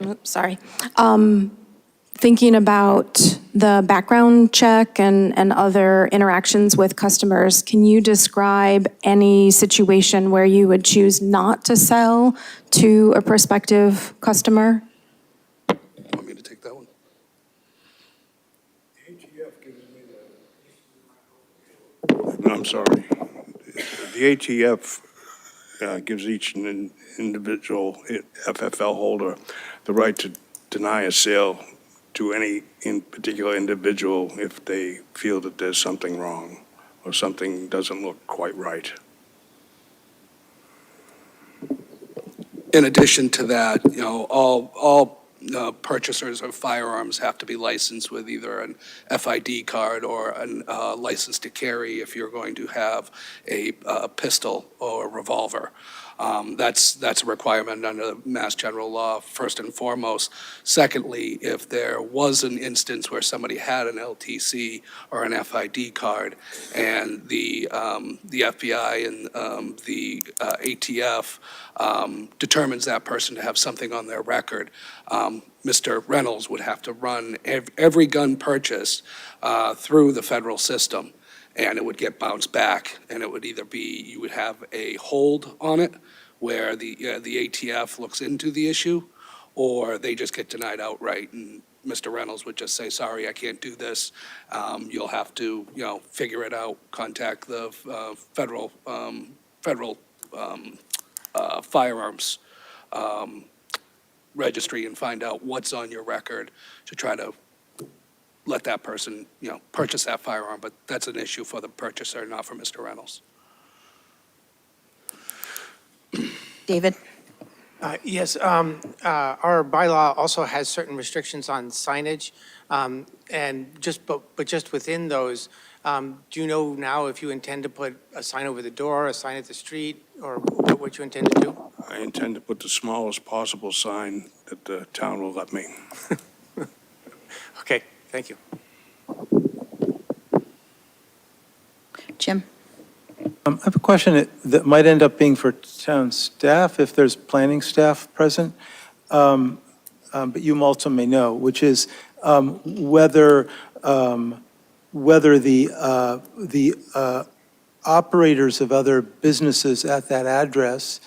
Speaker 7: Oops, sorry. Thinking about the background check and other interactions with customers, can you describe any situation where you would choose not to sell to a prospective customer?
Speaker 19: Want me to take that one?
Speaker 20: I'm sorry. The ATF gives each individual FFL holder the right to deny a sale to any in particular individual if they feel that there's something wrong or something doesn't look quite right.
Speaker 19: In addition to that, all purchasers of firearms have to be licensed with either an FID card or a license to carry if you're going to have a pistol or a revolver. That's a requirement under Mass General Law, first and foremost. Secondly, if there was an instance where somebody had an LTC or an FID card and the FBI and the ATF determines that person to have something on their record, Mr. Reynolds would have to run every gun purchase through the federal system, and it would get bounced back, and it would either be, you would have a hold on it, where the ATF looks into the issue, or they just get denied outright, and Mr. Reynolds would just say, sorry, I can't do this. You'll have to, figure it out, contact the federal firearms registry and find out what's on your record to try to let that person, purchase that firearm. But that's an issue for the purchaser, not for Mr. Reynolds.
Speaker 1: David?
Speaker 6: Yes, our bylaw also has certain restrictions on signage, and just within those, do you know now if you intend to put a sign over the door, a sign at the street, or what you intend to do?
Speaker 20: I intend to put the smallest possible sign that the town will let me.
Speaker 6: Okay, thank you.
Speaker 1: Jim?
Speaker 14: I have a question that might end up being for town staff, if there's planning staff present, but you also may know, which is whether the operators of other businesses at that address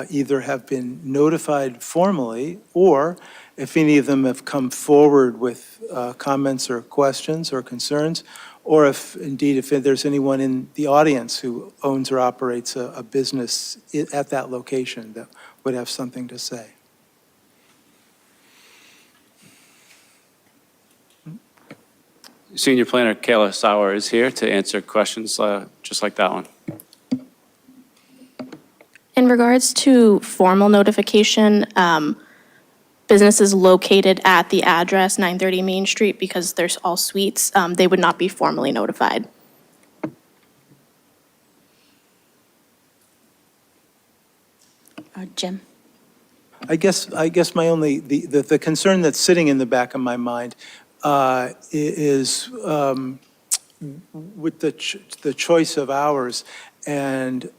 Speaker 14: either have been notified formally, or if any of them have come forward with comments or questions or concerns, or if there's anyone in the audience who owns or operates a business at that location that would have something to say.
Speaker 5: Senior Planner Kayla Sauer is here to answer questions just like that one.
Speaker 2: In regards to formal notification, businesses located at the address 930 Main Street, because there's all suites, they would not be formally notified.
Speaker 1: Jim?
Speaker 14: I guess my only, the concern that's sitting in the back of my mind is with the choice of hours, and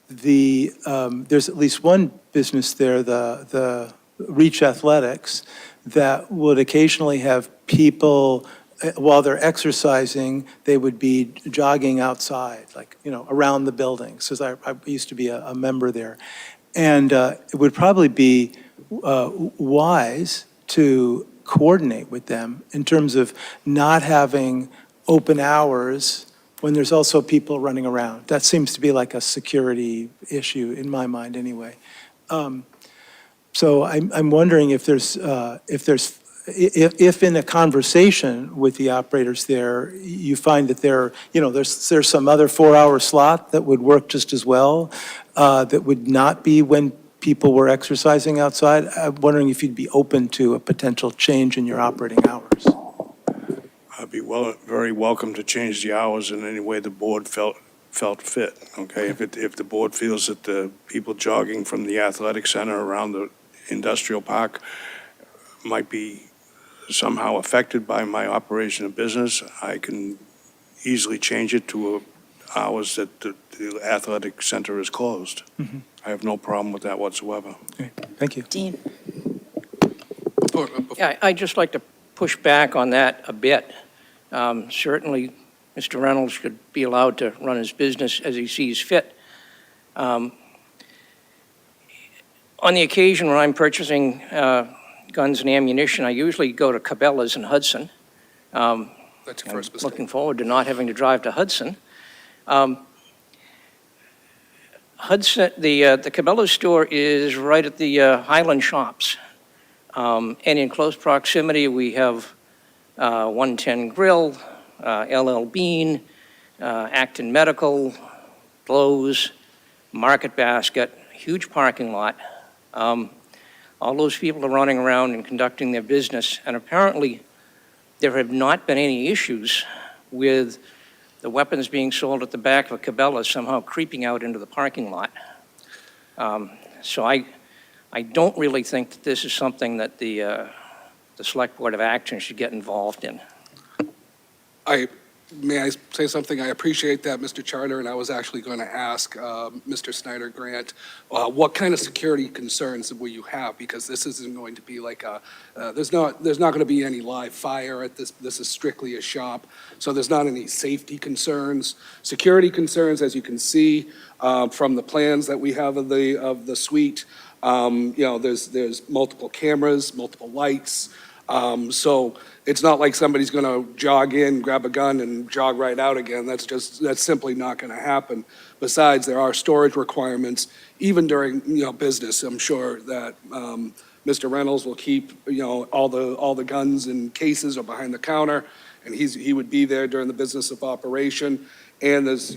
Speaker 14: there's at least one business there, the Reach Athletics, that would occasionally have people, while they're exercising, they would be jogging outside, like, around the building, because I used to be a member there. And it would probably be wise to coordinate with them in terms of not having open hours when there's also people running around. That seems to be like a security issue in my mind anyway. So I'm wondering if if in a conversation with the operators there, you find that there's some other 4-hour slot that would work just as well, that would not be when people were exercising outside. I'm wondering if you'd be open to a potential change in your operating hours.
Speaker 20: I'd be very welcome to change the hours in any way the board felt fit, okay? If the board feels that the people jogging from the athletic center around the industrial park might be somehow affected by my operation of business, I can easily change it to hours that the athletic center is closed.
Speaker 14: Mm-hmm.
Speaker 20: I have no problem with that whatsoever.
Speaker 14: Okay, thank you.
Speaker 1: Dean?
Speaker 8: Yeah, I'd just like to push back on that a bit. Certainly, Mr. Reynolds should be allowed to run his business as he sees fit. On the occasion when I'm purchasing guns and ammunition, I usually go to Cabela's in Hudson.
Speaker 19: That's your first
Speaker 8: I'm
Speaker 19: mistake.
Speaker 8: looking forward to not having to drive to Hudson. Hudson, the Cabela's store is right at the Highland Shops. And in close proximity, we have 110 Grill, LL Bean, Acton Medical, Lowe's, Market Basket, huge parking lot. All those people are running around and conducting their business, and apparently there have not been any issues with the weapons being sold at the back of a Cabela's somehow creeping out into the parking lot. So I don't really think that this is something that the Select Board of Acton should get involved in.
Speaker 19: May I say something? I appreciate that, Mr. Charter, and I was actually going to ask Mr. Snyder Grant, what kind of security concerns will you have? Because this isn't going to be like there's not going to be any live fire at this. This is strictly a shop, so there's not any safety concerns. Security concerns, as you can see from the plans that we have of the suite, there's multiple cameras, multiple lights. So it's not like somebody's going to jog in, grab a gun, and jog right out again. That's simply not going to happen. Besides, there are storage requirements, even during business. I'm sure that Mr. Reynolds will keep all the guns and cases are behind the counter, and he would be there during the business of operation. And there's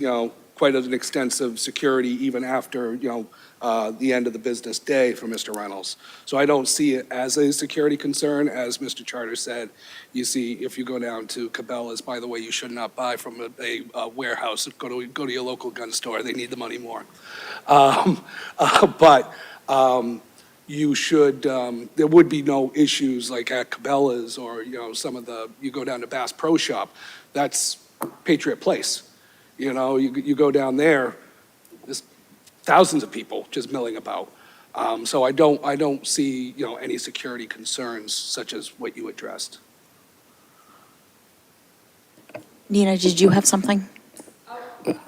Speaker 19: quite an extensive security even after the end of the business day for Mr. Reynolds. So I don't see it as a security concern. As Mr. Charter said, you see, if you go down to Cabela's, by the way, you should not buy from a warehouse. Go to your local gun store. They need the money more. But you should, there would be no issues like at Cabela's or, you go down to Bass Pro Shop. That's Patriot Place. You go down there, there's thousands of people just milling about. So I don't see, any security concerns such as what you addressed.
Speaker 1: Nina, did you have something?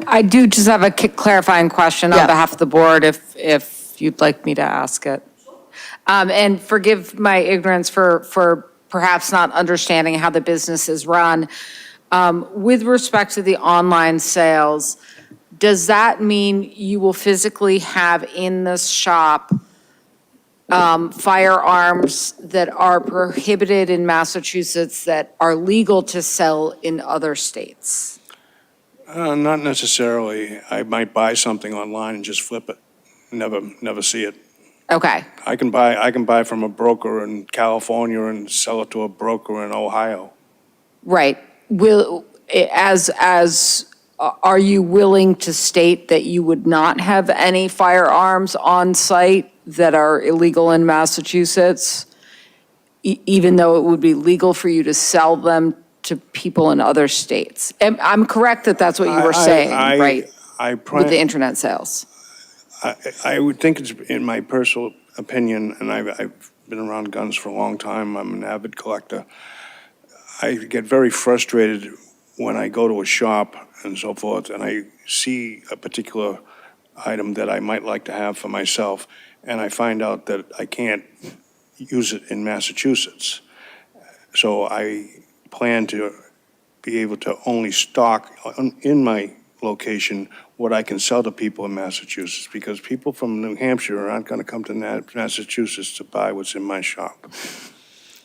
Speaker 12: I do just have a clarifying question
Speaker 1: Yeah.
Speaker 12: on behalf of the board, if you'd like me to ask it. And forgive my ignorance for perhaps not understanding how the business is run. With respect to the online sales, does that mean you will physically have in this shop firearms that are prohibited in Massachusetts that are legal to sell in other states?
Speaker 20: Not necessarily. I might buy something online and just flip it. Never see it.
Speaker 12: Okay.
Speaker 20: I can buy from a broker in California and sell it to a broker in Ohio.
Speaker 12: Right. Are you willing to state that you would not have any firearms on site that are illegal in Massachusetts, even though it would be legal for you to sell them to people in other states? I'm correct that that's what you were saying, right? With the internet sales.
Speaker 20: I would think it's, in my personal opinion, and I've been around guns for a long time. I'm an avid collector. I get very frustrated when I go to a shop and so forth, and I see a particular item that I might like to have for myself, and I find out that I can't use it in Massachusetts. So I plan to be able to only stock in my location what I can sell to people in Massachusetts, because people from New Hampshire aren't going to come to Massachusetts to buy what's in my shop.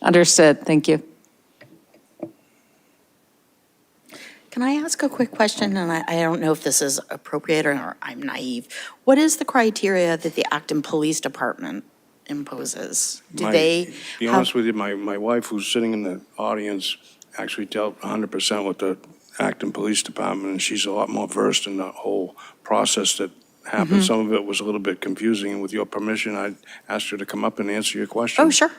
Speaker 12: Understood. Thank you.
Speaker 1: Can I ask a quick question? And I don't know if this is appropriate or I'm naive. What is the criteria that the Acton Police Department imposes? Do they
Speaker 20: To be honest with you, my wife, who's sitting in the audience, actually dealt 100% with the Acton Police Department, and she's a lot more versed in the whole process that happened. Some of it was a little bit confusing, and with your permission, I'd ask her to come up and answer your question.
Speaker 1: Oh, sure.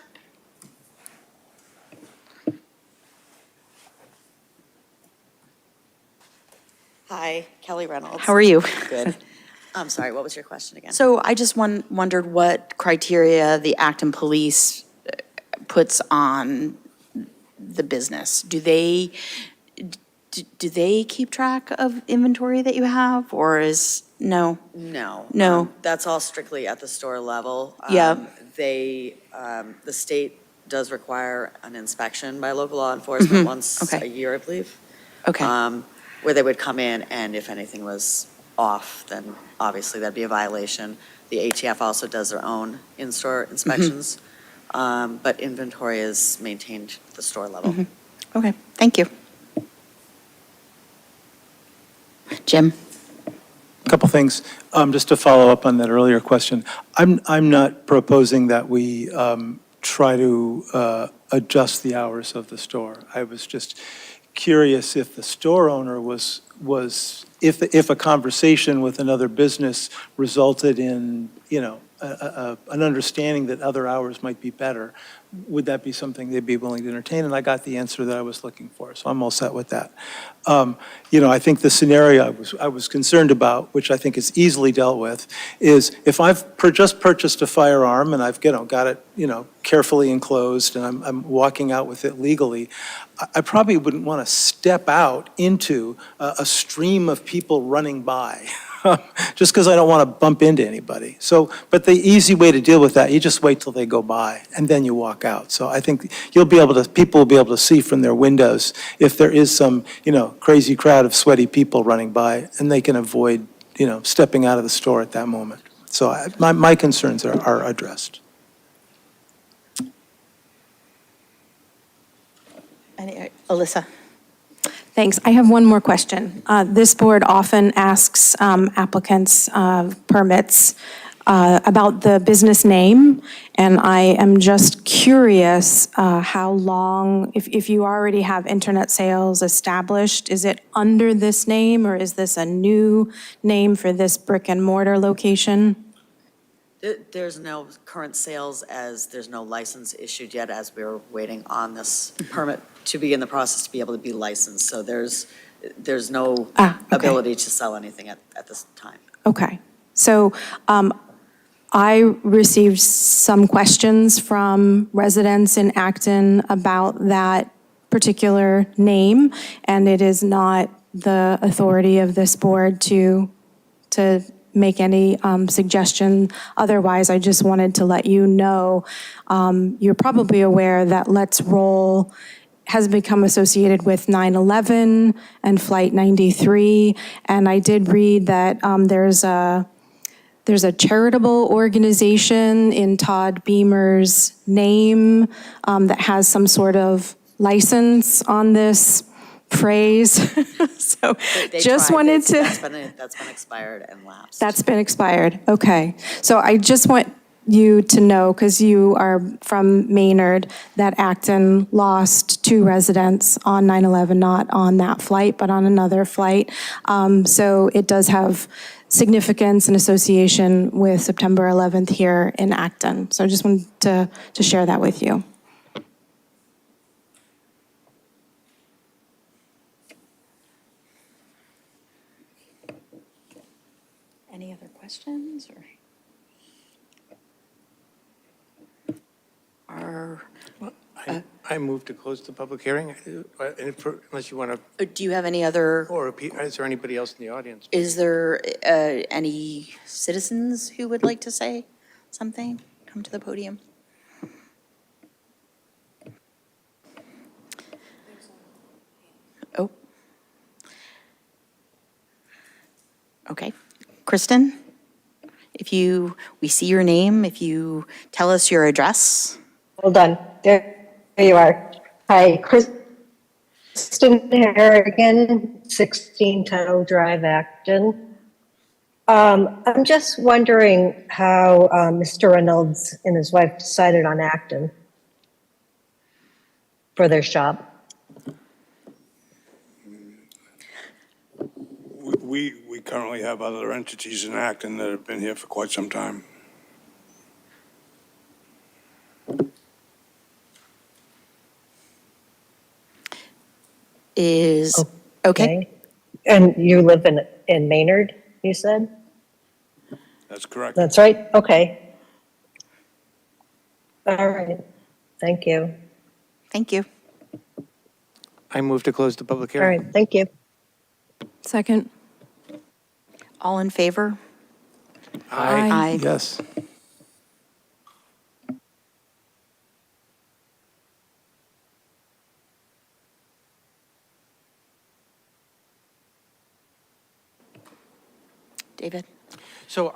Speaker 21: Hi, Kelly Reynolds.
Speaker 1: How are you?
Speaker 21: Good. I'm sorry, what was your question again?
Speaker 1: So I just wondered what criteria the Acton Police puts on the business, do they keep track of inventory that you have, or is, no?
Speaker 21: No.
Speaker 1: No.
Speaker 21: That's all strictly at the store level.
Speaker 1: Yeah.
Speaker 21: The state does require an inspection by local law enforcement once
Speaker 1: Okay.
Speaker 21: a year, I believe.
Speaker 1: Okay.
Speaker 21: Where they would come in, and if anything was off, then obviously that'd be a violation. The ATF also does their own in-store inspections, but inventory is maintained at the store level.
Speaker 1: Okay, thank you. Jim?
Speaker 14: Couple things, just to follow up on that earlier question. I'm not proposing that we try to adjust the hours of the store. I was just curious if the store owner if a conversation with another business resulted in, an understanding that other hours might be better, would that be something they'd be willing to entertain? And I got the answer that I was looking for, so I'm all set with that. I think the scenario I was concerned about, which I think is easily dealt with, is if I've just purchased a firearm and I've got it, carefully enclosed, and I'm walking out with it legally, I probably wouldn't want to step out into a stream of people running by, just because I don't want to bump into anybody. So, but the easy way to deal with that, you just wait till they go by, and then you walk out. So I think people will be able to see from their windows if there is some, crazy crowd of sweaty people running by, and they can avoid, stepping out of the store at that moment. So my concerns are addressed.
Speaker 1: Alyssa?
Speaker 7: Thanks. I have one more question. This board often asks applicants permits about the business name, and I am just curious how long, if you already have internet sales established, is it under this name, or is this a new name for this brick and mortar location?
Speaker 21: There's no current sales, as there's no license issued yet, as we're waiting on this permit to be in the process to be able to be licensed. So there's no ability to sell anything at this time.
Speaker 7: Okay. So I received some questions from residents in Acton about that particular name, and it is not the authority of this board to make any suggestion. Otherwise, I just wanted to let you know, you're probably aware that Let's Roll has become associated with 9/11 and Flight 93, and I did read that there's a charitable organization in Todd Beamer's name that has some sort of license on this phrase. So
Speaker 21: They
Speaker 7: just
Speaker 21: tried.
Speaker 7: wanted to.
Speaker 21: That's been expired and lapsed.
Speaker 7: That's been expired, okay. So I just want you to know, because you are from Maynard, that Acton lost 2 residents on 9/11, not on that flight, but on another flight. So it does have significance and association with September 11th here in Acton. So I just wanted to share that with you.
Speaker 1: Any other questions, or?
Speaker 6: I move to close the public hearing, unless you want to,
Speaker 1: Do you have any other,
Speaker 6: or is there anybody else in the audience?
Speaker 1: is there any citizens who would like to say something? Come to the podium. Oh. Okay. Kristen, we see your name, if you tell us your address.
Speaker 3: Hold on. There you are. Hi, Kristen Harrigan, 16 Tunnel Drive, Acton. I'm just wondering how Mr. Reynolds and his wife decided on Acton for their shop.
Speaker 20: We currently have other entities in Acton that have been here for quite some time.
Speaker 1: Is, okay.
Speaker 3: And you live in Maynard, you said?
Speaker 20: That's correct.
Speaker 3: That's right? Okay. All right. Thank you.
Speaker 1: Thank you.
Speaker 6: I move to close the public
Speaker 3: All
Speaker 6: hearing.
Speaker 3: right, thank you.
Speaker 7: Second.
Speaker 1: All in favor?
Speaker 7: Aye.
Speaker 14: Yes.
Speaker 1: David?
Speaker 6: So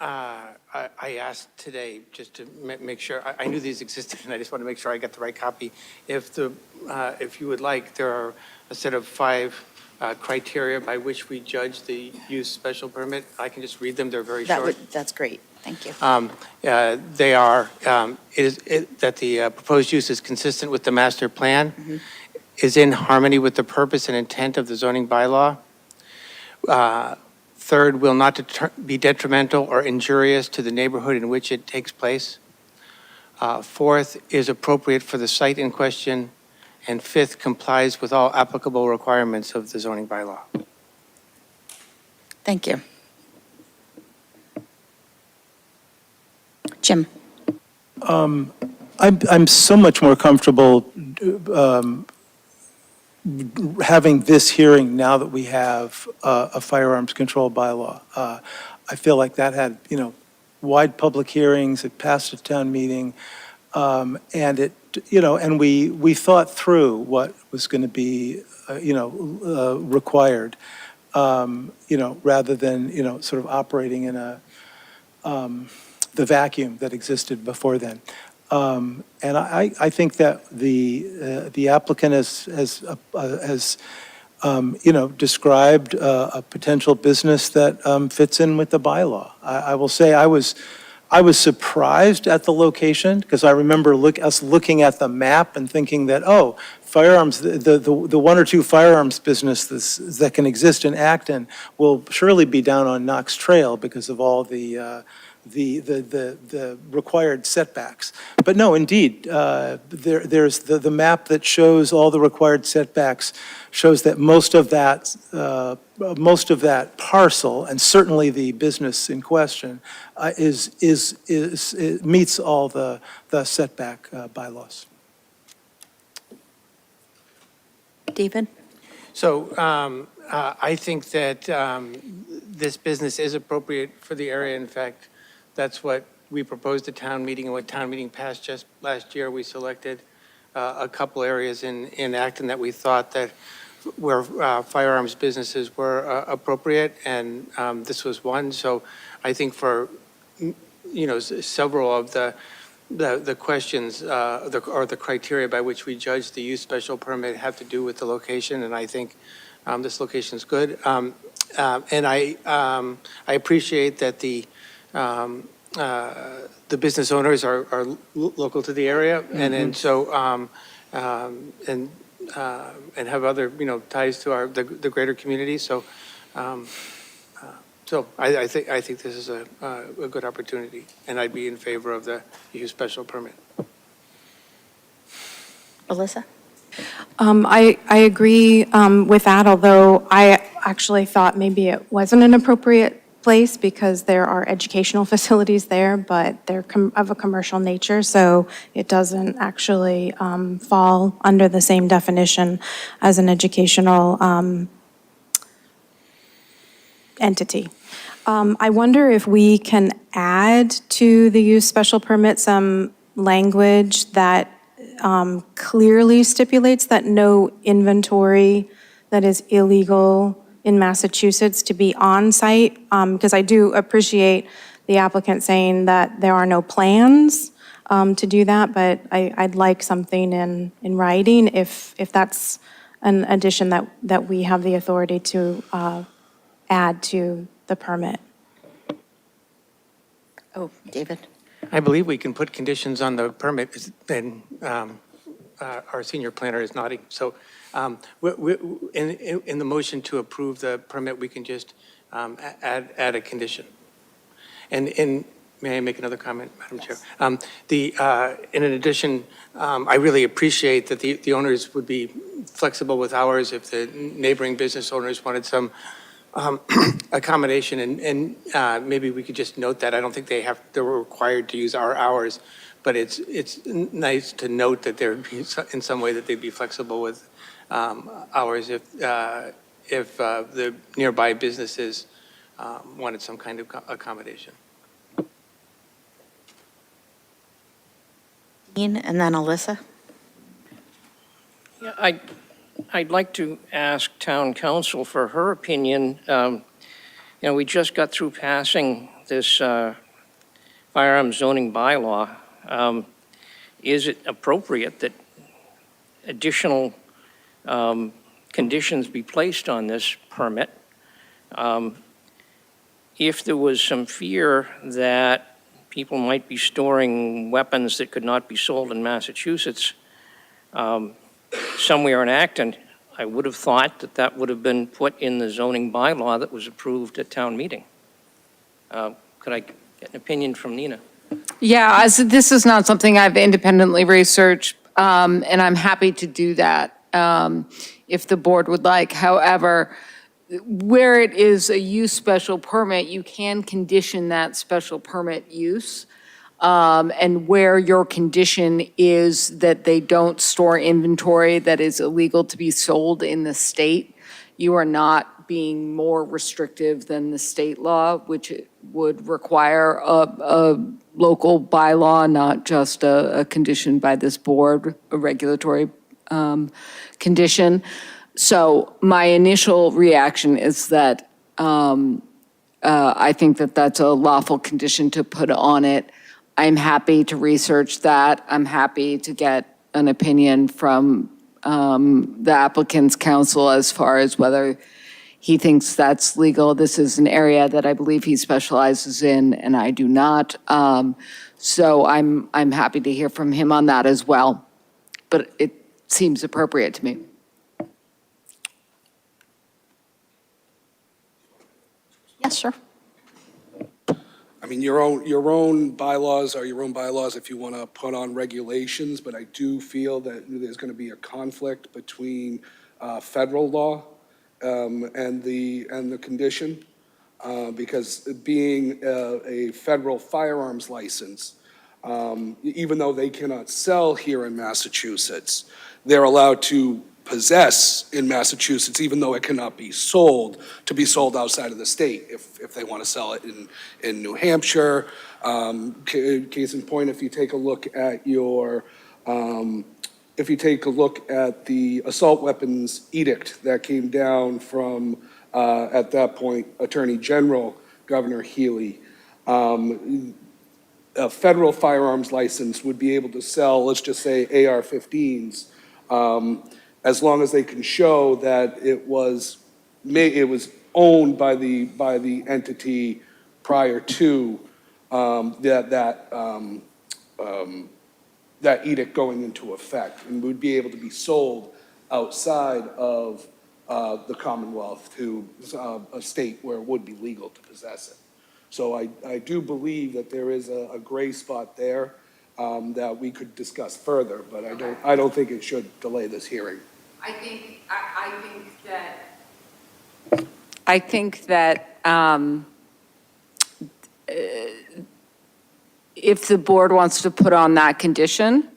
Speaker 6: I asked today, just to make sure, I knew these existed, and I just want to make sure I got the right copy. If you would like, there are a set of 5 criteria by which we judge the use special permit. I can just read them, they're very short.
Speaker 1: That's great, thank you.
Speaker 6: They are, that the proposed use is consistent with the master plan, is in harmony with the purpose and intent of the zoning bylaw. Third, will not be detrimental or injurious to the neighborhood in which it takes place. Fourth, is appropriate for the site in question. And fifth, complies with all applicable requirements of the zoning bylaw.
Speaker 1: Thank you. Jim?
Speaker 14: I'm so much more comfortable having this hearing now that we have a firearms control bylaw. I feel like that had, wide public hearings, it passed a town meeting, and it, and we thought through what was going to be, required, rather than, sort of operating in the vacuum that existed before then. And I think that the applicant has described a potential business that fits in with the bylaw. I will say I was surprised at the location, because I remember us looking at the map and thinking that, oh, firearms, the 1 or 2 firearms businesses that can exist in Acton will surely be down on Knox Trail because of all the required setbacks. But no, indeed, there's the map that shows all the required setbacks, shows that most of that parcel, and certainly the business in question, meets all the setback bylaws.
Speaker 1: David?
Speaker 6: So I think that this business is appropriate for the area. In fact, that's what we proposed at town meeting, and what town meeting passed just last year. We selected a couple areas in Acton that we thought that where firearms businesses were appropriate, and this was one. So I think for, several of the questions or the criteria by which we judge the use special permit have to do with the location, and I think this location is good. And I appreciate that the business owners are local to the area, and so and have other ties to the greater community. So so I think this is a good opportunity, and I'd be in favor of the use special permit.
Speaker 1: Alyssa?
Speaker 7: I agree with that, although I actually thought maybe it wasn't an appropriate place because there are educational facilities there, but they're of a commercial nature, so it doesn't actually fall under the same definition as an educational entity. I wonder if we can add to the use special permit some language that clearly stipulates that no inventory that is illegal in Massachusetts to be on site, because I do appreciate the applicant saying that there are no plans to do that, but I'd like something in writing if that's an addition that we have the authority to add to the permit.
Speaker 1: Oh, David?
Speaker 6: I believe we can put conditions on the permit, and our senior planner is nodding. So in the motion to approve the permit, we can just add a condition. And may I make another comment, Madam Chair? In addition, I really appreciate that the owners would be flexible with hours if the neighboring business owners wanted some accommodation, and maybe we could just note that. I don't think they're required to use our hours, But it's nice to note that there would be in some way that they'd be flexible with hours if the nearby businesses wanted some kind of accommodation.
Speaker 1: Dean, and then Alyssa.
Speaker 8: Yeah, I'd like to ask town council for her opinion. We just got through passing this firearms zoning bylaw. Is it appropriate that additional conditions be placed on this permit? If there was some fear that people might be storing weapons that could not be sold in Massachusetts somewhere in Acton, I would have thought that that would have been put in the zoning bylaw that was approved at town meeting. Could I get an opinion from Nina?
Speaker 12: Yeah, this is not something I've independently researched, and I'm happy to do that if the board would like. However, where it is a use special permit, you can condition that special permit use. And where your condition is that they don't store inventory that is illegal to be sold in the state, you are not being more restrictive than the state law, which would require a local bylaw, not just a condition by this board, a regulatory condition. So my initial reaction is that I think that that's a lawful condition to put on it. I'm happy to research that. I'm happy to get an opinion from the applicant's counsel as far as whether he thinks that's legal. This is an area that I believe he specializes in, and I do not. So I'm happy to hear from him on that as well. But it seems appropriate to me.
Speaker 1: Yes, sir.
Speaker 19: I mean, your own bylaws are your own bylaws if you want to put on regulations, but I do feel that there's going to be a conflict between federal law and the condition, because being a federal firearms license, even though they cannot sell here in Massachusetts, they're allowed to possess in Massachusetts, even though it cannot be sold, to be sold outside of the state if they want to sell it in New Hampshire. Case in point, if you take a look at the assault weapons edict that came down from, at that point, Attorney General Governor Healy, a federal firearms license would be able to sell, let's just say AR-15s, as long as they can show that it was owned by the entity prior to that edict going into effect, and would be able to be sold outside of the Commonwealth to a state where it would be legal to possess it. So I do believe that there is a gray spot there that we could discuss further, but I don't think it should delay this hearing.
Speaker 12: I think that if the board wants to put on that condition,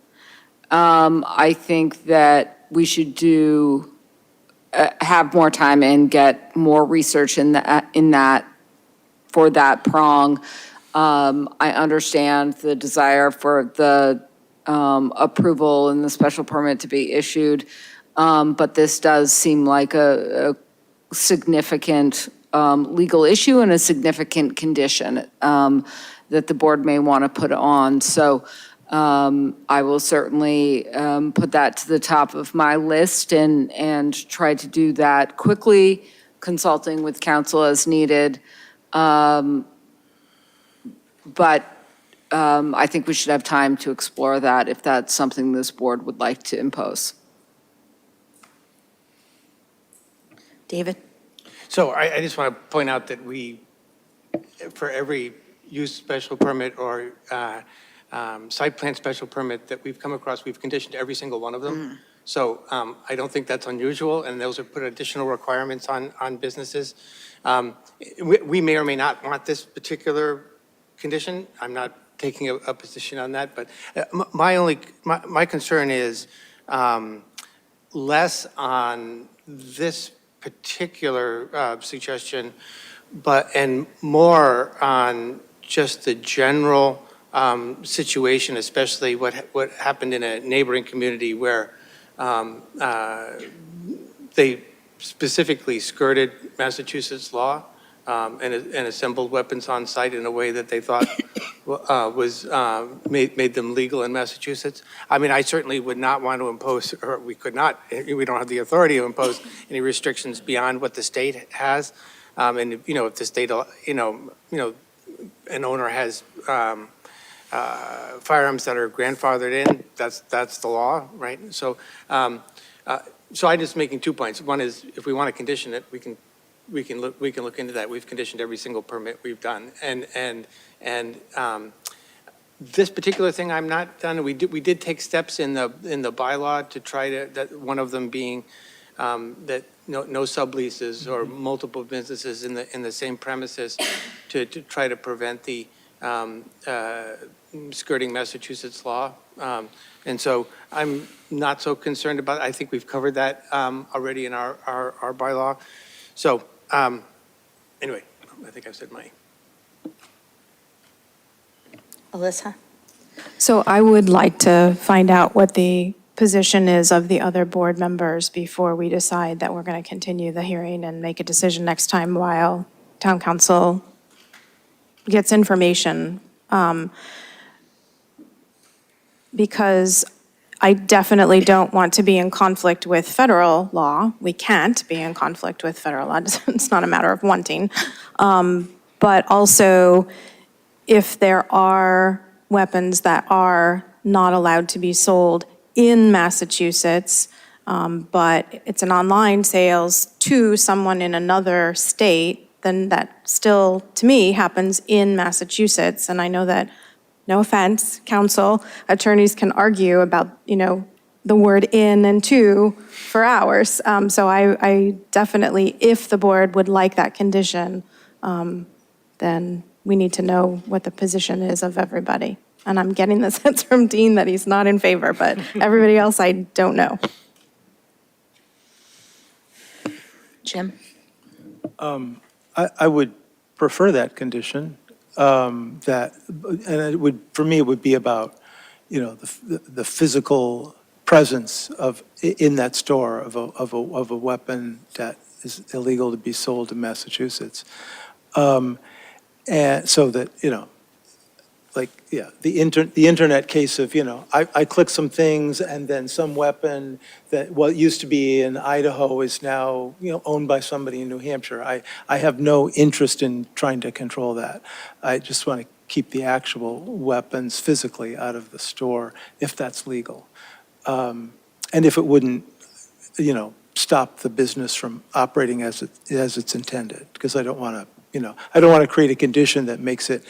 Speaker 12: I think that we should have more time and get more research in that for that prong. I understand the desire for the approval and the special permit to be issued, but this does seem like a significant legal issue and a significant condition that the board may want to put on. So I will certainly put that to the top of my list and try to do that quickly, consulting with counsel as needed. But I think we should have time to explore that if that's something this board would like to impose.
Speaker 1: David?
Speaker 6: So I just want to point out that for every use special permit or site plan special permit that we've come across, we've conditioned every single one of them. So I don't think that's unusual, and those have put additional requirements on businesses. We may or may not want this particular condition. I'm not taking a position on that, but my concern is less on this particular suggestion, and more on just the general situation, especially what happened in a neighboring community where they specifically skirted Massachusetts law and assembled weapons on site in a way that they thought made them legal in Massachusetts. I mean, I certainly would not want to impose, or we could not, we don't have the authority to impose any restrictions beyond what the state has. And, if the state, an owner has firearms that are grandfathered in, that's the law, right? So I'm just making 2 points. One is, if we want to condition it, we can look into that. We've conditioned every single permit we've done, and this particular thing I'm not done. We did take steps in the bylaw to try to, that one of them being that no subleases or multiple businesses in the same premises to try to prevent the skirting Massachusetts law. And so I'm not so concerned about it. I think we've covered that already in our bylaw. So anyway, I think I've said my.
Speaker 1: Alyssa?
Speaker 7: So I would like to find out what the position is of the other board members before we decide that we're going to continue the hearing and make a decision next time while town council gets information. Because I definitely don't want to be in conflict with federal law. We can't be in conflict with federal law. It's not a matter of wanting. But also, if there are weapons that are not allowed to be sold in Massachusetts, but it's an online sales to someone in another state, then that still, to me, happens in Massachusetts. And I know that, no offense, counsel, attorneys can argue about, the word in and to for hours. So I definitely, if the board would like that condition, then we need to know what the position is of everybody. And I'm getting the sense from Dean that he's not in favor, but everybody else, I don't know.
Speaker 1: Jim?
Speaker 14: I would prefer that condition, and it would, for me, it would be about, the physical presence in that store of a weapon that is illegal to be sold in Massachusetts. And so that, the internet case of, I click some things and then some weapon that what used to be in Idaho is now, owned by somebody in New Hampshire. I have no interest in trying to control that. I just want to keep the actual weapons physically out of the store if that's legal. And if it wouldn't, stop the business from operating as it's intended, because I don't want to, I don't want to create a condition that makes it,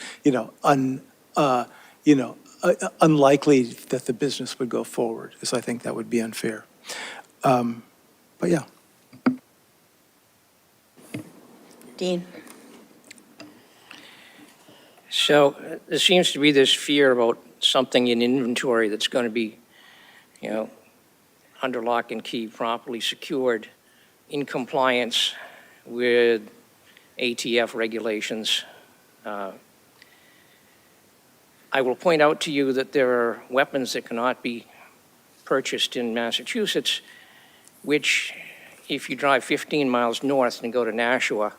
Speaker 14: unlikely that the business would go forward, because I think that would be unfair. But yeah.
Speaker 1: Dean?
Speaker 8: So there seems to be this fear about something in inventory that's going to be, under lock and key, properly secured, in compliance with ATF regulations. I will point out to you that there are weapons that cannot be purchased in Massachusetts, which, if you drive 15 miles north and go to Nashua,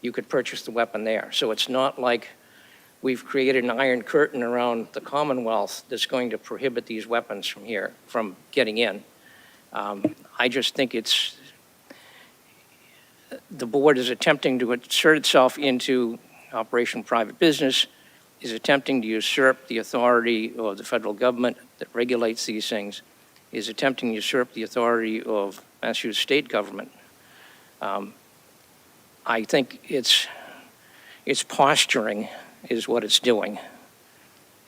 Speaker 8: you could purchase the weapon there. So it's not like we've created an iron curtain around the Commonwealth that's going to prohibit these weapons from getting in. I just think the board is attempting to insert itself into Operation Private Business, is attempting to usurp the authority of the federal government that regulates these things, is attempting to usurp the authority of Massachusetts state government. I think it's posturing is what it's doing.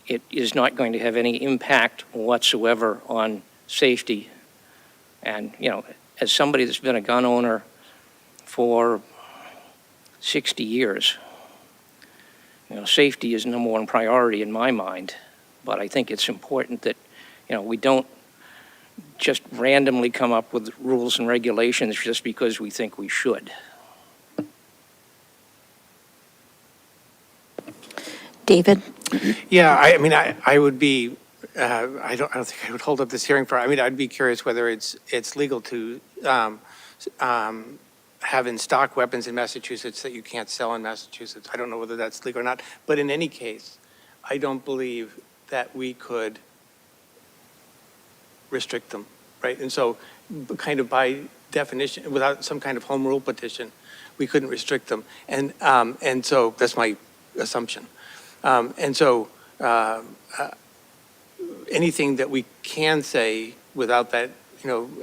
Speaker 8: It is not going to have any impact whatsoever on safety. And, as somebody that's been a gun owner for 60 years, safety is number one priority in my mind, but I think it's important that, we don't just randomly come up with rules and regulations just because we think we should.
Speaker 1: David?
Speaker 6: Yeah, I mean, I would be, I don't think I would hold up this hearing for, I mean, I'd be curious whether it's legal to have in stock weapons in Massachusetts that you can't sell in Massachusetts. I don't know whether that's legal or not, but in any case, I don't believe that we could restrict them, right? And so, kind of by definition, without some kind of home rule petition, we couldn't restrict them. And so that's my assumption. And so anything that we can say without that,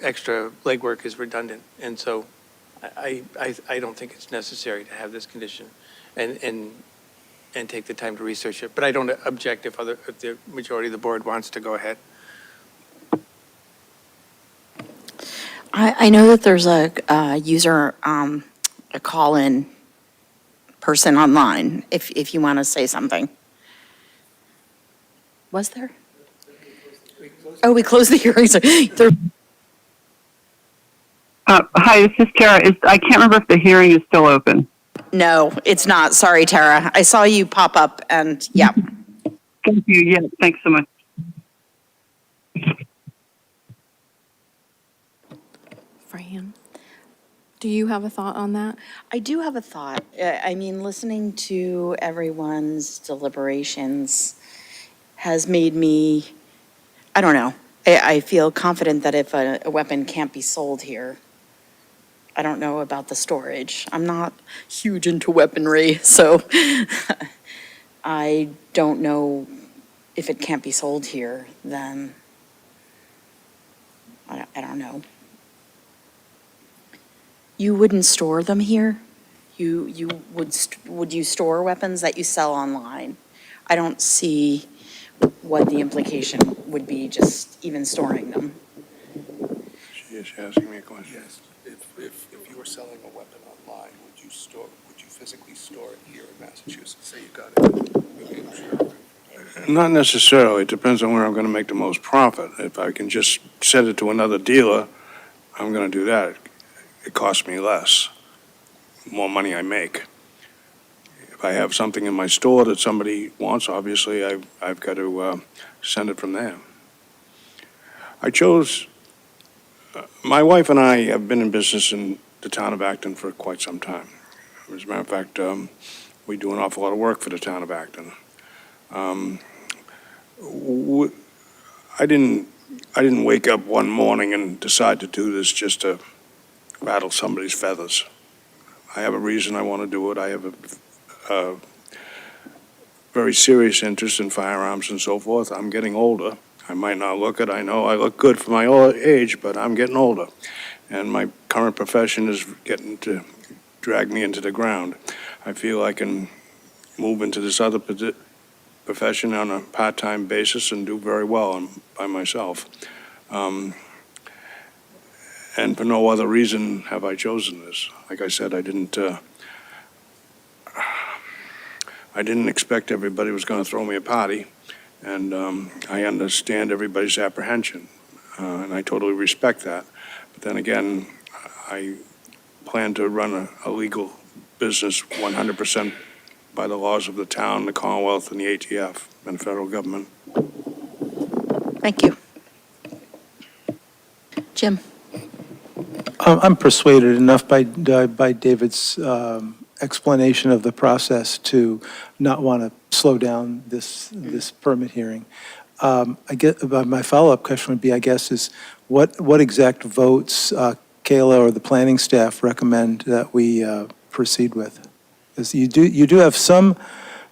Speaker 6: extra legwork is redundant. And so I don't think it's necessary to have this condition and take the time to research it. But I don't object if the majority of the board wants to go ahead.
Speaker 1: I know that there's a user, a call-in person online, if you want to say something. Was there? Oh, we closed the hearing.
Speaker 2: Hi, this is Tara. I can't remember if the hearing is still open.
Speaker 1: No, it's not. Sorry, Tara. I saw you pop up and, yeah.
Speaker 2: Thank you. Yeah, thanks so much.
Speaker 7: Fran, do you have a thought on that?
Speaker 1: I do have a thought. I mean, listening to everyone's deliberations has made me, I don't know. I feel confident that if a weapon can't be sold here, I don't know about the storage. I'm not huge into weaponry, so I don't know if it can't be sold here, then I don't know. You wouldn't store them here? Would you store weapons that you sell online? I don't see what the implication would be just even storing them.
Speaker 20: She is asking me a question.
Speaker 19: Yes, if you were selling a weapon online, would you physically store it here in Massachusetts? Say you got it.
Speaker 20: Not necessarily. It depends on where I'm going to make the most profit. If I can just send it to another dealer, I'm going to do that. It costs me less. The more money I make. If I have something in my store that somebody wants, obviously I've got to send it from there. I chose, my wife and I have been in business in the town of Acton for quite some time. As a matter of fact, we do an awful lot of work for the town of Acton. I didn't wake up one morning and decide to do this just to rattle somebody's feathers. I have a reason I want to do it. I have a very serious interest in firearms and so forth. I'm getting older. I might not look it. I know I look good for my old age, but I'm getting older. And my current profession is getting to drag me into the ground. I feel I can move into this other profession on a part-time basis and do very well by myself. And for no other reason have I chosen this. Like I said, I didn't expect everybody was going to throw me a party, and I understand everybody's apprehension, and I totally respect that. But then again, I plan to run a legal business 100% by the laws of the town, the Commonwealth, and the ATF, and the federal government.
Speaker 1: Thank you. Jim?
Speaker 14: I'm persuaded enough by David's explanation of the process to not want to slow down this permit hearing. I get, my follow-up question would be, I guess, is what exact votes Kayla or the planning staff recommend that we proceed with? Because you do have some.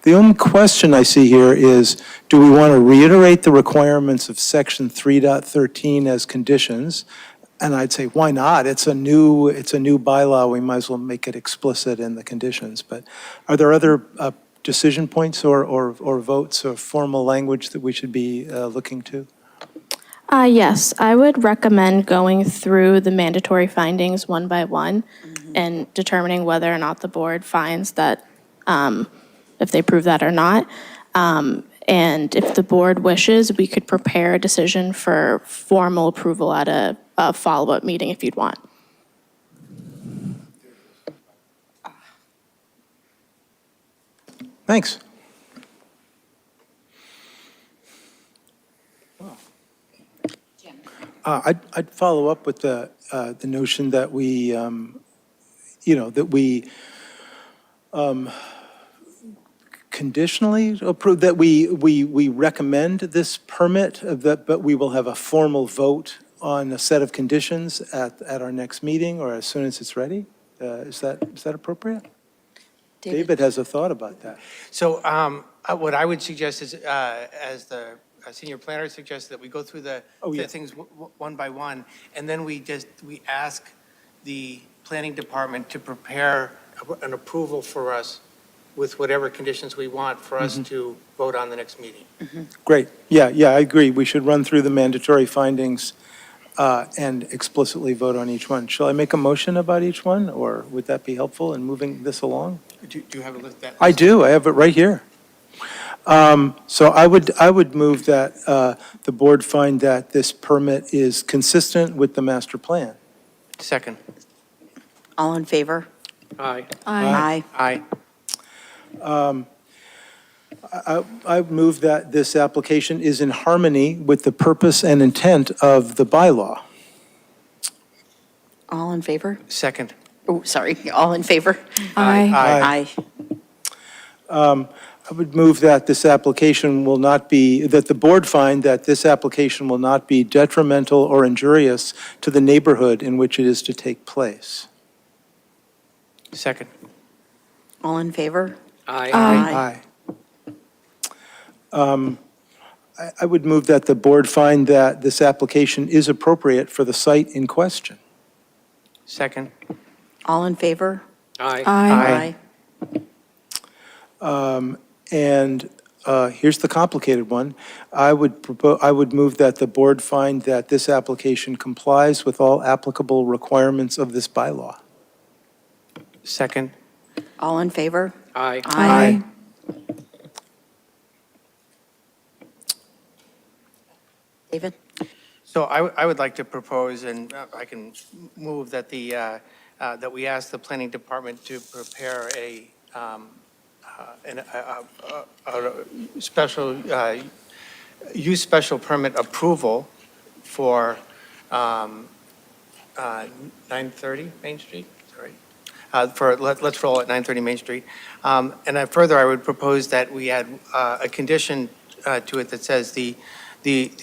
Speaker 14: The only question I see here is, do we want to reiterate the requirements of Section 3.13 as conditions? And I'd say, why not? It's a new bylaw. We might as well make it explicit in the conditions. But are there other decision points or votes or formal language that we should be looking to?
Speaker 7: Yes, I would recommend going through the mandatory findings one by one and determining whether or not the board finds that if they approve that or not. And if the board wishes, we could prepare a decision for formal approval at a follow-up meeting if you'd want.
Speaker 14: Thanks. I'd follow up with the notion that we, that we conditionally approve, that we recommend this permit, but we will have a formal vote on a set of conditions at our next meeting or as soon as it's ready. Is that appropriate? David has a thought about that.
Speaker 6: So what I would suggest is, as the senior planner suggests, that we go through the things one by one, and then we ask the planning department to prepare an approval for us with whatever conditions we want for us to vote on the next meeting.
Speaker 14: Great. Yeah, I agree. We should run through the mandatory findings and explicitly vote on each one. Shall I make a motion about each one, or would that be helpful in moving this along?
Speaker 6: Do you have a list that?
Speaker 14: I do. I have it right here. So I would move that the board find that this permit is consistent with the master plan.
Speaker 6: Second.
Speaker 1: All in favor?
Speaker 8: Aye.
Speaker 1: Aye.
Speaker 6: Aye.
Speaker 14: I move that this application is in harmony with the purpose and intent of the bylaw.
Speaker 1: All in favor?
Speaker 6: Second.
Speaker 1: Oh, sorry, all in favor?
Speaker 7: Aye.
Speaker 1: Aye.
Speaker 14: I would move that this application will not be, that the board find that this application will not be detrimental or injurious to the neighborhood in which it is to take place.
Speaker 6: Second.
Speaker 1: All in favor?
Speaker 7: Aye.
Speaker 14: I would move that the board find that this application is appropriate for the site in question.
Speaker 6: Second.
Speaker 1: All in favor?
Speaker 8: Aye.
Speaker 14: And here's the complicated one. I would move that the board find that this application complies with all applicable requirements of this bylaw.
Speaker 6: Second.
Speaker 1: All in favor?
Speaker 8: Aye.
Speaker 1: Aye. David?
Speaker 6: So I would like to propose, and I can move that that we ask the planning department to prepare a special, use special permit approval for 930 Main Street, sorry. Let's roll at 930 Main Street. And then further, I would propose that we add a condition to it that says the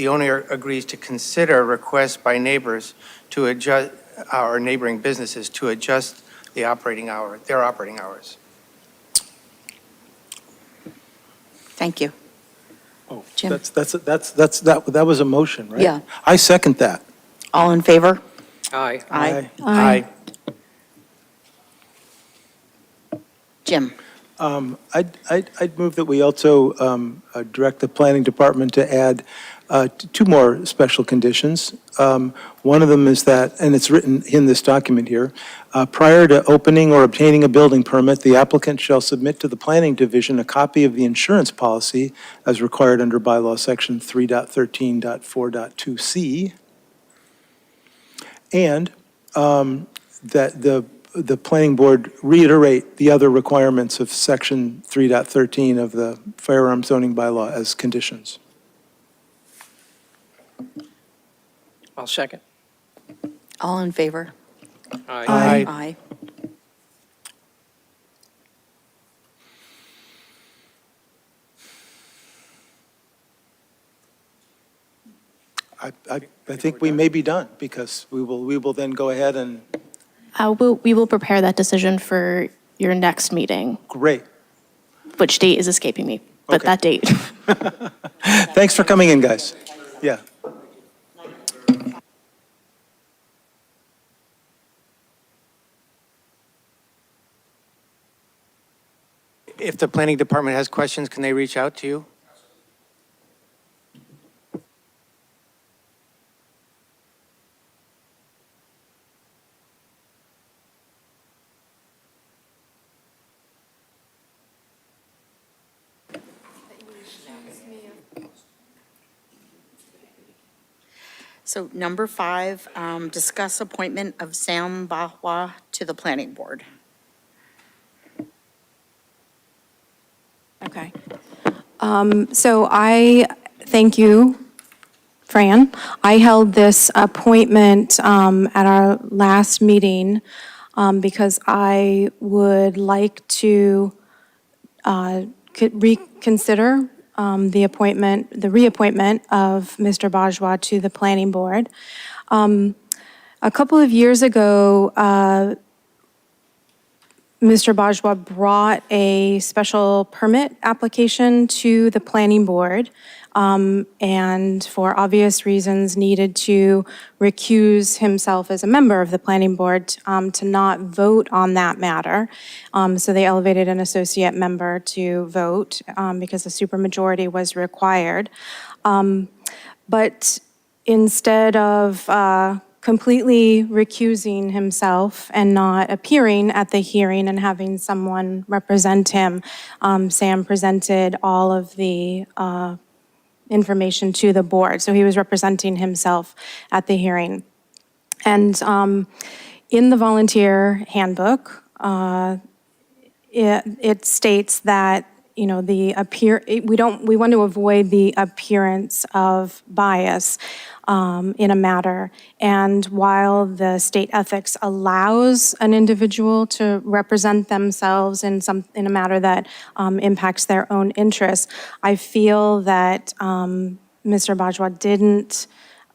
Speaker 6: owner agrees to consider requests by neighbors to adjust, our neighboring businesses to adjust their operating hours.
Speaker 1: Thank you.
Speaker 14: Oh,
Speaker 1: Jim?
Speaker 14: that was a motion, right?
Speaker 1: Yeah.
Speaker 14: I second that.
Speaker 1: All in favor?
Speaker 8: Aye.
Speaker 1: Aye.
Speaker 6: Aye.
Speaker 1: Jim?
Speaker 14: I'd move that we also direct the planning department to add two more special conditions. One of them is that, and it's written in this document here, prior to opening or obtaining a building permit, the applicant shall submit to the planning division a copy of the insurance policy as required under bylaw section 3.13.4.2C, and that the planning board reiterate the other requirements of section 3.13 of the firearm zoning bylaw as conditions.
Speaker 8: I'll second.
Speaker 1: All in favor?
Speaker 8: Aye.
Speaker 1: Aye.
Speaker 14: I think we may be done, because we will then go ahead and,
Speaker 7: We will prepare that decision for your next meeting,
Speaker 14: great.
Speaker 7: which date is escaping me, but
Speaker 14: Okay.
Speaker 7: that date.
Speaker 14: Thanks for coming in, guys. Yeah.
Speaker 6: If the planning department has questions, can they reach out to you?
Speaker 1: So number 5, discuss appointment of Sam Bajwa to the planning board.
Speaker 7: Okay. So I thank you, Fran. I held this appointment at our last meeting because I would like to reconsider the reappointment of Mr. Bajwa to the planning board. A couple of years ago, Mr. Bajwa brought a special permit application to the planning board, and for obvious reasons needed to recuse himself as a member of the planning board to not vote on that matter. So they elevated an associate member to vote because a supermajority was required. But instead of completely recusing himself and not appearing at the hearing and having someone represent him, Sam presented all of the information to the board. So he was representing himself at the hearing. And in the volunteer handbook, it states that, you know, we want to avoid the appearance of bias in a matter. And while the state ethics allows an individual to represent themselves in a matter that impacts their own interests, I feel that Mr. Bajwa didn't,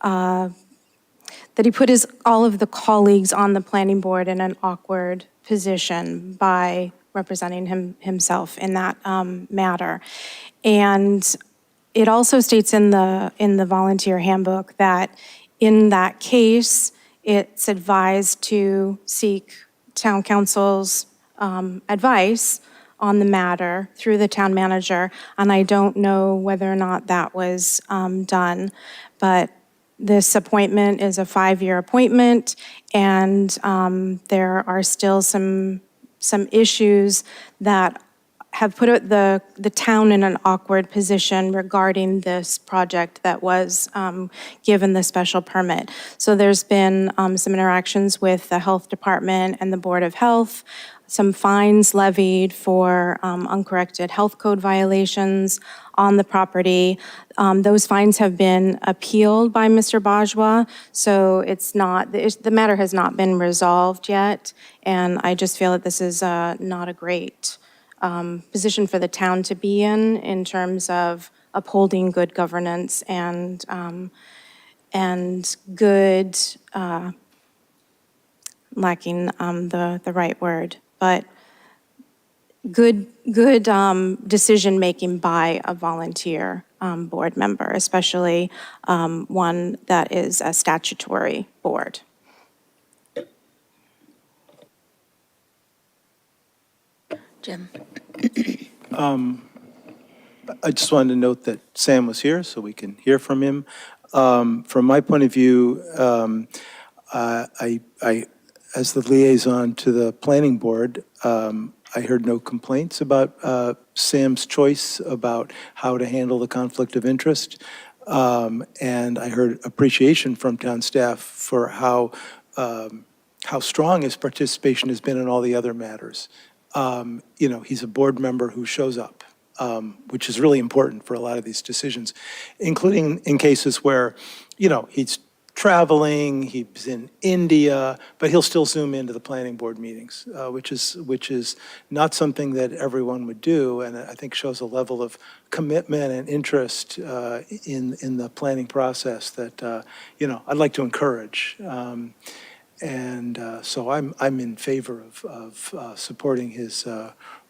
Speaker 7: that he put all of the colleagues on the planning board in an awkward position by representing himself in that matter. And it also states in the volunteer handbook that in that case, it's advised to seek town council's advice on the matter through the town manager. And I don't know whether or not that was done, but this appointment is a 5-year appointment, and there are still some issues that have put the town in an awkward position regarding this project that was given the special permit. So there's been some interactions with the health department and the Board of Health, some fines levied for uncorrected health code violations on the property. Those fines have been appealed by Mr. Bajwa, so it's not, the matter has not been resolved yet, and I just feel that this is not a great position for the town to be in terms of upholding good governance and good, lacking the right word, but good decision-making by a volunteer board member, especially one that is a statutory board.
Speaker 1: Jim?
Speaker 14: I just wanted to note that Sam was here, so we can hear from him. From my point of view, as the liaison to the planning board, I heard no complaints about Sam's choice about how to handle the conflict of interest. And I heard appreciation from town staff for how strong his participation has been in all the other matters. You know, he's a board member who shows up, which is really important for a lot of these decisions, including in cases where, you know, he's traveling, he's in India, but he'll still Zoom into the planning board meetings, which is not something that everyone would do, and I think shows a level of commitment and interest in the planning process that, you know, I'd like to encourage. And so I'm in favor of supporting his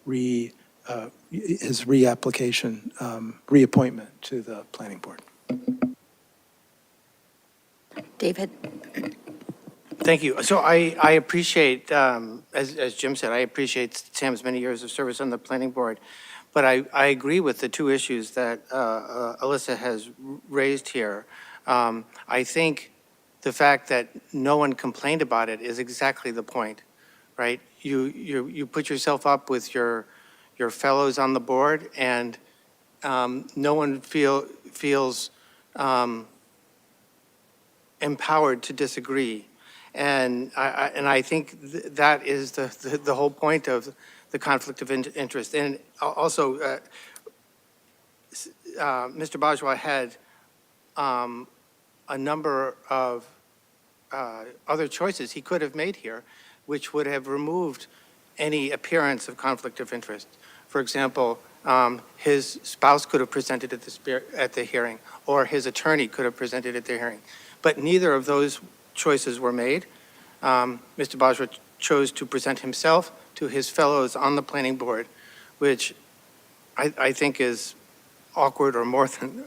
Speaker 14: reapplication, reappointment to the planning board.
Speaker 1: David?
Speaker 6: Thank you. So I appreciate, as Jim said, I appreciate Sam's many years of service on the planning board, but I agree with the two issues that Alyssa has raised here. I think the fact that no one complained about it is exactly the point, right? You put yourself up with your fellows on the board, and no one feels empowered to disagree. And I think that is the whole point of the conflict of interest. And also, Mr. Bajwa had a number of other choices he could have made here, which would have removed any appearance of conflict of interest. For example, his spouse could have presented at the hearing, or his attorney could have presented at the hearing. But neither of those choices were made. Mr. Bajwa chose to present himself to his fellows on the planning board, which I think is awkward, or more than,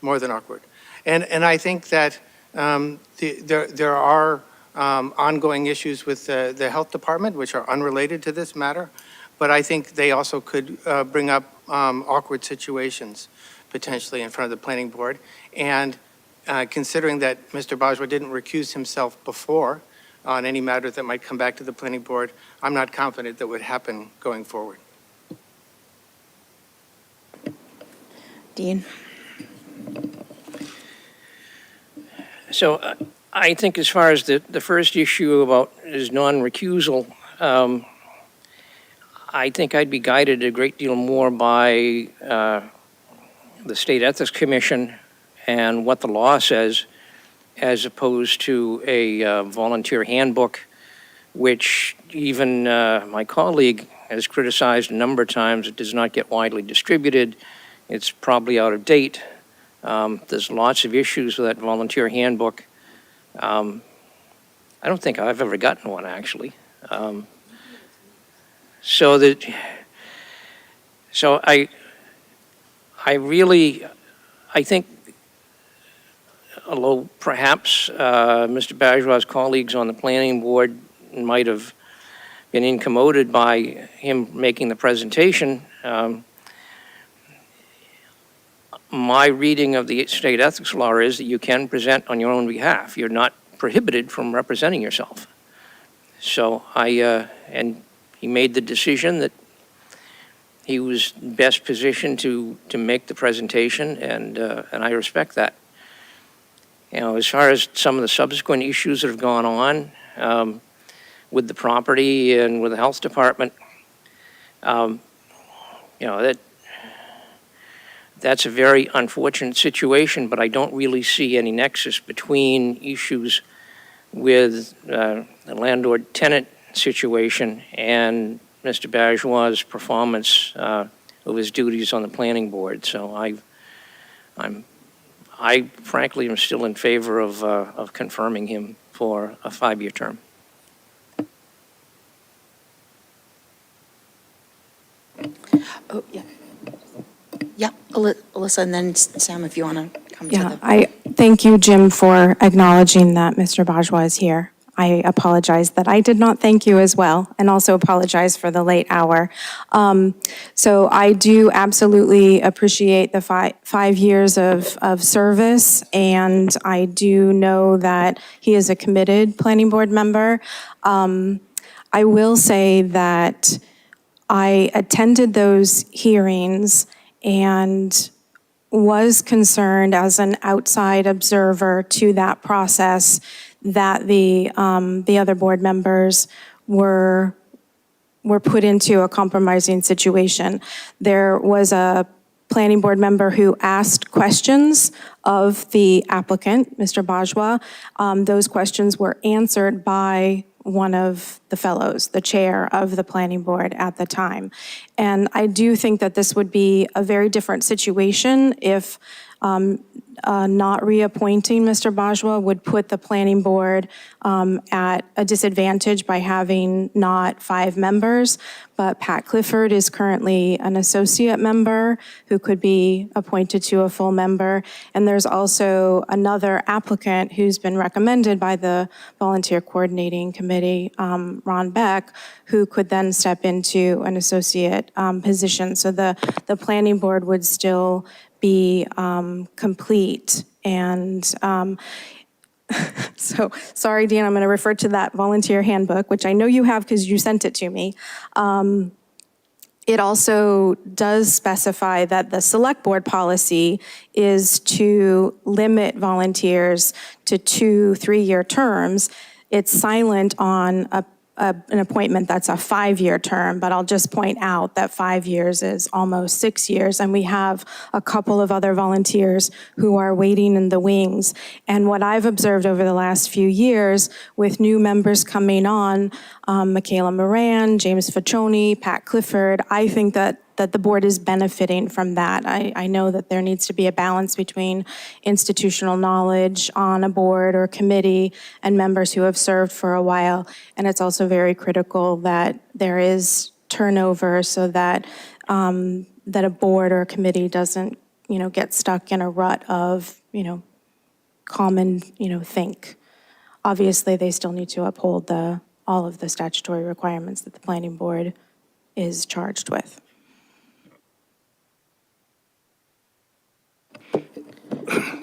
Speaker 6: more than awkward. And I think that there are ongoing issues with the health department, which are unrelated to this matter, but I think they also could bring up awkward situations potentially in front of the planning board. And considering that Mr. Bajwa didn't recuse himself before on any matter that might come back to the planning board, I'm not confident that would happen going forward.
Speaker 1: Dean?
Speaker 8: So I think as far as the first issue about his non-recusal, I think I'd be guided a great deal more by the State Ethics Commission and what the law says, as opposed to a volunteer handbook, which even my colleague has criticized a number of times. It does not get widely distributed. It's probably out of date. There's lots of issues with that volunteer handbook. I don't think I've ever gotten one, actually. So I think, although perhaps Mr. Bajwa's colleagues on the planning board might have been incommoded by him making the presentation, my reading of the state ethics law is that you can present on your own behalf. You're not prohibited from representing yourself. So and he made the decision that he was best positioned to make the presentation, and I respect that. As far as some of the subsequent issues that have gone on with the property and with the health department, that's a very unfortunate situation, but I don't really see any nexus between issues with the landlord-tenant situation and Mr. Bajwa's performance of his duties on the planning board. So I frankly am still in favor of confirming him for a 5-year term.
Speaker 1: Oh, yeah. Yeah, Alyssa, and then Sam, if you want to come to
Speaker 7: Yeah,
Speaker 1: the...
Speaker 7: I thank you, Jim, for acknowledging that Mr. Bajwa is here. I apologize that I did not thank you as well, and also apologize for the late hour. So I do absolutely appreciate the 5 years of service, and I do know that he is a committed planning board member. I will say that I attended those hearings and was concerned as an outside observer to that process that the other board members were put into a compromising situation. There was a planning board member who asked questions of the applicant, Mr. Bajwa. Those questions were answered by one of the fellows, the chair of the planning board at the time. And I do think that this would be a very different situation if not reappointing Mr. Bajwa would put the planning board at a disadvantage by having not 5 members. But Pat Clifford is currently an associate member who could be appointed to a full member. And there's also another applicant who's been recommended by the Volunteer Coordinating Committee, Ron Beck, who could then step into an associate position. So the planning board would still be complete. And so, sorry, Dan, I'm going to refer to that volunteer handbook, which I know you have because you sent it to me. It also does specify that the select board policy is to limit volunteers to 2 3-year terms. It's silent on an appointment that's a 5-year term, but I'll just point out that 5 years is almost 6 years, and we have a couple of other volunteers who are waiting in the wings. And what I've observed over the last few years with new members coming on, Michaela Moran, James Faccioni, Pat Clifford, I think that the board is benefiting from that. I know that there needs to be a balance between institutional knowledge on a board or committee and members who have served for a while. And it's also very critical that there is turnover so that that a board or a committee doesn't, get stuck in a rut of, common, think. Obviously, they still need to uphold all of the statutory requirements that the planning board is charged with.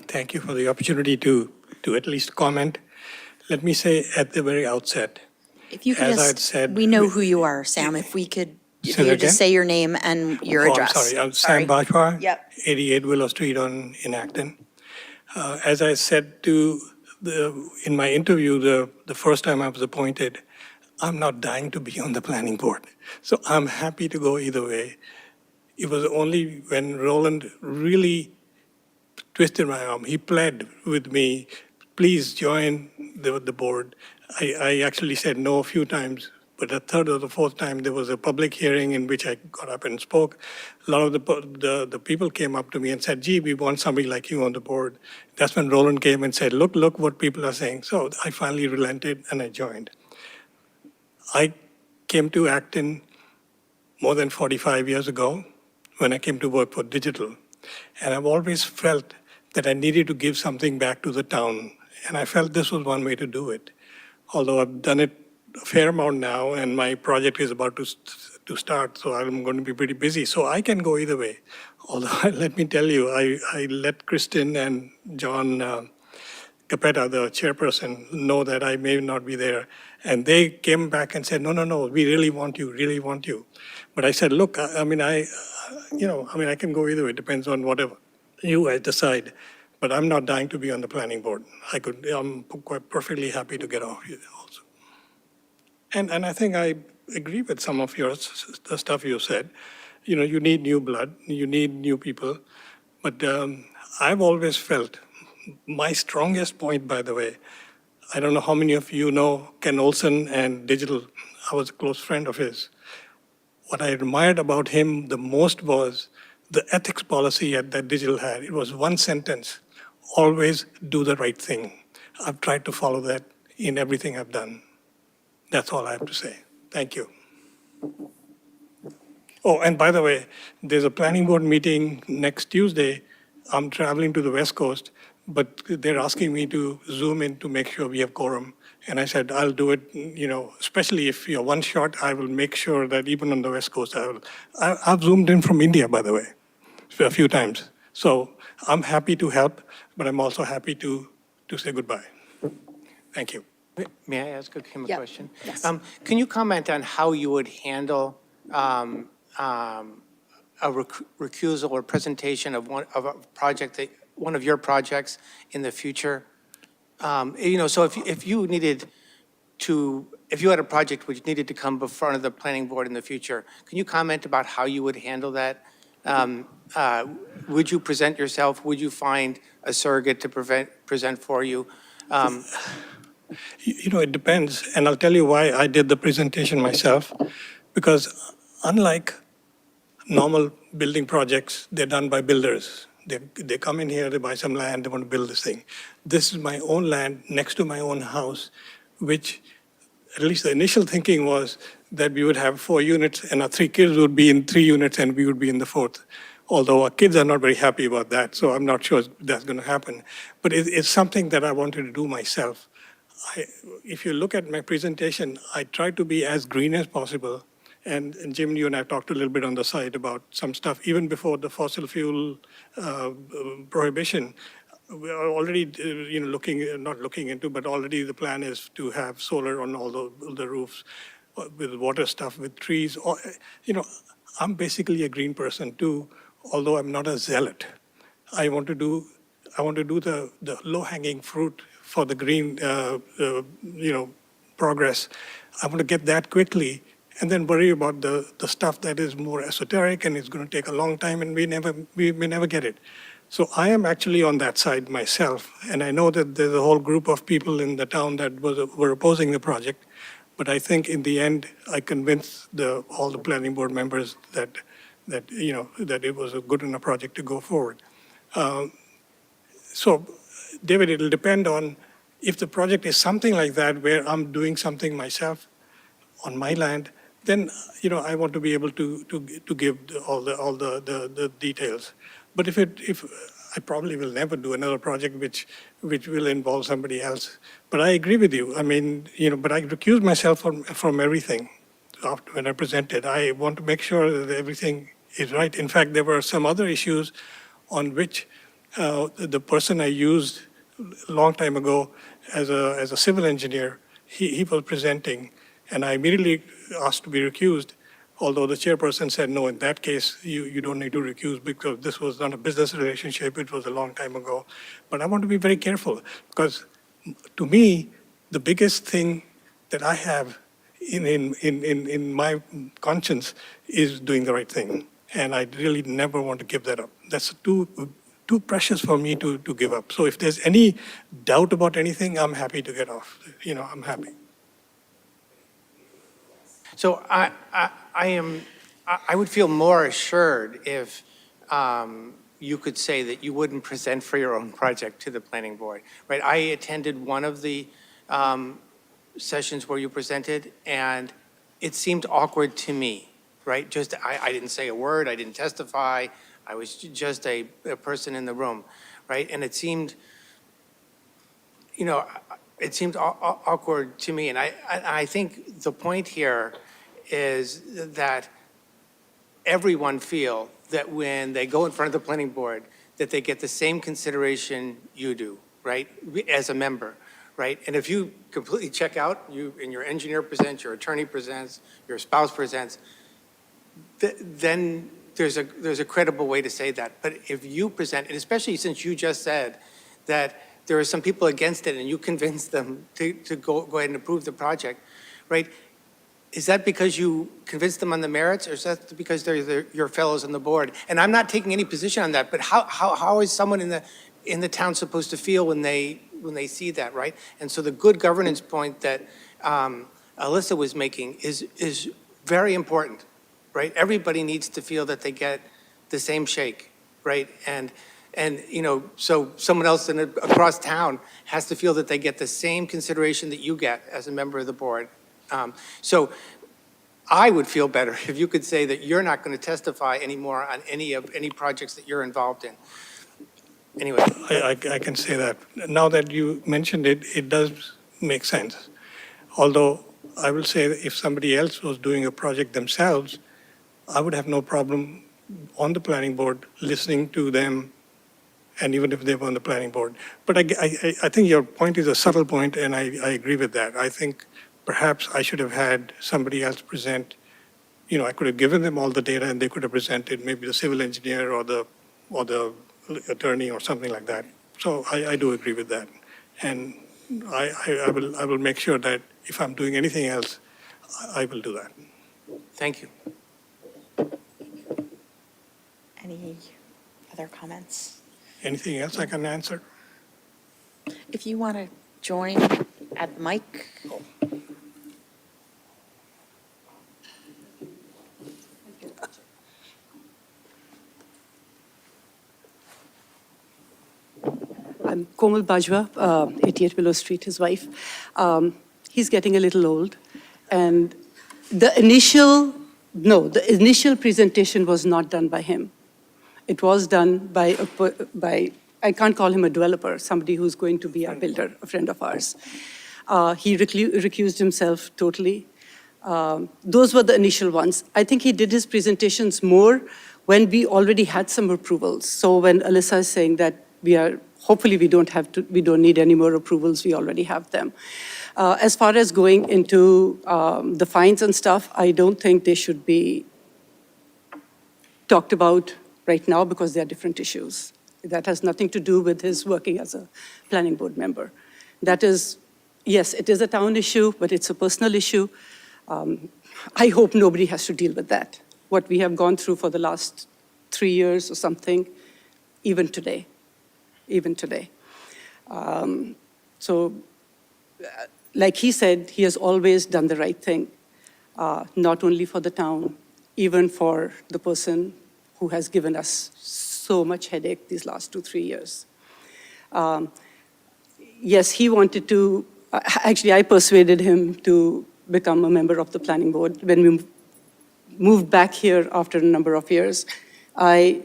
Speaker 4: Thank you for the opportunity to at least comment. Let me say at the very outset,
Speaker 1: If you could
Speaker 4: as I'd
Speaker 1: just,
Speaker 4: said,
Speaker 1: we know who you are, Sam, if you
Speaker 4: Say
Speaker 1: could
Speaker 4: that
Speaker 1: just
Speaker 4: again?
Speaker 1: say your name and your address.
Speaker 4: I'm sorry, I'm Sam Bajwa.
Speaker 1: Yep.
Speaker 4: 88 Willow Street in Acton. As I said in my interview, the first time I was appointed, I'm not dying to be on the planning board. So I'm happy to go either way. It was only when Roland really twisted my arm, he pled with me, please join the board. I actually said no a few times, but the third or the fourth time there was a public hearing in which I got up and spoke. A lot of the people came up to me and said, gee, we want somebody like you on the board. That's when Roland came and said, look what people are saying. So I finally relented and I joined. I came to Acton more than 45 years ago when I came to work for digital. And I've always felt that I needed to give something back to the town. And I felt this was one way to do it. Although I've done it a fair amount now and my project is about to start, so I'm going to be pretty busy. So I can go either way. Although let me tell you, I let Kristen and John Capetta, the chairperson, know that I may not be there. And they came back and said, no, we really want you. But I said, look, I can go either way. It depends on whatever you guys decide. But I'm not dying to be on the planning board. I'm quite perfectly happy to get off here also. And I think I agree with some of the stuff you said. You need new blood, you need new people. But I've always felt, my strongest point, by the way, I don't know how many of you know Ken Olson and Digital. I was a close friend of his. What I admired about him the most was the ethics policy that Digital had. It was one sentence, always do the right thing. I've tried to follow that in everything I've done. That's all I have to say. Thank you. Oh, and by the way, there's a planning board meeting next Tuesday. I'm traveling to the West Coast, but they're asking me to Zoom in to make sure we have quorum. And I said, I'll do it, especially if you're one shot, I will make sure that even on the West Coast, I've Zoomed in from India, by the way, a few times. So I'm happy to help, but I'm also happy to say goodbye. Thank you.
Speaker 6: May I ask him a
Speaker 1: Yep.
Speaker 6: question?
Speaker 1: Yes.
Speaker 6: Can you comment on how you would handle a recusal or presentation of a project one of your projects in the future? So if you had a project which needed to come before the planning board in the future, can you comment about how you would handle that? Would you present yourself? Would you find a surrogate to present for you?
Speaker 4: It depends, and I'll tell you why I did the presentation myself, because unlike normal building projects, they're done by builders. They come in here, they buy some land, they want to build this thing. This is my own land next to my own house, which at least the initial thinking was that we would have 4 units and our 3 kids would be in 3 units and we would be in the 4th. Although our kids are not very happy about that, so I'm not sure that's going to happen. But it's something that I wanted to do myself. If you look at my presentation, I tried to be as green as possible. And Jim, you and I talked a little bit on the side about some stuff, even before the fossil fuel prohibition. We are already, not looking into, but already the plan is to have solar on all the roofs with water stuff, with trees. I'm basically a green person too, although I'm not a zealot. I want to do the low-hanging fruit for the green, progress. I want to get that quickly and then worry about the stuff that is more esoteric and it's going to take a long time and we may never get it. So I am actually on that side myself, and I know that there's a whole group of people in the town that were opposing the project, but I think in the end, I convinced all the planning board members that it was a good enough project to go forward. So, David, it'll depend on if the project is something like that where I'm doing something myself on my land, then I want to be able to give all the details. But if I probably will never do another project which will involve somebody else. But I agree with you. I mean, but I recuse myself from everything after when I presented. I want to make sure that everything is right. In fact, there were some other issues on which the person I used a long time ago as a civil engineer, he was presenting, and I immediately asked to be recused, although the chairperson said, no, in that case, you don't need to recuse because this was not a business relationship, it was a long time ago. But I want to be very careful because to me, the biggest thing that I have in my conscience is doing the right thing. And I really never want to give that up. That's too precious for me to give up. So if there's any doubt about anything, I'm happy to get off. I'm happy.
Speaker 6: So I would feel more assured if you could say that you wouldn't present for your own project to the planning board, right? I attended one of the sessions where you presented, and it seemed awkward to me, right? Just, I didn't say a word, I didn't testify, I was just a person in the room, right? And it seemed, awkward to me. And I think the point here is that everyone feel that when they go in front of the planning board, that they get the same consideration you do, right? As a member, right? And if you completely check out, and your engineer presents, your attorney presents, your spouse presents, then there's a credible way to say that. But if you present, and especially since you just said that there are some people against it and you convince them to go ahead and approve the project, right? Is that because you convinced them on the merits, or is that because they're your fellows on the board? And I'm not taking any position on that, but how is someone in the town supposed to feel when they see that, right? And so the good governance point that Alyssa was making is very important, right? Everybody needs to feel that they get the same shake, right? And so someone else across town has to feel that they get the same consideration that you get as a member of the board. So I would feel better if you could say that you're not going to testify anymore on any projects that you're involved in. Anyway.
Speaker 4: I can say that. Now that you mentioned it, it does make sense. Although I will say that if somebody else was doing a project themselves, I would have no problem on the planning board listening to them, and even if they were on the planning board. But I think your point is a subtle point, and I agree with that. I think perhaps I should have had somebody else present. I could have given them all the data and they could have presented, maybe the civil engineer or the attorney or something like that. So I do agree with that. And I will make sure that if I'm doing anything else, I will do that.
Speaker 6: Thank you.
Speaker 1: Any other comments?
Speaker 4: Anything else I can answer?
Speaker 1: If you want to join at the mic.
Speaker 17: I'm Komal Bajwa, 88 Willow Street, his wife. He's getting a little old. And the initial presentation was not done by him. It was done by I can't call him a developer, somebody who's going to be our builder, a friend of ours. He recused himself totally. Those were the initial ones. I think he did his presentations more when we already had some approvals. So when Alyssa is saying that hopefully we don't need any more approvals, we already have them. As far as going into the fines and stuff, I don't think they should be talked about right now because they are different issues. That has nothing to do with his working as a planning board member. That is, yes, it is a town issue, but it's a personal issue. I hope nobody has to deal with that. What we have gone through for the last 3 years or something, even today. So, like he said, he has always done the right thing, not only for the town, even for the person who has given us so much headache these last 2-3 years. Yes, he wanted to, actually I persuaded him to become a member of the planning board. When we moved back here after a number of years, I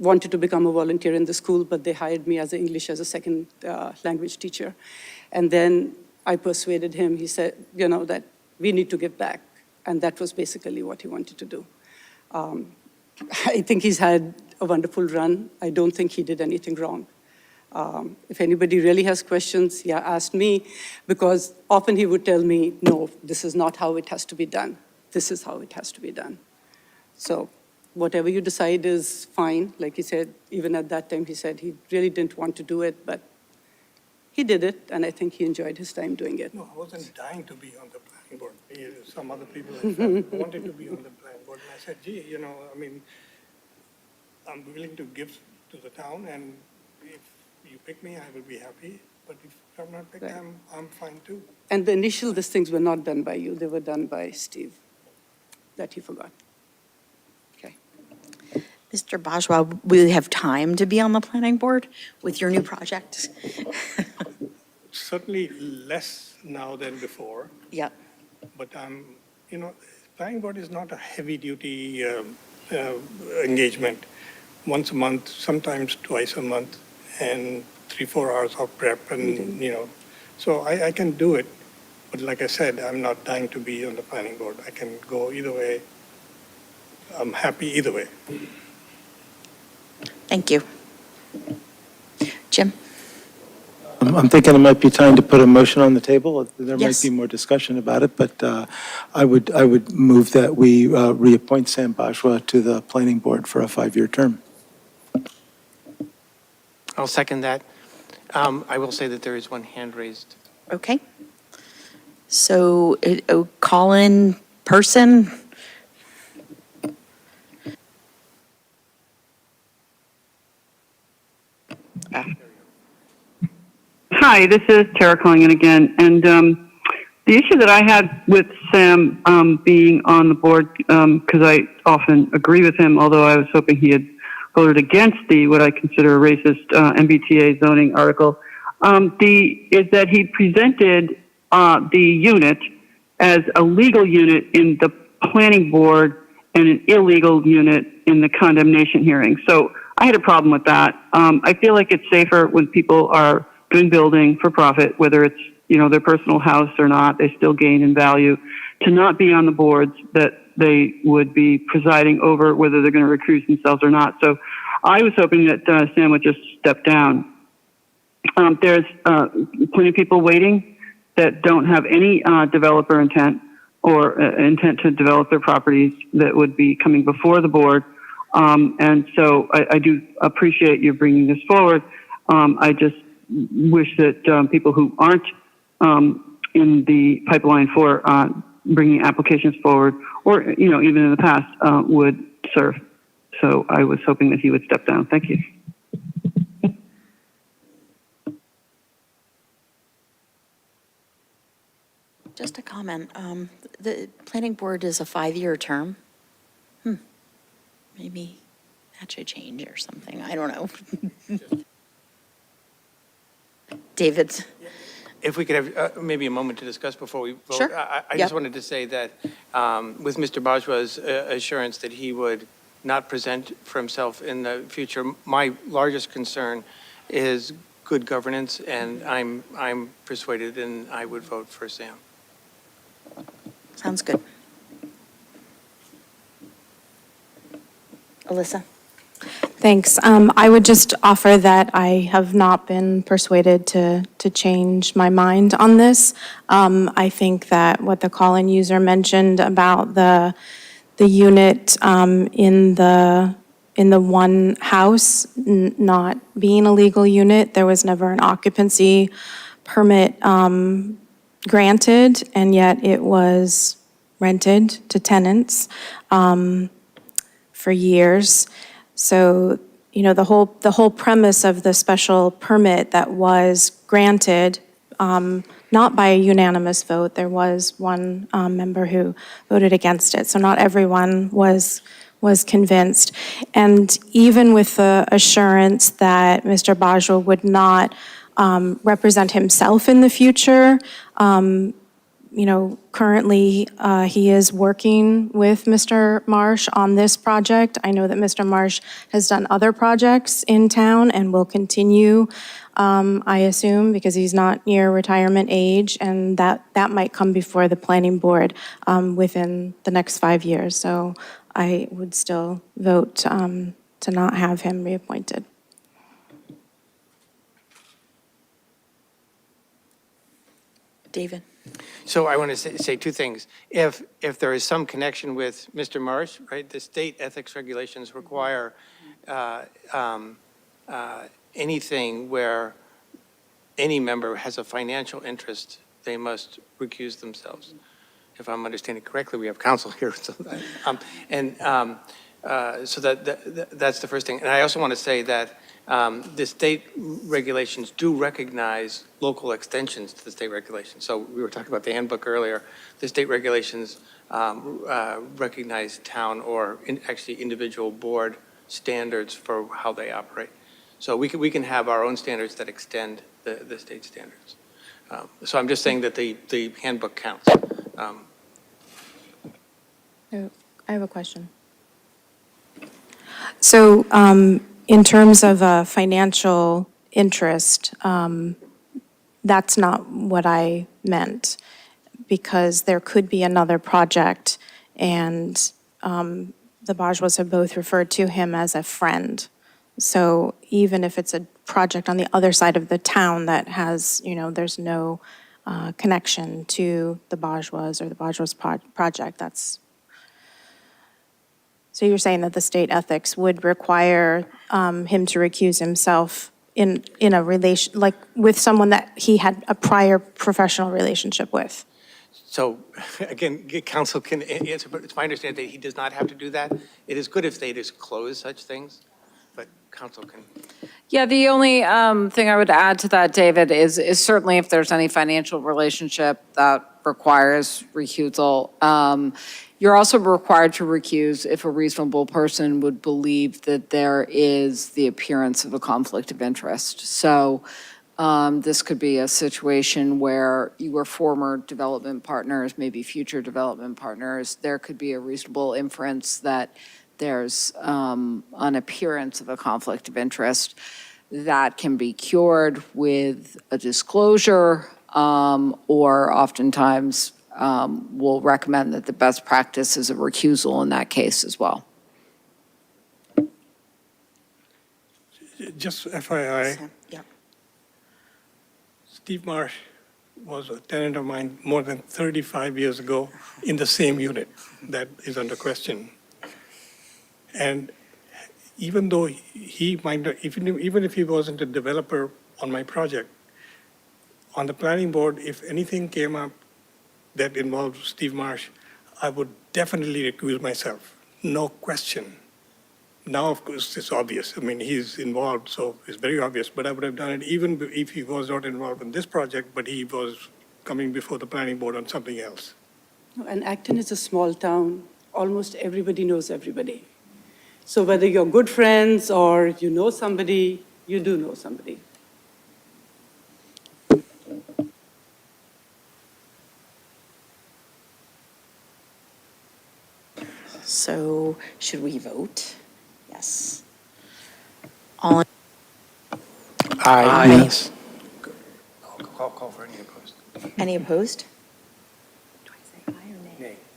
Speaker 17: wanted to become a volunteer in the school, but they hired me as an English as a second language teacher. And then I persuaded him, he said, that we need to give back. And that was basically what he wanted to do. I think he's had a wonderful run. I don't think he did anything wrong. If anybody really has questions, ask me, because often he would tell me, no, this is not how it has to be done. This is how it has to be done. So whatever you decide is fine. Like he said, even at that time, he said he really didn't want to do it, but he did it, and I think he enjoyed his time doing it.
Speaker 4: No, I wasn't dying to be on the planning board. Some other people I felt wanted to be on the planning board, and I said, gee, I'm willing to give to the town, and if you pick me, I will be happy. But if I'm not picked,
Speaker 17: Right.
Speaker 4: I'm fine too.
Speaker 17: And the initial, these things were not done by you. They were done by Steve, that he forgot. Okay.
Speaker 1: Mr. Bajwa, will you have time to be on the planning board with your new project?
Speaker 4: Certainly less now than before,
Speaker 1: Yeah.
Speaker 4: but planning board is not a heavy-duty engagement. Once a month, sometimes twice a month, and 3-4 hours of prep, and so I can do it. But like I said, I'm not dying to be on the planning board. I can go either way. I'm happy either way.
Speaker 1: Thank you. Jim?
Speaker 14: I'm thinking it might be time to put a motion on the table. There might
Speaker 1: Yes.
Speaker 14: be more discussion about it, but I would move that we reappoint Sam Bajwa to the planning board for a 5-year term.
Speaker 6: I'll second that. I will say that there is one hand raised.
Speaker 1: Okay. So, call in person.
Speaker 2: Hi, this is Tara calling in again. And the issue that I had with Sam being on the board, because I often agree with him, although I was hoping he had voted against what I consider a racist MBTA zoning article, is that he presented the unit as a legal unit in the planning board and an illegal unit in the condemnation hearing. So I had a problem with that. I feel like it's safer when people are doing building for profit, whether it's their personal house or not, they still gain in value, to not be on the boards that they would be presiding over, whether they're going to recuse themselves or not. So I was hoping that Sam would just step down. There's plenty of people waiting that don't have any developer intent or intent to develop their properties that would be coming before the board. And so I do appreciate you bringing this forward. I just wish that people who aren't in the pipeline for bringing applications forward, or even in the past, would serve. So I was hoping that he would step down. Thank you.
Speaker 1: Just a comment. The planning board is a 5-year term. Maybe that should change or something. I don't know. David?
Speaker 6: If we could have maybe a moment to discuss before we vote.
Speaker 1: Sure.
Speaker 6: I
Speaker 1: Yep.
Speaker 6: just wanted to say that with Mr. Bajwa's assurance that he would not present for himself in the future, my largest concern is good governance, and I'm persuaded, and I would vote for Sam.
Speaker 1: Sounds good. Alyssa?
Speaker 7: Thanks. I would just offer that I have not been persuaded to change my mind on this. I think that what the call-in user mentioned about the unit in the one house not being a legal unit. There was never an occupancy permit granted, and yet it was rented to tenants for years. So, you know, the whole premise of the special permit that was granted, not by a unanimous vote, there was one member who voted against it. So not everyone was convinced. And even with the assurance that Mr. Bajwa would not represent himself in the future, you know, currently he is working with Mr. Marsh on this project. I know that Mr. Marsh has done other projects in town and will continue, I assume, because he's not near retirement age, and that might come before the planning board within the next 5 years. So I would still vote to not have him reappointed.
Speaker 1: David?
Speaker 6: So I want to say two things. If there is some connection with Mr. Marsh, right, the state ethics regulations require anything where any member has a financial interest, they must recuse themselves. If I'm understanding correctly, we have counsel here. So that's the first thing. And I also want to say that the state regulations do recognize local extensions to the state regulations. So we were talking about the handbook earlier. The state regulations recognize town or actually individual board standards for how they operate. So we can have our own standards that extend the state standards. So I'm just saying that the handbook counts.
Speaker 7: I have a question. So in terms of a financial interest, that's not what I meant, because there could be another project, and the Bajwas have both referred to him as a friend. So even if it's a project on the other side of the town that has, you know, there's no connection to the Bajwas or the Bajwas project, that's... So you're saying that the state ethics would require him to recuse himself in a relation, like with someone that he had a prior professional relationship with?
Speaker 6: So again, counsel can answer, but it's my understanding that he does not have to do that. It is good if they disclose such things, but counsel can.
Speaker 12: Yeah, the only thing I would add to that, David, is certainly if there's any financial relationship that requires recusal. You're also required to recuse if a reasonable person would believe that there is the appearance of a conflict of interest. So this could be a situation where you were former development partners, maybe future development partners. There could be a reasonable inference that there's an appearance of a conflict of interest that can be cured with a disclosure, or oftentimes we'll recommend that the best practice is a recusal in that case as well.
Speaker 4: Just FYI,
Speaker 1: Yep.
Speaker 4: Steve Marsh was a tenant of mine more than 35 years ago in the same unit that is under question. And even though he might not, even if he wasn't a developer on my project, on the planning board, if anything came up that involved Steve Marsh, I would definitely recuse myself, no question. Now, of course, it's obvious. I mean, he's involved, so it's very obvious, but I would have done it even if he was not involved in this project, but he was coming before the planning board on something else.
Speaker 17: And Acton is a small town. Almost everybody knows everybody. So whether you're good friends or you know somebody, you do know somebody.
Speaker 1: So should we vote? Yes. All in...
Speaker 6: Aye.
Speaker 1: Yes.
Speaker 6: Call for any opposed.
Speaker 1: Any opposed?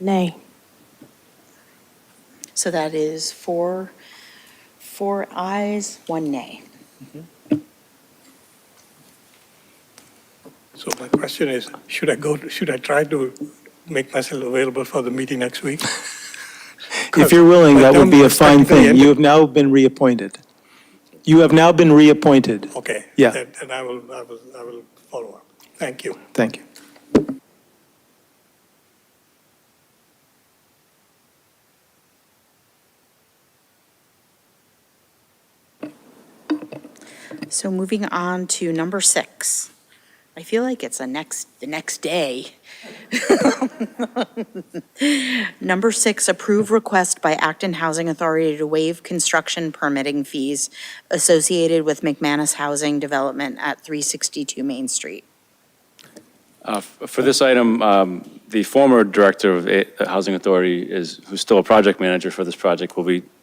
Speaker 7: Nay.
Speaker 1: So that is four ayes, 1 nay.
Speaker 4: So my question is, should I try to make myself available for the meeting next week?
Speaker 14: If you're willing, that would be a fine
Speaker 4: Technically
Speaker 14: thing.
Speaker 4: ended.
Speaker 14: You have now been reappointed. You have now been reappointed.
Speaker 4: Okay.
Speaker 14: Yeah.
Speaker 4: And I will follow up. Thank you.
Speaker 14: Thank you.
Speaker 1: So moving on to number 6. I feel like it's the next day. Number 6, approve request by Acton Housing Authority to waive construction permitting fees associated with McManus Housing Development at 362 Main Street.
Speaker 5: For this item, the former director of the Housing Authority who's still a project manager for this project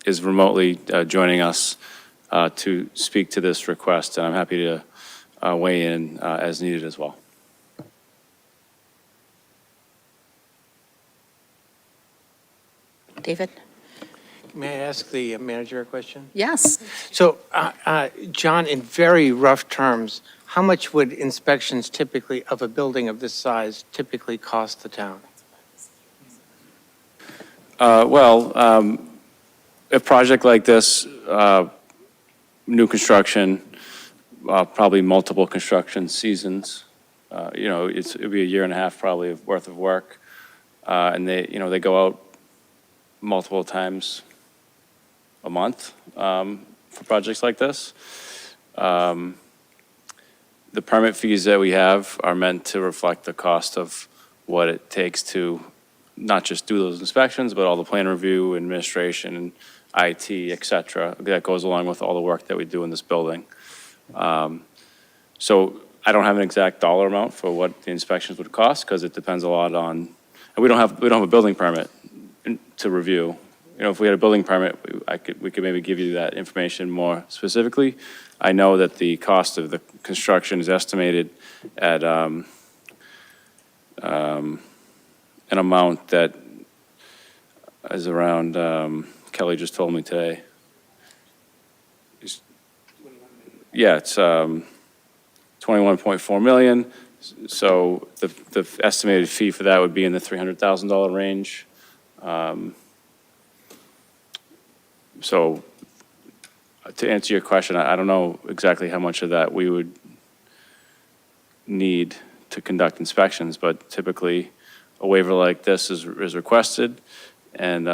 Speaker 5: is remotely joining us to speak to this request, and I'm happy to weigh in as needed as well.
Speaker 1: David?
Speaker 6: May I ask the manager a question?
Speaker 1: Yes.
Speaker 6: So, John, in very rough terms, how much would inspections typically of a building of this size typically cost the town?
Speaker 5: A project like this, new construction, probably multiple construction seasons. It'd be a year and a half probably worth of work. And they go out multiple times a month for projects like this. The permit fees that we have are meant to reflect the cost of what it takes to not just do those inspections, but all the plan review, administration, and IT, et cetera, that goes along with all the work that we do in this building. So I don't have an exact dollar amount for what the inspections would cost, because it depends a lot on, and we don't have a building permit to review. If we had a building permit, we could maybe give you that information more specifically. I know that the cost of the construction is estimated at an amount that is around, Kelly just told me today. Yeah, it's 21.4 million. So the estimated fee for that would be in the $300,000 range. So to answer your question, I don't know exactly how much of that we would need to conduct inspections, but typically a waiver like this is requested, and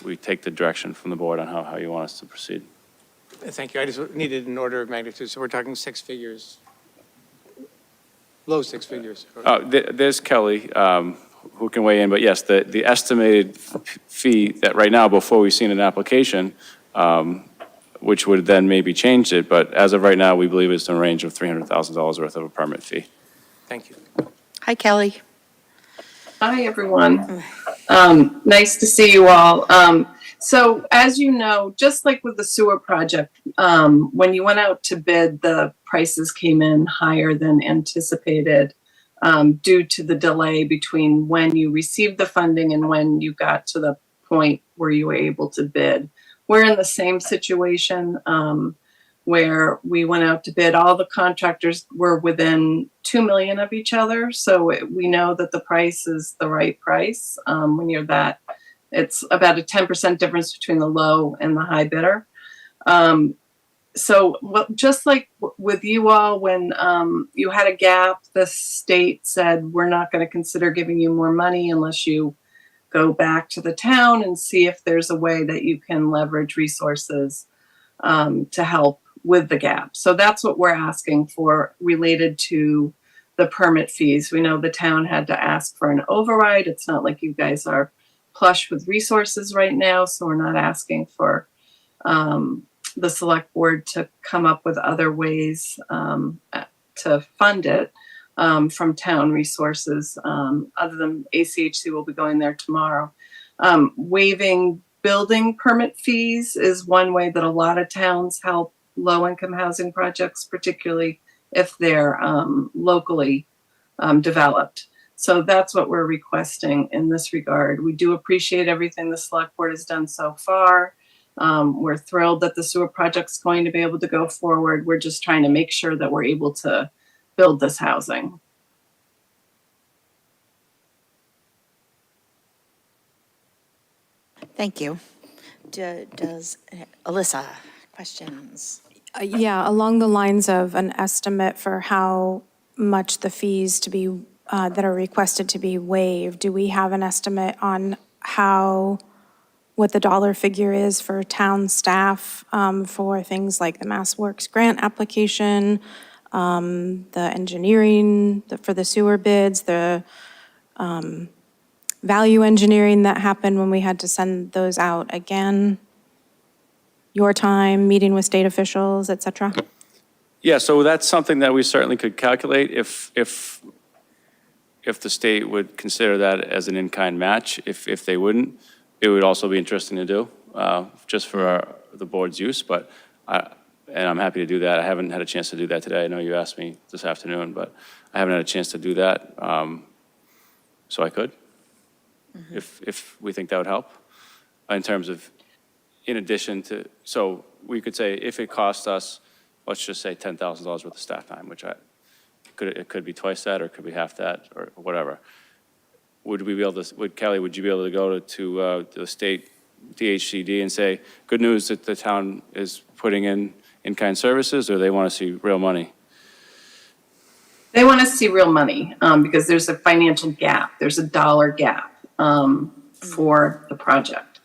Speaker 5: we take the direction from the board on how you want us to proceed.
Speaker 6: Thank you. I just needed an order of magnitude. So we're talking 6 figures, low 6 figures.
Speaker 5: There's Kelly, who can weigh in, but yes, the estimated fee that right now, before we've seen an application, which would then maybe change it, but as of right now, we believe it's in a range of $300,000 worth of a permit fee.
Speaker 6: Thank you.
Speaker 1: Hi, Kelly.
Speaker 10: Hi, everyone. Nice to see you all. So as you know, just like with the sewer project, when you went out to bid, the prices came in higher than anticipated due to the delay between when you received the funding and when you got to the point where you were able to bid. We're in the same situation where we went out to bid. All the contractors were within 2 million of each other. So we know that the price is the right price when you're that. It's about a 10% difference between the low and the high bidder. Just like with you all, when you had a gap, the state said, we're not going to consider giving you more money unless you go back to the town and see if there's a way that you can leverage resources to help with the gap. So that's what we're asking for related to the permit fees. We know the town had to ask for an override. It's not like you guys are plush with resources right now, so we're not asking for the select board to come up with other ways to fund it from town resources, other than ACHC will be going there tomorrow. Waiving building permit fees is one way that a lot of towns help low-income housing projects, particularly if they're locally developed. So that's what we're requesting in this regard. We do appreciate everything the select board has done so far. We're thrilled that the sewer project's going to be able to go forward. We're just trying to make sure that we're able to build this housing.
Speaker 1: Thank you. Does, Alyssa, questions?
Speaker 7: Yeah, along the lines of an estimate for how much the fees to be, that are requested to be waived, do we have an estimate on what the dollar figure is for town staff for things like the MassWorks grant application, the engineering for the sewer bids, the value engineering that happened when we had to send those out again? Your time, meeting with state officials, et cetera?
Speaker 5: Yeah, so that's something that we certainly could calculate if the state would consider that as an in-kind match. If they wouldn't, it would also be interesting to do, just for the board's use, and I'm happy to do that. I haven't had a chance to do that today. I know you asked me this afternoon, but I haven't had a chance to do that, so I could, if we think that would help, in terms of, in addition to, so we could say if it cost us, let's just say $10,000 worth of staff time, which it could be twice that, or it could be half that, or whatever. Would we be able to, Kelly, would you be able to go to the state DHCD and say, good news that the town is putting in-kind services, or they want to see real money?
Speaker 10: They want to see real money because there's a financial gap. There's a dollar gap for the project.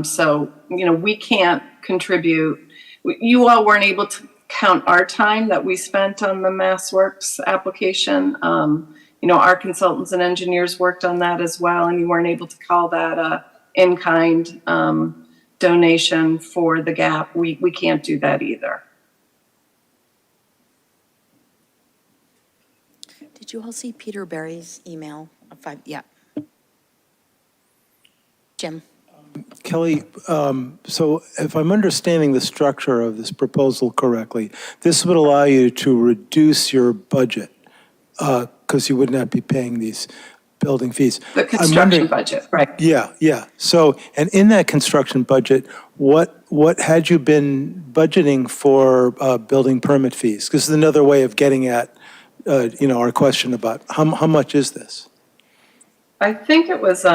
Speaker 10: So, we can't contribute. You all weren't able to count our time that we spent on the MassWorks application. Our consultants and engineers worked on that as well, and you weren't able to call that a in-kind donation for the gap. We can't do that either.
Speaker 1: Did you all see Peter Berry's email? Yeah. Jim?
Speaker 14: Kelly, so if I'm understanding the structure of this proposal correctly, this would allow you to reduce your budget because you would not be paying these building fees.
Speaker 10: The construction budget, right?
Speaker 14: Yeah. So, and in that construction budget, what had you been budgeting for building permit fees? This is another way of getting at, our question about how much is this?
Speaker 10: I think it was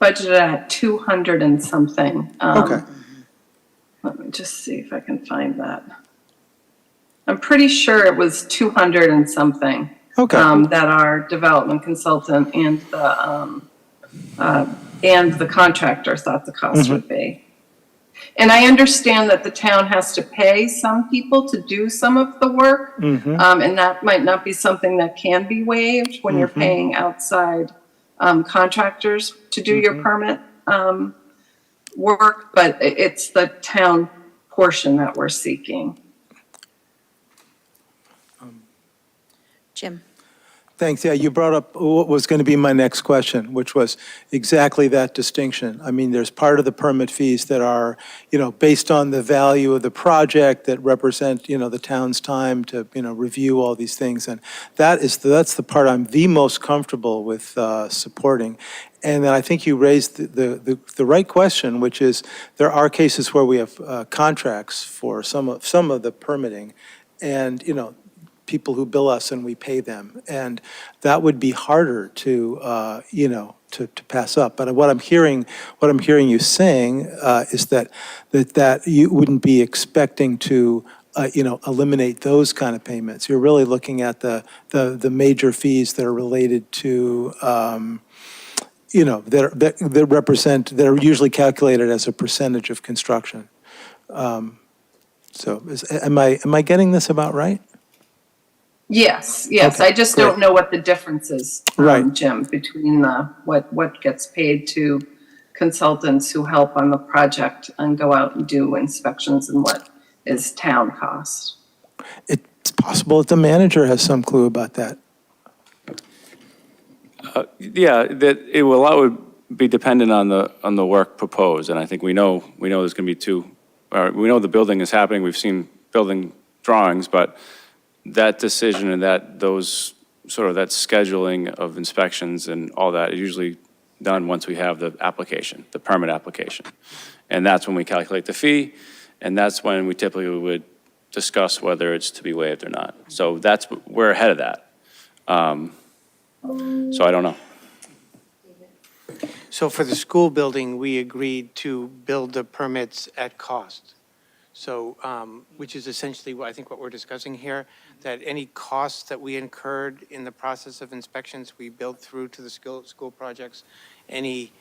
Speaker 10: budgeted at 200 and something.
Speaker 14: Okay.
Speaker 10: Let me just see if I can find that. I'm pretty sure it was 200 and something.
Speaker 14: Okay.
Speaker 10: That our development consultant and the contractor thought the cost would be. And I understand that the town has to pay some people to do some of the work, and that might not be something that can be waived when you're paying outside contractors to do your permit work, but it's the town portion that we're seeking.
Speaker 1: Jim?
Speaker 14: Thanks. Yeah, you brought up what was going to be my next question, which was exactly that distinction. I mean, there's part of the permit fees that are, based on the value of the project that represent, the town's time to, review all these things. And that's the part I'm the most comfortable with supporting. And then I think you raised the right question, which is there are cases where we have contracts for some of the permitting, and, people who bill us and we pay them. And that would be harder to pass up. But what I'm hearing you saying is that you wouldn't be expecting to, eliminate those kind of payments. You're really looking at the major fees that are related to, that are usually calculated as a percentage of construction. So am I getting this about right?
Speaker 10: Yes.
Speaker 14: Okay,
Speaker 10: I just
Speaker 14: great.
Speaker 10: don't know what the difference is,
Speaker 14: Right.
Speaker 10: Jim, between what gets paid to consultants who help on the project and go out and do inspections and what is town cost.
Speaker 14: It's possible that the manager has some clue about that.
Speaker 5: Yeah, that a lot would be dependent on the work proposed, and I think we know there's going to be we know the building is happening. We've seen building drawings, but that decision and that scheduling of inspections and all that is usually done once we have the application, the permit application. And that's when we calculate the fee, and that's when we typically would discuss whether it's to be waived or not. So we're ahead of that. So I don't know.
Speaker 6: So for the school building, we agreed to build the permits at cost. So, which is essentially what I think what we're discussing here, that any costs that we incurred in the process of inspections, we build through to the school projects. Any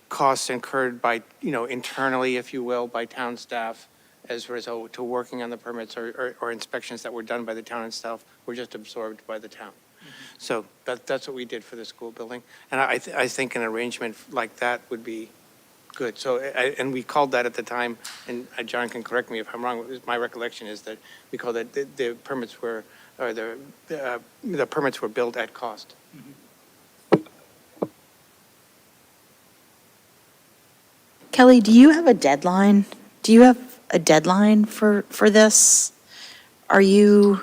Speaker 6: costs incurred by, internally, if you will, by town staff as a result to working on the permits or inspections that were done by the town itself were just absorbed by the town. So that's what we did for the school building. And I think an arrangement like that would be good. So, and we called that at the time, and John can correct me if I'm wrong, my recollection is that we called it, the permits were, or the permits were billed at cost.
Speaker 1: Kelly, do you have a deadline? Do you have a deadline for this? Are you?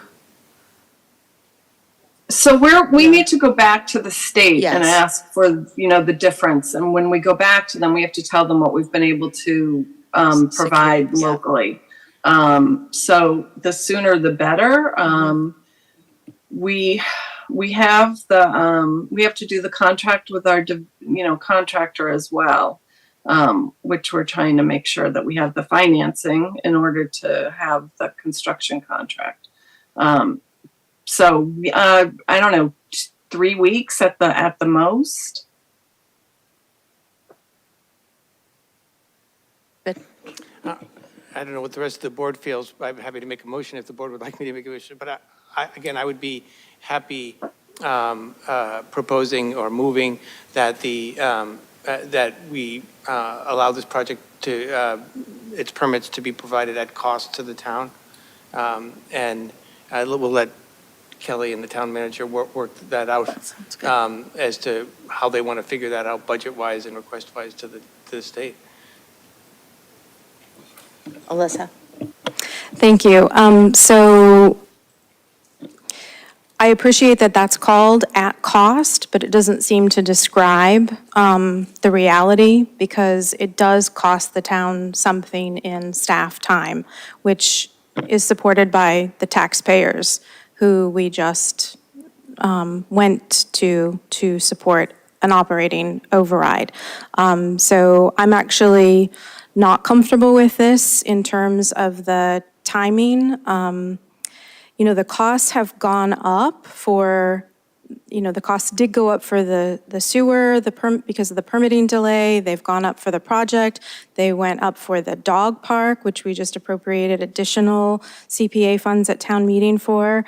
Speaker 10: So we need to go back to the state and
Speaker 1: Yes.
Speaker 10: ask for, the difference. And when we go back to them, we have to tell them what we've been able to provide
Speaker 1: yeah.
Speaker 10: locally. So the sooner the better. We have we have to do the contract with our, contractor as well, which we're trying to make sure that we have the financing in order to have the construction contract. So I don't know, 3 weeks at the most.
Speaker 6: I don't know what the rest of the board feels. I'm happy to make a motion if the board would like me to make a motion. But again, I would be happy proposing or moving that that we allow this project to its permits to be provided at cost to the town, and we'll let Kelly and the town manager work that out as to how they want to figure that out budget-wise and request-wise to the state.
Speaker 1: Alyssa?
Speaker 7: Thank you. So I appreciate that that's called at cost, but it doesn't seem to describe the reality, because it does cost the town something in staff time, which is supported by the taxpayers, who we just went to support an operating override. So I'm actually not comfortable with this in terms of the timing. The costs have gone up for, the costs did go up for the sewer, because of the permitting delay. They've gone up for the project. They went up for the dog park, which we just appropriated additional CPA funds at town meeting for.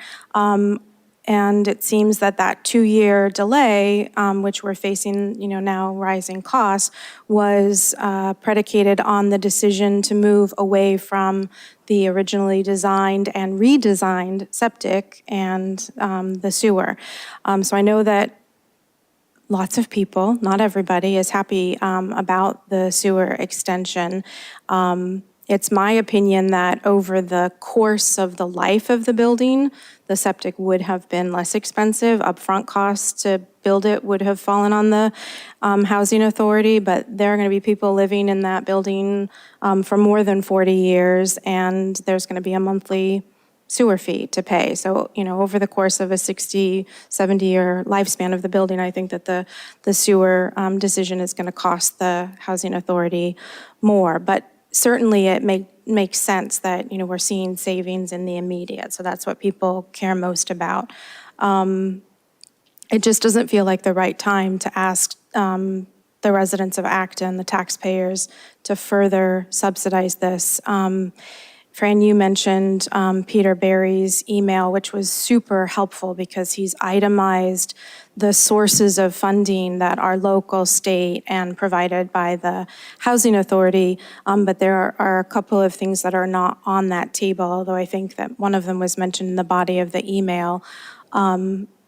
Speaker 7: And it seems that 2-year delay, which we're facing, now rising costs, was predicated on the decision to move away from the originally designed and redesigned septic and the sewer. So I know that lots of people, not everybody, is happy about the sewer extension. It's my opinion that over the course of the life of the building, the septic would have been less expensive. Upfront costs to build it would have fallen on the housing authority, but there are going to be people living in that building for more than 40 years, and there's going to be a monthly sewer fee to pay. So, over the course of a 60, 70-year lifespan of the building, I think that the sewer decision is going to cost the housing authority more. But certainly it makes sense that, we're seeing savings in the immediate. So that's what people care most about. It just doesn't feel like the right time to ask the residents of Acton, the taxpayers, to further subsidize this. Fran, you mentioned Peter Barry's email, which was super helpful because he's itemized the sources of funding that are local, state, and provided by the housing authority. But there are a couple of things that are not on that table, although I think that one of them was mentioned in the body of the email.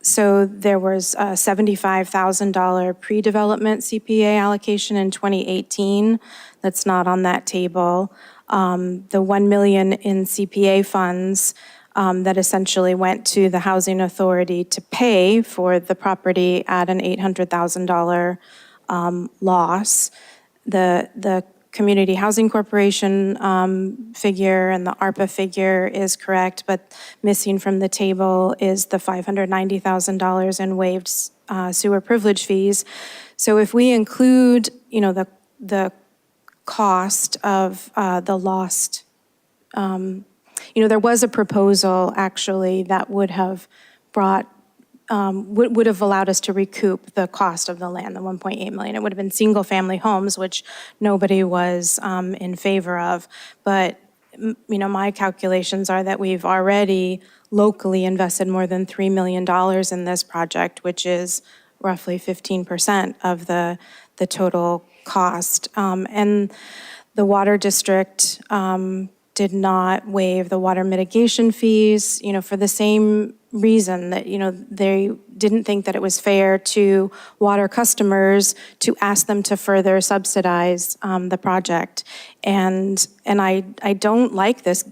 Speaker 7: So there was a $75,000 pre-development CPA allocation in 2018 that's not on that table. The $1 million in CPA funds that essentially went to the housing authority to pay for the property at an $800,000 loss. The Community Housing Corporation figure and the ARPA figure is correct, but missing from the table is the $590,000 in waived sewer privilege fees. So if we include, the cost of the lost, there was a proposal actually that would have brought, would have allowed us to recoup the cost of the land, the 1.8 million. It would have been single-family homes, which nobody was in favor of. But, my calculations are that we've already locally invested more than $3 million in this project, which is roughly 15% of the total cost. And the water district did not waive the water mitigation fees, for the same reason that, they didn't think that it was fair to water customers to ask them to further subsidize the project. And I don't like this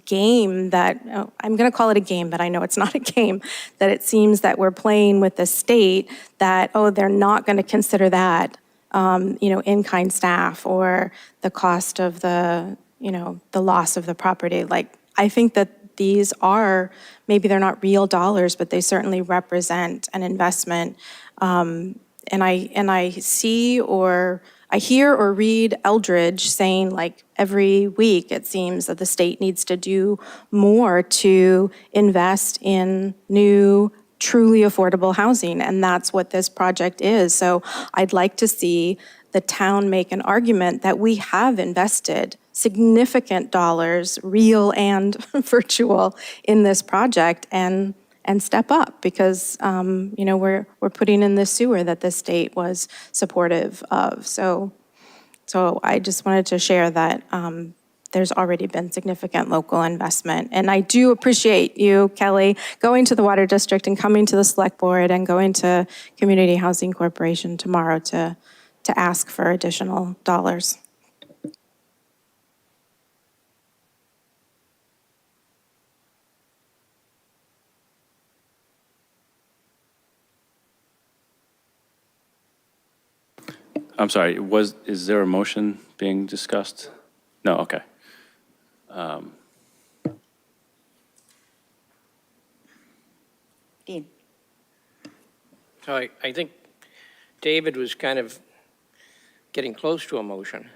Speaker 7: game that, I'm going to call it a game, but I know it's not a game, that it seems that we're playing with the state that, they're not going to consider that, in-kind staff or the cost of the loss of the property. Like, I think that these are, maybe they're not real dollars, but they certainly represent an investment. And I see, or I hear or read Eldridge saying, like, every week it seems that the state needs to do more to invest in new, truly affordable housing, and that's what this project is. So I'd like to see the town make an argument that we have invested significant dollars, real and virtual, in this project, and step up, because we're putting in this sewer that the state was supportive of. So I just wanted to share that there's already been significant local investment. And I do appreciate you, Kelly, going to the Water District and coming to the Select Board and going to Community Housing Corporation tomorrow to ask for additional dollars.
Speaker 5: I'm sorry, is there a motion being discussed? No, okay.
Speaker 11: Dean?
Speaker 8: So I think David was kind of getting close to a motion.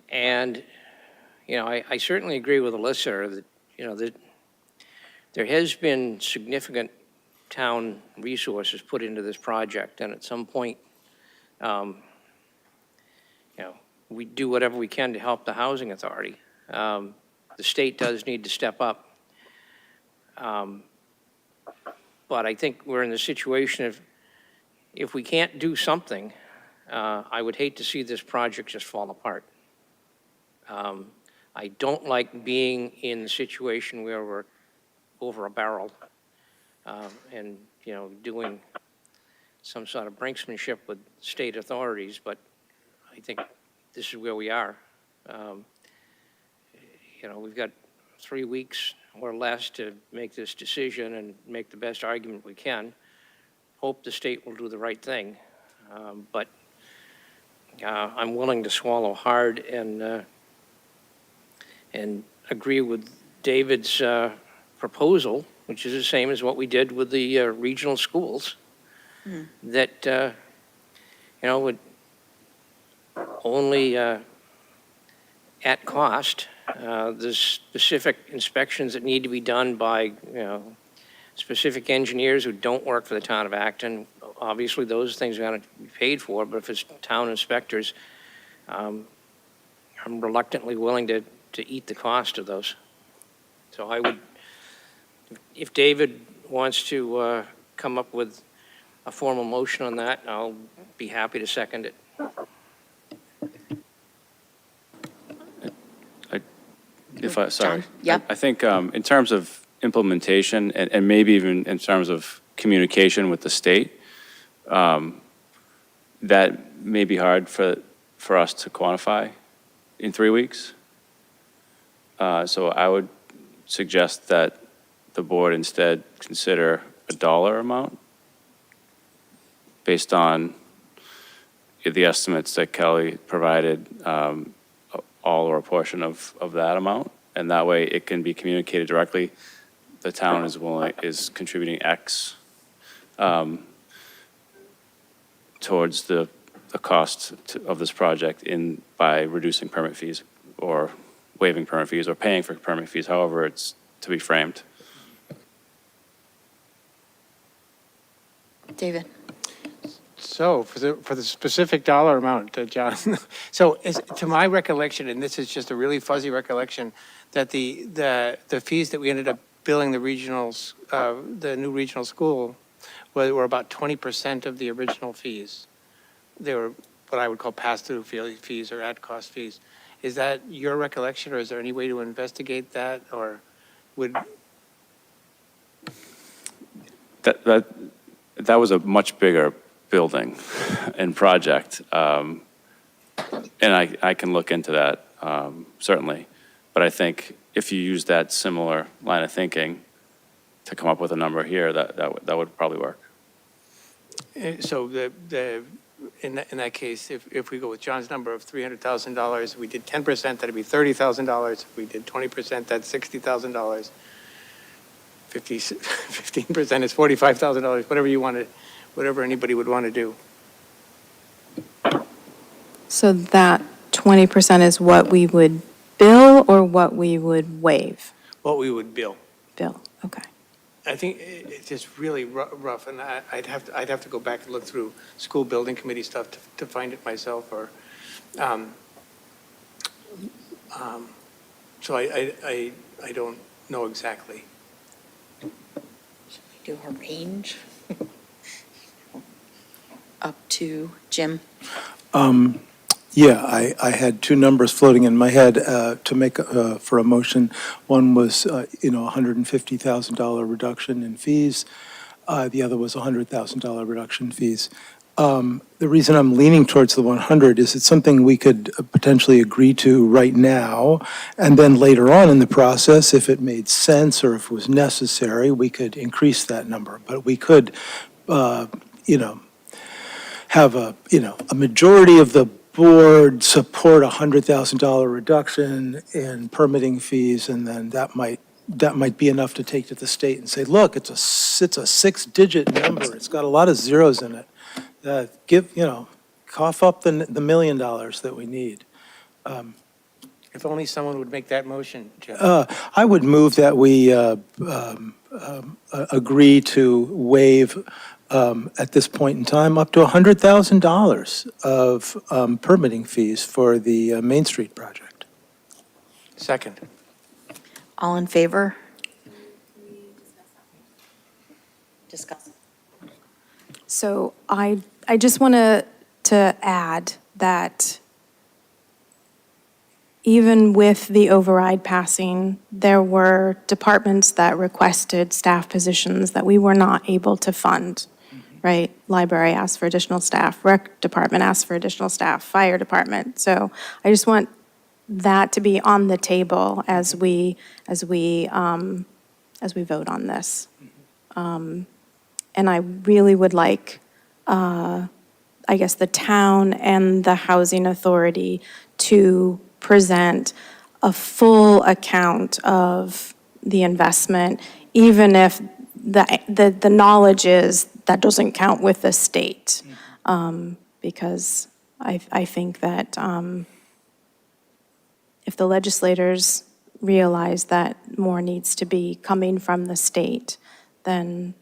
Speaker 8: And, I certainly agree with Alyssa that, that there has been significant town resources put into this project, and at some point, we do whatever we can to help the housing authority. The state does need to step up. But I think we're in the situation of, if we can't do something, I would hate to see this project just fall apart. I don't like being in the situation where we're over a barrel and, doing some sort of brinksmanship with state authorities, but I think this is where we are. We've got 3 weeks or less to make this decision and make the best argument we can. Hope the state will do the right thing, but I'm willing to swallow hard and agree with David's proposal, which is the same as what we did with the regional schools, that would only at cost. There's specific inspections that need to be done by specific engineers who don't work for the town of Acton. Obviously, those things are going to be paid for, but if it's town inspectors, I'm reluctantly willing to eat the cost of those. So I would, if David wants to come up with a formal motion on that, I'll be happy to second it.
Speaker 5: Sorry.
Speaker 11: Yep.
Speaker 5: I think in terms of implementation and maybe even in terms of communication with the state, that may be hard for us to quantify in 3 weeks. So I would suggest that the board instead consider a dollar amount based on the estimates that Kelly provided, all or a portion of that amount, and that way it can be communicated directly. The town is contributing X towards the cost of this project by reducing permit fees or waiving permit fees or paying for permit fees, however it's to be framed.
Speaker 1: David?
Speaker 6: So for the specific dollar amount, John, so to my recollection, and this is just a really fuzzy recollection, that the fees that we ended up billing the regionals, the new regional school, were about 20% of the original fees. They were what I would call pass-through fees or at-cost fees. Is that your recollection, or is there any way to investigate that, or would?
Speaker 5: That was a much bigger building and project, and I can look into that, certainly. But I think if you use that similar line of thinking to come up with a number here, that would probably work.
Speaker 6: So in that case, if we go with John's number of $300,000, we did 10%, that'd be $30,000. If we did 20%, that's $60,000. 15% is $45,000. Whatever you want to, whatever anybody would want to do.
Speaker 7: So that 20% is what we would bill or what we would waive?
Speaker 6: What we would bill.
Speaker 7: Bill, okay.
Speaker 6: I think it's just really rough, and I'd have to go back and look through school building committee stuff to find it myself, or, so I don't know exactly.
Speaker 1: Should we do a range? Up to Jim?
Speaker 14: Yeah, I had two numbers floating in my head to make for a motion. One was, $150,000 reduction in fees. The other was $100,000 reduction in fees. The reason I'm leaning towards the 100 is it's something we could potentially agree to right now, and then later on in the process, if it made sense or if it was necessary, we could increase that number. But we could, have a majority of the board support a $100,000 reduction in permitting fees, and then that might be enough to take to the state and say, look, it's a 6-digit number. It's got a lot of zeros in it. Cough up the $1 million that we need.
Speaker 6: If only someone would make that motion, Jim.
Speaker 14: I would move that we agree to waive at this point in time, up to $100,000 of permitting fees for the Main Street project.
Speaker 6: Second.
Speaker 1: All in favor? Discuss.
Speaker 7: So I just want to add that even with the override passing, there were departments that requested staff positions that we were not able to fund, right? Library asked for additional staff, rec department asked for additional staff, fire department. So I just want that to be on the table as we vote on this. And I really would like, I guess, the town and the housing authority to present a full account of the investment, even if the knowledge is that doesn't count with the state. Because I think that if the legislators realize that more needs to be coming from the state, then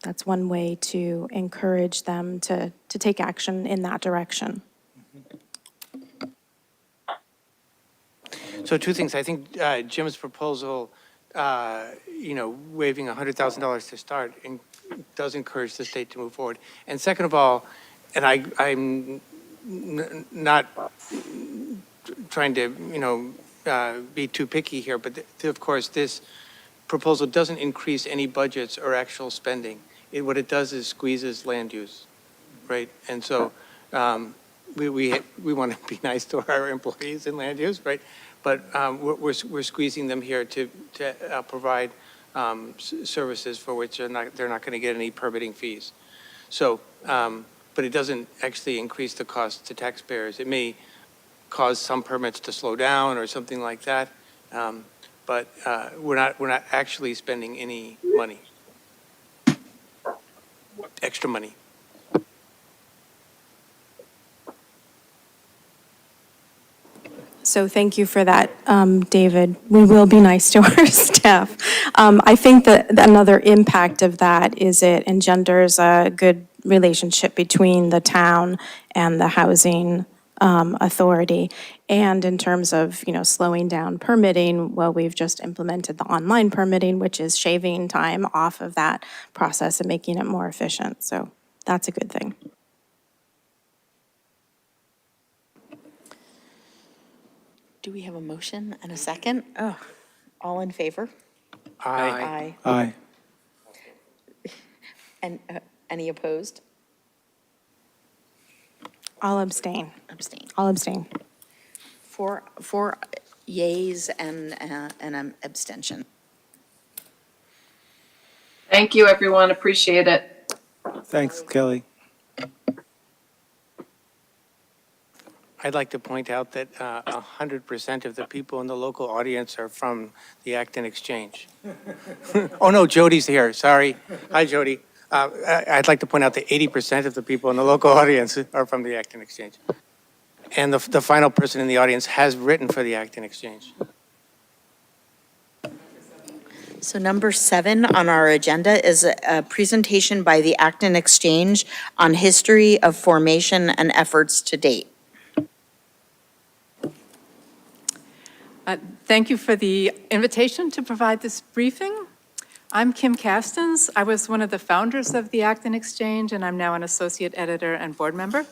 Speaker 7: that's one way to encourage them to take action in that direction.
Speaker 6: So two things. I think Jim's proposal, waiving $100,000 to start does encourage the state to move forward. And second of all, and I'm not trying to, be too picky here, but of course, this proposal doesn't increase any budgets or actual spending. What it does is squeezes land use, right? And so we want to be nice to our employees in land use, right? But we're squeezing them here to provide services for which they're not going to get any permitting fees. So, but but it doesn't actually increase the cost to taxpayers. It may cause some permits to slow down or something like that, but we're not actually spending any money, extra money.
Speaker 7: So thank you for that, David. We will be nice to our staff. I think that another impact of that is it engenders a good relationship between the town and the housing authority. And in terms of, slowing down permitting, well, we've just implemented the online permitting, which is shaving time off of that process and making it more efficient. So that's a good thing.
Speaker 1: Do we have a motion and a second? Oh, all in favor?
Speaker 6: Aye.
Speaker 14: Aye.
Speaker 1: And any opposed?
Speaker 7: I'll abstain.
Speaker 1: Abstain.
Speaker 7: I'll abstain.
Speaker 1: Four yays and an abstention.
Speaker 10: Thank you, everyone. Appreciate it.
Speaker 14: Thanks, Kelly.
Speaker 6: I'd like to point out that 100% of the people in the local audience are from the Acton Exchange. Oh, no, Jody's here, sorry. Hi, Jody. I'd like to point out that 80% of the people in the local audience are from the Acton Exchange. And the final person in the audience has written for the Acton Exchange.
Speaker 1: So number 7 on our agenda is a presentation by the Acton Exchange on history of formation and efforts to date.
Speaker 15: Thank you for the invitation to provide this briefing. I'm Kim Castens. I was one of the founders of the Acton Exchange, and I'm now an associate editor and board member.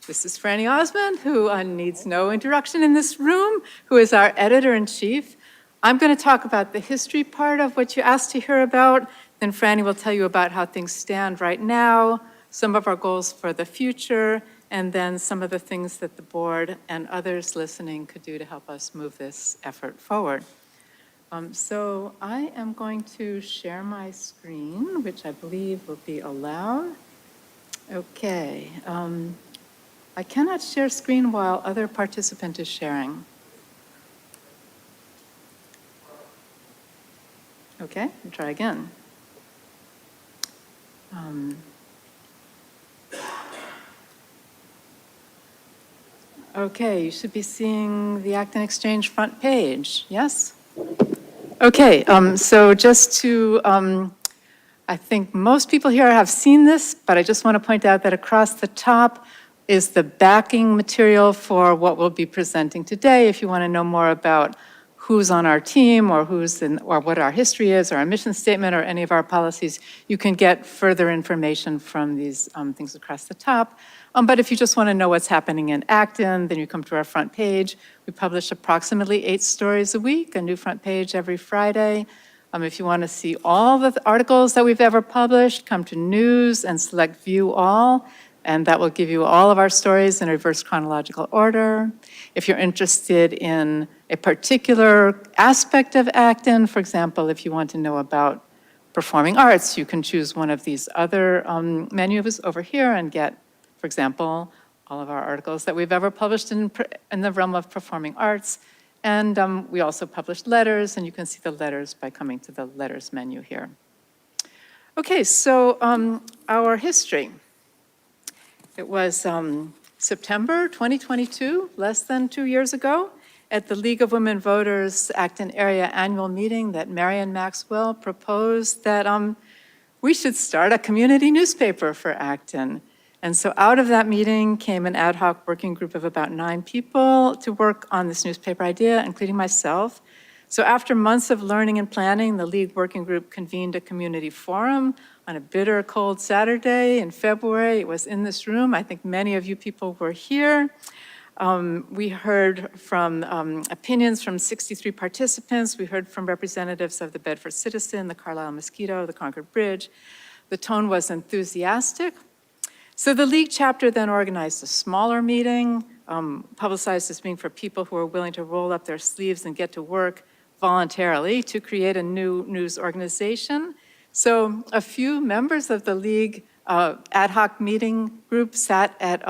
Speaker 15: This is Franny Osmond, who needs no introduction in this room, who is our editor-in-chief. I'm going to talk about the history part of what you asked to hear about. Then Franny will tell you about how things stand right now, some of our goals for the future, and then some of the things that the board and others listening could do to help us move this effort forward. So I am going to share my screen, which I believe will be allowed. Okay. I cannot share screen while other participant is sharing. Okay, I'll try again. Okay, you should be seeing the Acton Exchange front page, yes? Okay, so just to, I think most people here have seen this, but I just want to point out that across the top is the backing material for what we'll be presenting today. If you want to know more about who's on our team or or what our history is or our mission statement or any of our policies, you can get further information from these things across the top. But if you just want to know what's happening in Acton, then you come to our front page. We publish approximately 8 stories a week, a new front page every Friday. If you want to see all the articles that we've ever published, come to News and select View All, and that will give you all of our stories in reverse chronological order. If you're interested in a particular aspect of Acton, for example, if you want to know about performing arts, you can choose one of these other menus over here and get, for example, all of our articles that we've ever published in the realm of performing arts. And we also publish letters, and you can see the letters by coming to the letters menu here. Okay, so our history. It was September 2022, less than 2 years ago, at the League of Women Voters Acton Area Annual Meeting that Marian Maxwell proposed that we should start a community newspaper for Acton. And so out of that meeting came an ad hoc working group of about 9 people to work on this newspaper idea, including myself. So after months of learning and planning, the League working group convened a community forum on a bitter cold Saturday in February. It was in this room. I think many of you people were here. We heard from opinions from 63 participants. We heard from representatives of the Bedford Citizen, the Carlisle Mosquito, the Concord Bridge. The tone was enthusiastic. So the League chapter then organized a smaller meeting, publicized this meeting for people who are willing to roll up their sleeves and get to work voluntarily to create a new news organization. So a few members of the League ad hoc meeting group sat at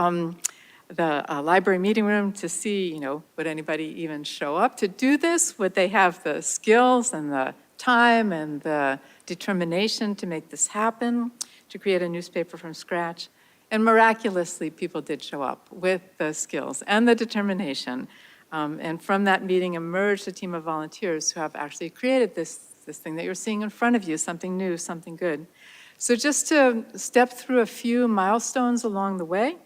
Speaker 15: the library meeting room to see, would anybody even show up to do this? Would they have the skills and the time and the determination to make this happen, to create a newspaper from scratch? And miraculously, people did show up with the skills and the determination. And from that meeting emerged a team of volunteers who have actually created this thing that you're seeing in front of you, something new, something good. So just to step through a few milestones along the way.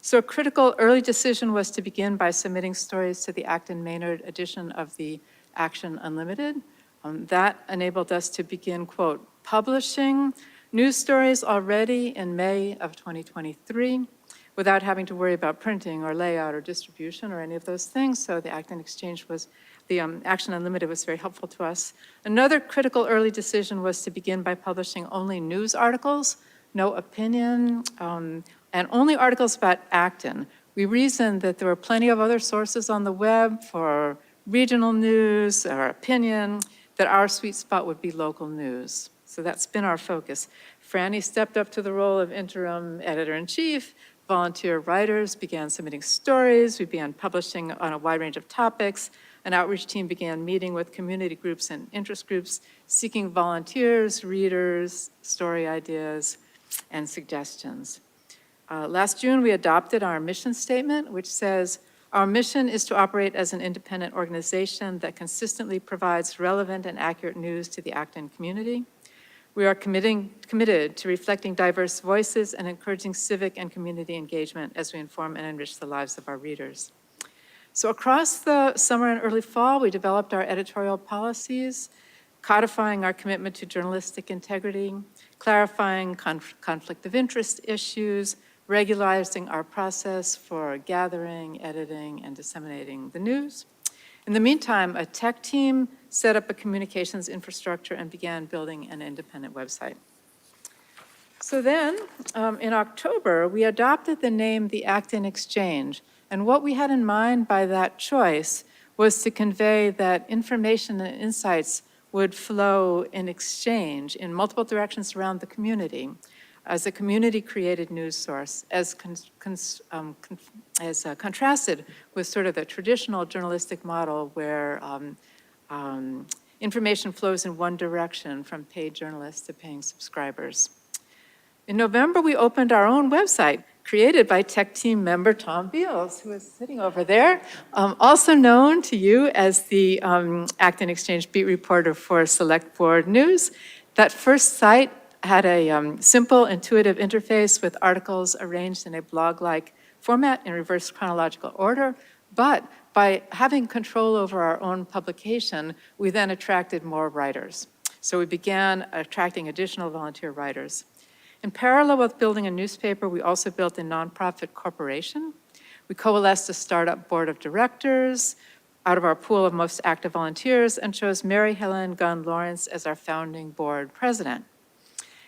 Speaker 15: So a critical early decision was to begin by submitting stories to the Acton Maynard edition of the Action Unlimited. That enabled us to begin, quote, publishing news stories already in May of 2023 without having to worry about printing or layout or distribution or any of those things. So the Acton Exchange was, the Action Unlimited was very helpful to us. Another critical early decision was to begin by publishing only news articles, no opinion, and only articles about Acton. We reasoned that there were plenty of other sources on the web for regional news or opinion, that our sweet spot would be local news. So that's been our focus. Franny stepped up to the role of interim editor-in-chief. Volunteer writers began submitting stories. We began publishing on a wide range of topics. An outreach team began meeting with community groups and interest groups, seeking volunteers, readers, story ideas, and suggestions. Last June, we adopted our mission statement, which says, our mission is to operate as an independent organization that consistently provides relevant and accurate news to the Acton community. We are committed to reflecting diverse voices and encouraging civic and community engagement as we inform and enrich the lives of our readers. So across the summer and early fall, we developed our editorial policies, codifying our commitment to journalistic integrity, clarifying conflict of interest issues, regularizing our process for gathering, editing, and disseminating the news. In the meantime, a tech team set up a communications infrastructure and began building an independent website. So then, in October, we adopted the name the Acton Exchange. And what we had in mind by that choice was to convey that information and insights would flow in exchange in multiple directions around the community as a community-created news source, as contrasted with sort of the traditional journalistic model where information flows in one direction from paid journalists to paying subscribers. In November, we opened our own website, created by tech team member Tom Beals, who is sitting over there, also known to you as the Acton Exchange beat reporter for Select Board News. That first site had a simple, intuitive interface with articles arranged in a blog-like format in reverse chronological order, but by having control over our own publication, we then attracted more writers. So we began attracting additional volunteer writers. In parallel with building a newspaper, we also built a nonprofit corporation. We coalesced a startup board of directors out of our pool of most active volunteers and chose Mary Helen Gunn Lawrence as our founding board president.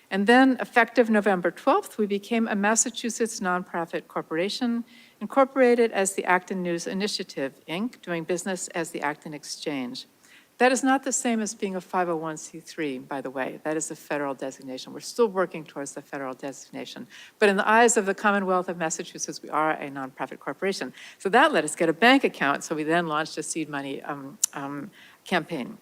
Speaker 15: And then, effective November 12th, we became a Massachusetts nonprofit corporation, incorporated as the Acton News Initiative, Inc., doing business as the Acton Exchange. That is not the same as being a 501c3, by the way. That is a federal designation. We're still working towards the federal designation. But in the eyes of the Commonwealth of Massachusetts, we are a nonprofit corporation. So that let us get a bank account, so we then launched a seed money campaign.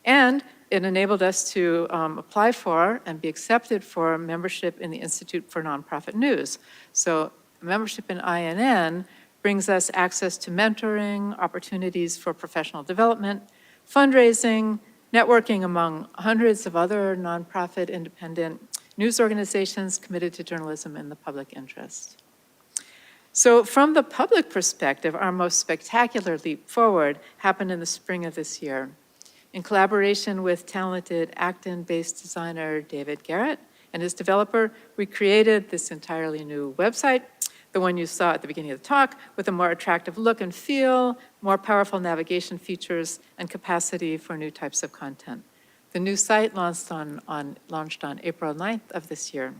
Speaker 15: And it enabled us to apply for and be accepted for membership in the Institute for Nonprofit News. So membership in INN brings us access to mentoring, opportunities for professional development, fundraising, networking among hundreds of other nonprofit independent news organizations committed to journalism in the public interest. So from the public perspective, our most spectacular leap forward happened in the spring of this year. In collaboration with talented Acton-based designer David Garrett and his developer, we created this entirely new website, the one you saw at the beginning of the talk, with a more attractive look and feel, more powerful navigation features, and capacity for new types of content. The new site launched on April 9th of this year.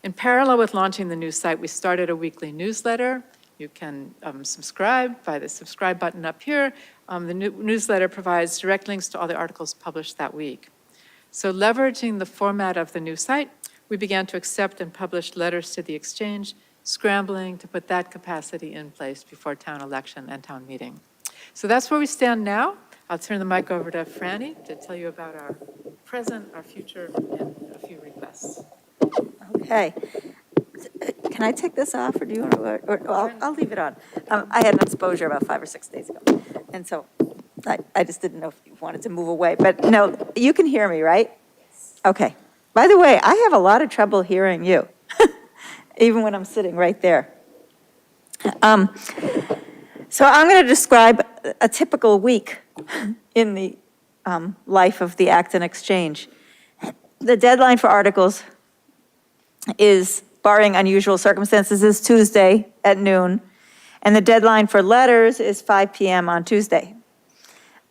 Speaker 15: In parallel with launching the new site, we started a weekly newsletter. You can subscribe by the subscribe button up here. The newsletter provides direct links to all the articles published that week. So leveraging the format of the new site, we began to accept and publish letters to the exchange, scrambling to put that capacity in place before town election and town meeting. So that's where we stand now. I'll turn the mic over to Franny to tell you about our present, our future, and a few requests.
Speaker 18: Okay. Can I take this off, or do you want to, or I'll leave it on. I had an exposure about 5 or 6 days ago, and so I just didn't know if you wanted to move away. But no, you can hear me, right? Okay. By the way, I have a lot of trouble hearing you, even when I'm sitting right there. So I'm going to describe a typical week in the life of the Acton Exchange. The deadline for articles is, barring unusual circumstances, is Tuesday at noon, and the deadline for letters is 5 p.m. on Tuesday.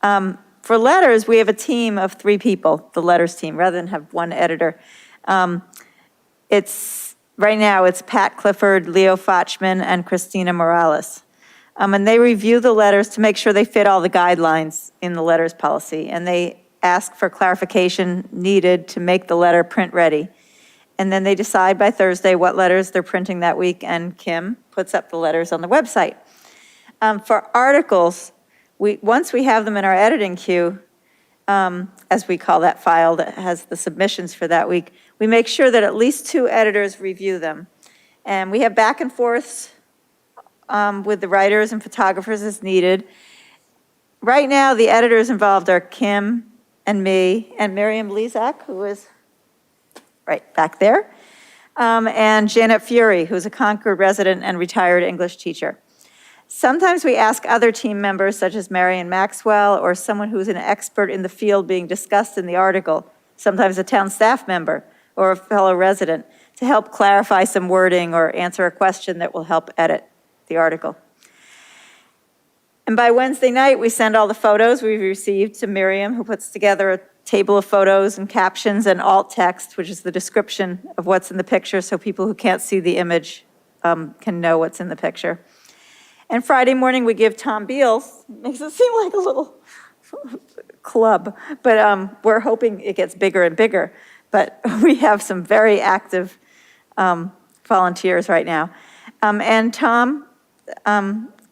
Speaker 18: For letters, we have a team of 3 people, the letters team, rather than have one editor. Right now, it's Pat Clifford, Leo Fochman, and Christina Morales. And they review the letters to make sure they fit all the guidelines in the letters policy, and they ask for clarification needed to make the letter print ready. And then they decide by Thursday what letters they're printing that week, and Kim puts up the letters on the website. For articles, once we have them in our editing queue, as we call that file that has the submissions for that week, we make sure that at least 2 editors review them. And we have back and forths with the writers and photographers as needed. Right now, the editors involved are Kim and me and Miriam Lezak, who is right back there, and Janet Fury, who's a Concord resident and retired English teacher. Sometimes we ask other team members, such as Marion Maxwell, or someone who's an expert in the field being discussed in the article, sometimes a town staff member or a fellow resident, to help clarify some wording or answer a question that will help edit the article. And by Wednesday night, we send all the photos we've received to Miriam, who puts together a table of photos and captions and alt text, which is the description of what's in the picture, so people who can't see the image can know what's in the picture. And Friday morning, we give Tom Beals, makes it seem like a little club, but we're hoping it gets bigger and bigger. But we have some very active volunteers right now. And Tom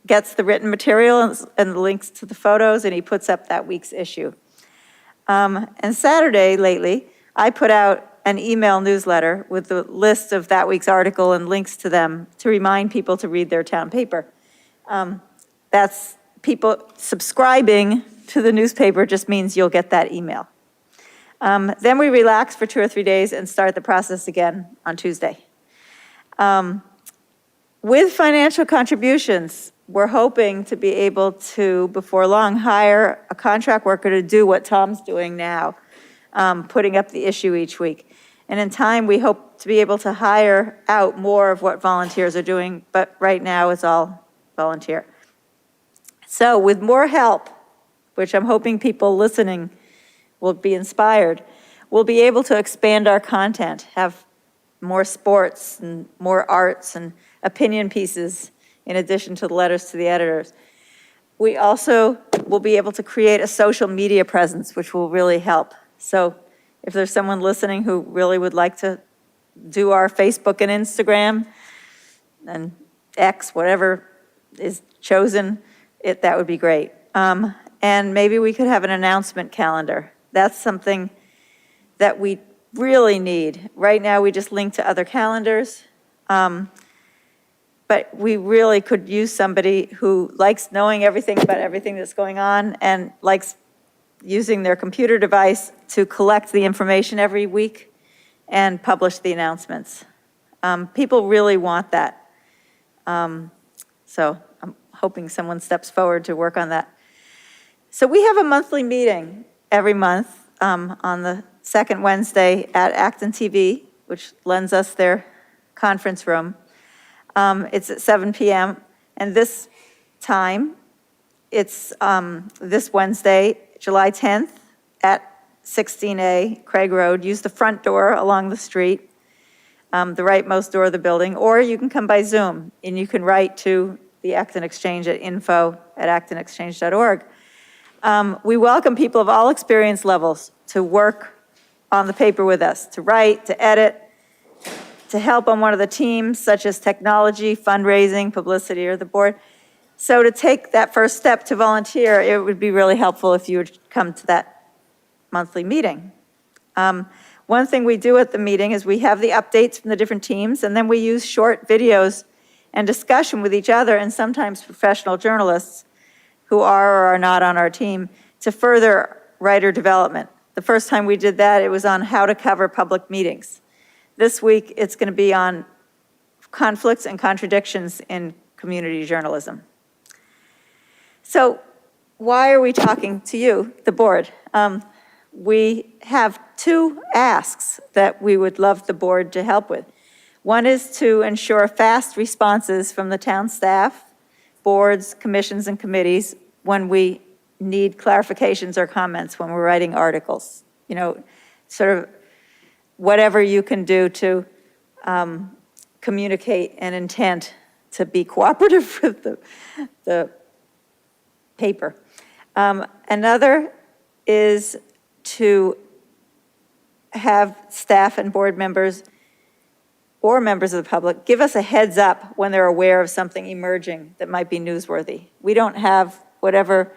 Speaker 18: gets the written material and the links to the photos, and he puts up that week's issue. And Saturday lately, I put out an email newsletter with the list of that week's article and links to them to remind people to read their town paper. That's people subscribing to the newspaper just means you'll get that email. Then we relax for 2 or 3 days and start the process again on Tuesday. With financial contributions, we're hoping to be able to, before long, hire a contract worker to do what Tom's doing now, putting up the issue each week. And in time, we hope to be able to hire out more of what volunteers are doing, but right now it's all volunteer. So with more help, which I'm hoping people listening will be inspired, we'll be able to expand our content, have more sports and more arts and opinion pieces in addition to the letters to the editors. We also will be able to create a social media presence, which will really help. So if there's someone listening who really would like to do our Facebook and Instagram and X, whatever is chosen, that would be great. And maybe we could have an announcement calendar. That's something that we really need. Right now, we just link to other calendars. But we really could use somebody who likes knowing everything about everything that's going on and likes using their computer device to collect the information every week and publish the announcements. People really want that. So I'm hoping someone steps forward to work on that. So we have a monthly meeting every month on the second Wednesday at ActonTV, which lends us their conference room. It's at 7 p.m. And this time, it's this Wednesday, July 10th at 16A Craig Road. Use the front door along the street, the rightmost door of the building, or you can come by Zoom and you can write to the Acton Exchange at info@actonexchange.org. We welcome people of all experience levels to work on the paper with us, to write, to edit, to help on one of the teams, such as technology, fundraising, publicity, or the board. So to take that first step to volunteer, it would be really helpful if you would come to that monthly meeting. One thing we do at the meeting is we have the updates from the different teams, and then we use short videos and discussion with each other and sometimes professional journalists who are or are not on our team to further writer development. The first time we did that, it was on how to cover public meetings. This week, it's going to be on conflicts and contradictions in community journalism. So why are we talking to you, the board? We have two asks that we would love the board to help with. One is to ensure fast responses from the town staff, boards, commissions, and committees when we need clarifications or comments when we're writing articles. You know, sort of whatever you can do to communicate an intent to be cooperative with the paper. Another is to have staff and board members or members of the public give us a heads up when they're aware of something emerging that might be newsworthy. We don't have whatever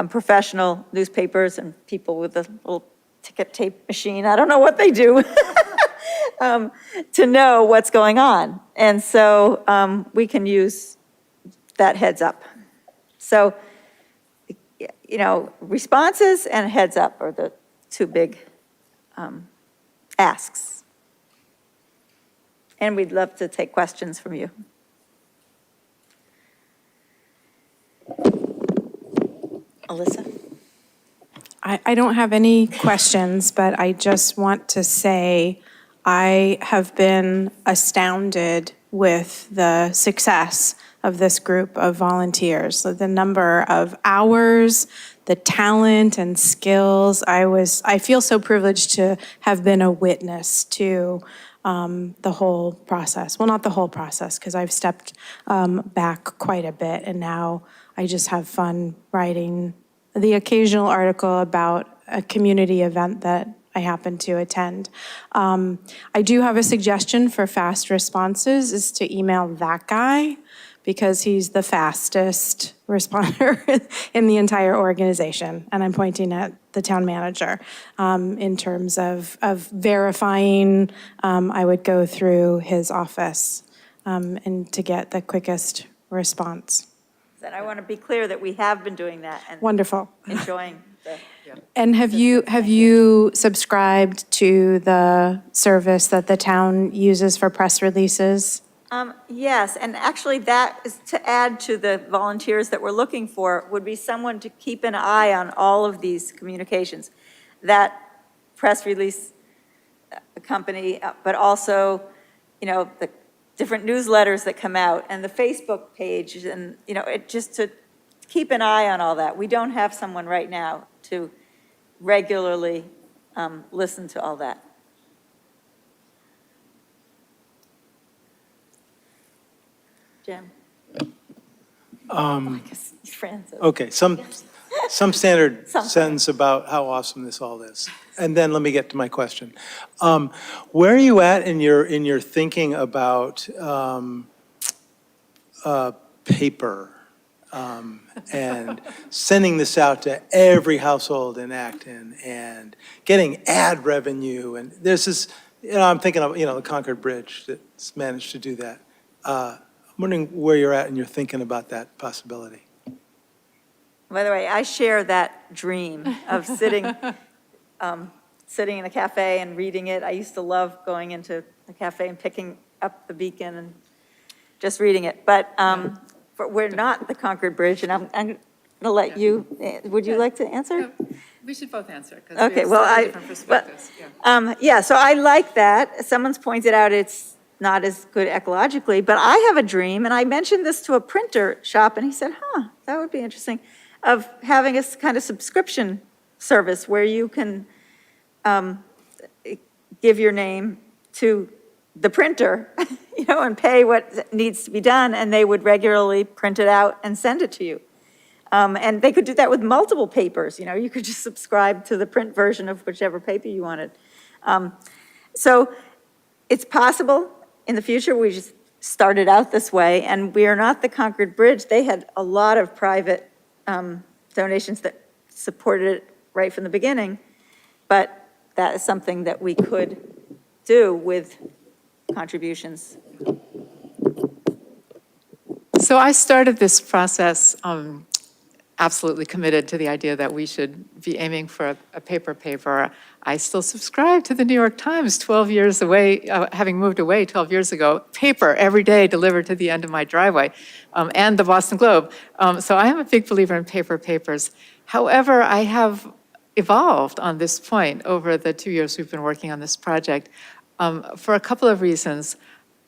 Speaker 18: professional newspapers and people with a little ticket tape machine, I don't know what they do, to know what's going on. And so we can use that heads up. So, you know, responses and heads up are the two big asks. And we'd love to take questions from you. Alyssa?
Speaker 7: I don't have any questions, but I just want to say I have been astounded with the success of this group of volunteers. So the number of hours, the talent and skills. I feel so privileged to have been a witness to the whole process. Well, not the whole process, because I've stepped back quite a bit, and now I just have fun writing the occasional article about a community event that I happen to attend. I do have a suggestion for fast responses, is to email that guy, because he's the fastest responder in the entire organization. And I'm pointing at the town manager. In terms of verifying, I would go through his office and to get the quickest response.
Speaker 18: And I want to be clear that we have been doing that and
Speaker 7: Wonderful.
Speaker 18: enjoying the.
Speaker 7: And have you subscribed to the service that the town uses for press releases?
Speaker 18: Yes, and actually that is to add to the volunteers that we're looking for, would be someone to keep an eye on all of these communications. That press release company, but also, you know, the different newsletters that come out and the Facebook page and, you know, it just to keep an eye on all that. We don't have someone right now to regularly listen to all that. Jim? I guess Francis.
Speaker 14: Okay, some standard
Speaker 18: Something.
Speaker 14: sentence about how awesome this all is. And then let me get to my question. Where are you at in your thinking about paper and sending this out to every household in Acton and getting ad revenue? And there's this, you know, I'm thinking of, you know, the Concord Bridge that's managed to do that. I'm wondering where you're at in your thinking about that possibility.
Speaker 18: By the way, I share that dream of sitting in a cafe and reading it. I used to love going into a cafe and picking up the Beacon and just reading it. But we're not the Concord Bridge, and I'm going to let you, would you like to answer?
Speaker 15: We should both answer, because
Speaker 18: Okay,
Speaker 15: we have
Speaker 18: well,
Speaker 15: slightly different perspectives.
Speaker 18: Yeah, so I like that. Someone's pointed out it's not as good ecologically, but I have a dream, and I mentioned this to a printer shop, and he said, that would be interesting, of having a kind of subscription service where you can give your name to the printer, you know, and pay what needs to be done, and they would regularly print it out and send it to you. And they could do that with multiple papers, you know, you could just subscribe to the print version of whichever paper you wanted. So it's possible. in the future, we just started out this way, and we are not the Concord Bridge. They had a lot of private donations that supported it right from the beginning, but that is something that we could do with contributions.
Speaker 15: So I started this process absolutely committed to the idea that we should be aiming for a paper paper. I still subscribe to the New York Times 12 years away, having moved away 12 years ago, paper every day delivered to the end of my driveway, and the Boston Globe. So I am a big believer in paper papers. However, I have evolved on this point over the 2 years we've been working on this project for a couple of reasons.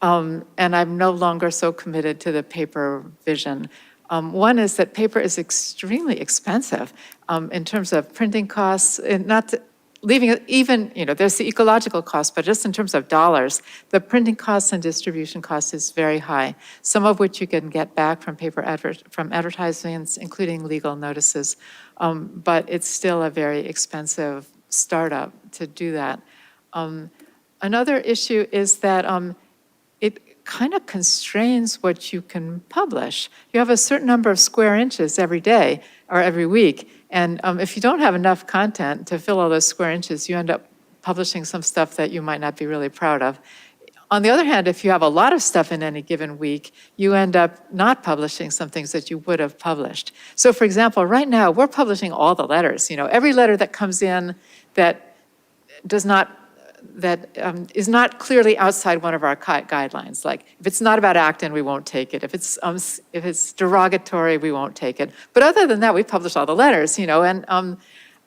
Speaker 15: And I'm no longer so committed to the paper vision. One is that paper is extremely expensive in terms of printing costs, and leaving it even, there's the ecological cost, but just in terms of dollars, the printing costs and distribution costs is very high, some of which you can get back from from advertisements, including legal notices. But it's still a very expensive startup to do that. Another issue is that it kind of constrains what you can publish. You have a certain number of square inches every day or every week, and if you don't have enough content to fill all those square inches, you end up publishing some stuff that you might not be really proud of. On the other hand, if you have a lot of stuff in any given week, you end up not publishing some things that you would have published. So for example, right now, we're publishing all the letters. Every letter that comes in that is not clearly outside one of our guidelines. Like, if it's not about Acton, we won't take it. If it's derogatory, we won't take it. But other than that, we publish all the letters, and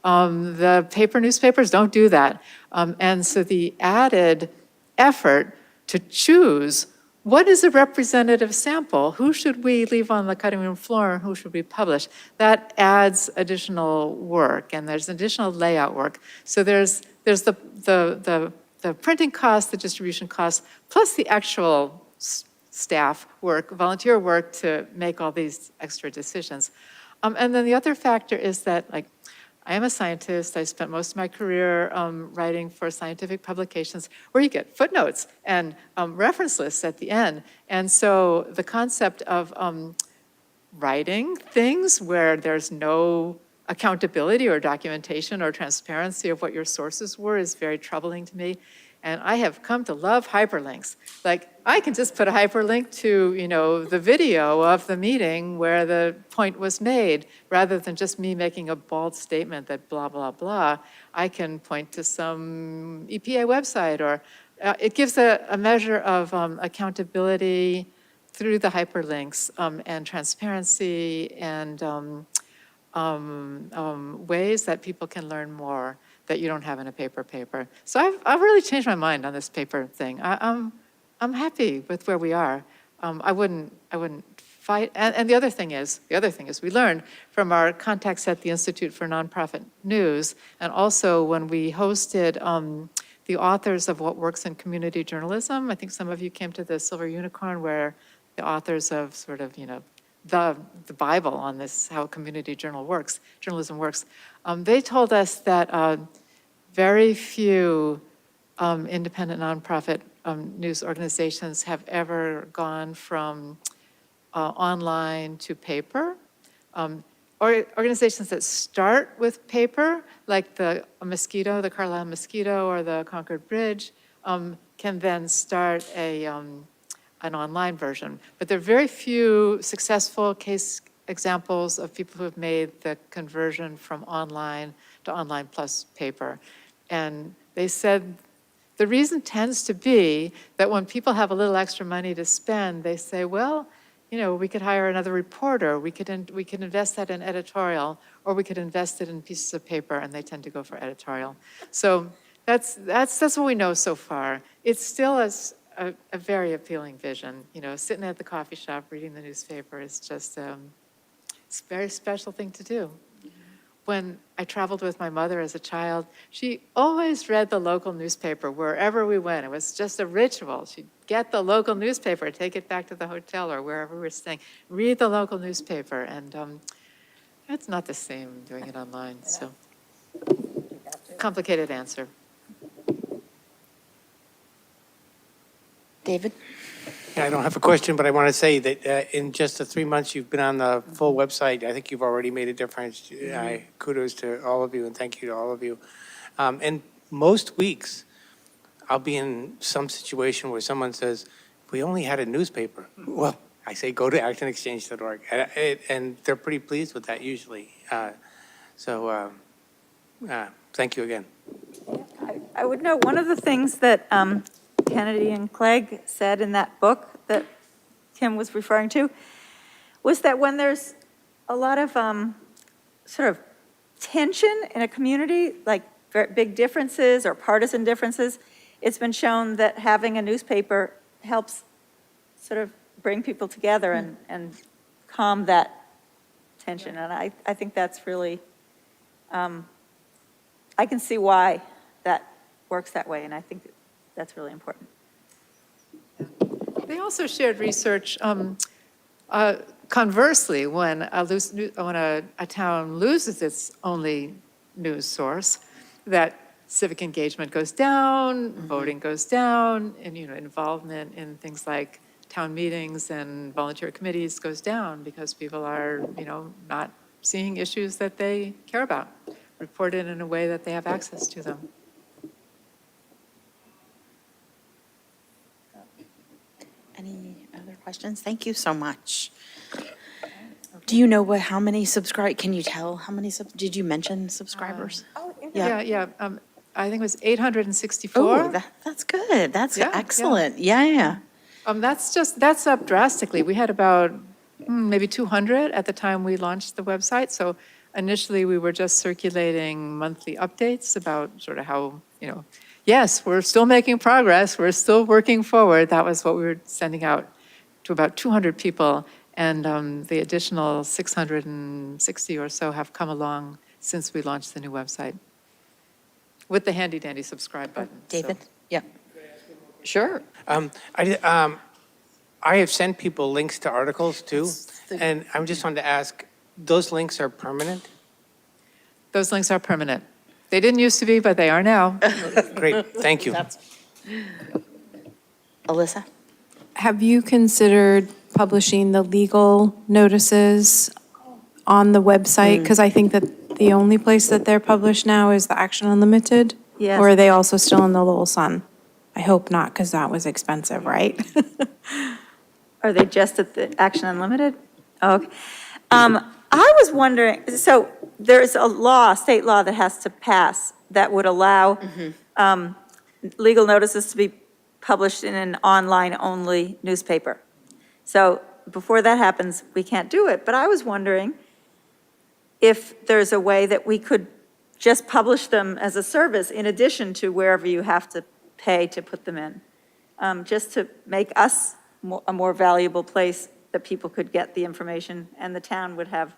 Speaker 15: the newspapers don't do that. And so the added effort to choose what is a representative sample, who should we leave on the cutting room floor, and who should we publish, that adds additional work, and there's additional layout work. So there's the printing cost, the distribution cost, plus the actual staff work, volunteer work to make all these extra decisions. And then the other factor is that, I am a scientist. I spent most of my career writing for scientific publications where you get footnotes and reference lists at the end. And so the concept of writing things where there's no accountability or documentation or transparency of what your sources were is very troubling to me. And I have come to love hyperlinks. I can just put a hyperlink to, the video of the meeting where the point was made, rather than just me making a bald statement that blah, blah, blah. I can point to some EPA website, or it gives a measure of accountability through the hyperlinks and transparency and ways that people can learn more that you don't have in a paper. So I've really changed my mind on this paper thing. I'm happy with where we are. I wouldn't fight. And the other thing is we learned from our contacts at the Institute for Nonprofit News, and also when we hosted the authors of What Works in Community Journalism. I think some of you came to the Silver Unicorn, where the authors of sort of, the Bible on this, how community journalism works. They told us that very few independent nonprofit news organizations have ever gone from online to paper. Or organizations that start with paper, like the Carlisle Mosquito or the Concord Bridge, can then start an online version. But there are very few successful case examples of people who have made the conversion from online to online plus paper. And they said the reason tends to be that when people have a little extra money to spend, they say, well, we could hire another reporter, we could invest that in editorial, or we could invest it in pieces of paper, and they tend to go for editorial. So that's what we know so far. It's still a very appealing vision. Sitting at the coffee shop reading the newspaper is just it's a very special thing to do. When I traveled with my mother as a child, she always read the local newspaper wherever we went. It was just a ritual. She'd get the local newspaper, take it back to the hotel or wherever we were staying, read the local newspaper, and it's not the same doing it online. So, complicated answer.
Speaker 1: David?
Speaker 6: Yeah, I don't have a question, but I want to say that in just the 3 months you've been on the full website, I think you've already made a difference. Kudos to all of you and thank you to all of you. And most weeks, I'll be in some situation where someone says, if we only had a newspaper. Well, I say, go to actonexchange.org. And they're pretty pleased with that usually. Thank you again.
Speaker 18: I would note, one of the things that Kennedy and Clegg said in that book that Tim was referring to was that when there's a lot of sort of tension in a community, like very big differences or partisan differences, it's been shown that having a newspaper helps sort of bring people together and calm that tension. And I think that's really, I can see why that works that way, and I think that's really important.
Speaker 15: They also shared research, conversely, when a town loses its only news source, that civic engagement goes down, voting goes down, and involvement in things like town meetings and volunteer committees goes down because people are not seeing issues that they care about reported in a way that they have access to them.
Speaker 1: Any other questions? Thank you so much. Do you know how many can you tell how many, did you mention subscribers?
Speaker 15: Yeah. I think it was 864.
Speaker 1: Oh, that's good. That's excellent. Yeah.
Speaker 15: That's up drastically. We had about maybe 200 at the time we launched the website. So initially we were just circulating monthly updates about sort of how, yes, we're still making progress. We're still working forward. That was what we were sending out to about 200 people. And the additional 660 or so have come along since we launched the new website with the handy dandy subscribe button.
Speaker 1: David?
Speaker 15: So.
Speaker 1: Yeah. Sure.
Speaker 6: I have sent people links to articles too, and I just wanted to ask, those links are permanent?
Speaker 15: Those links are permanent. They didn't used to be, but they are now.
Speaker 6: Great, thank you.
Speaker 1: Alyssa?
Speaker 7: Have you considered publishing the legal notices on the website? Because I think that the only place that they're published now is the Action Unlimited.
Speaker 18: Yes.
Speaker 7: Or are they also still in the Lowell Sun? I hope not, because that was expensive, right?
Speaker 18: Are they just at the Action Unlimited? Oh, okay. I was wondering, so there's a state law that has to pass that would allow legal notices to be published in an online-only newspaper. So before that happens, we can't do it. But I was wondering if there's a way that we could just publish them as a service in addition to wherever you have to pay to put them in, just to make us a more valuable place that people could get the information and the town would have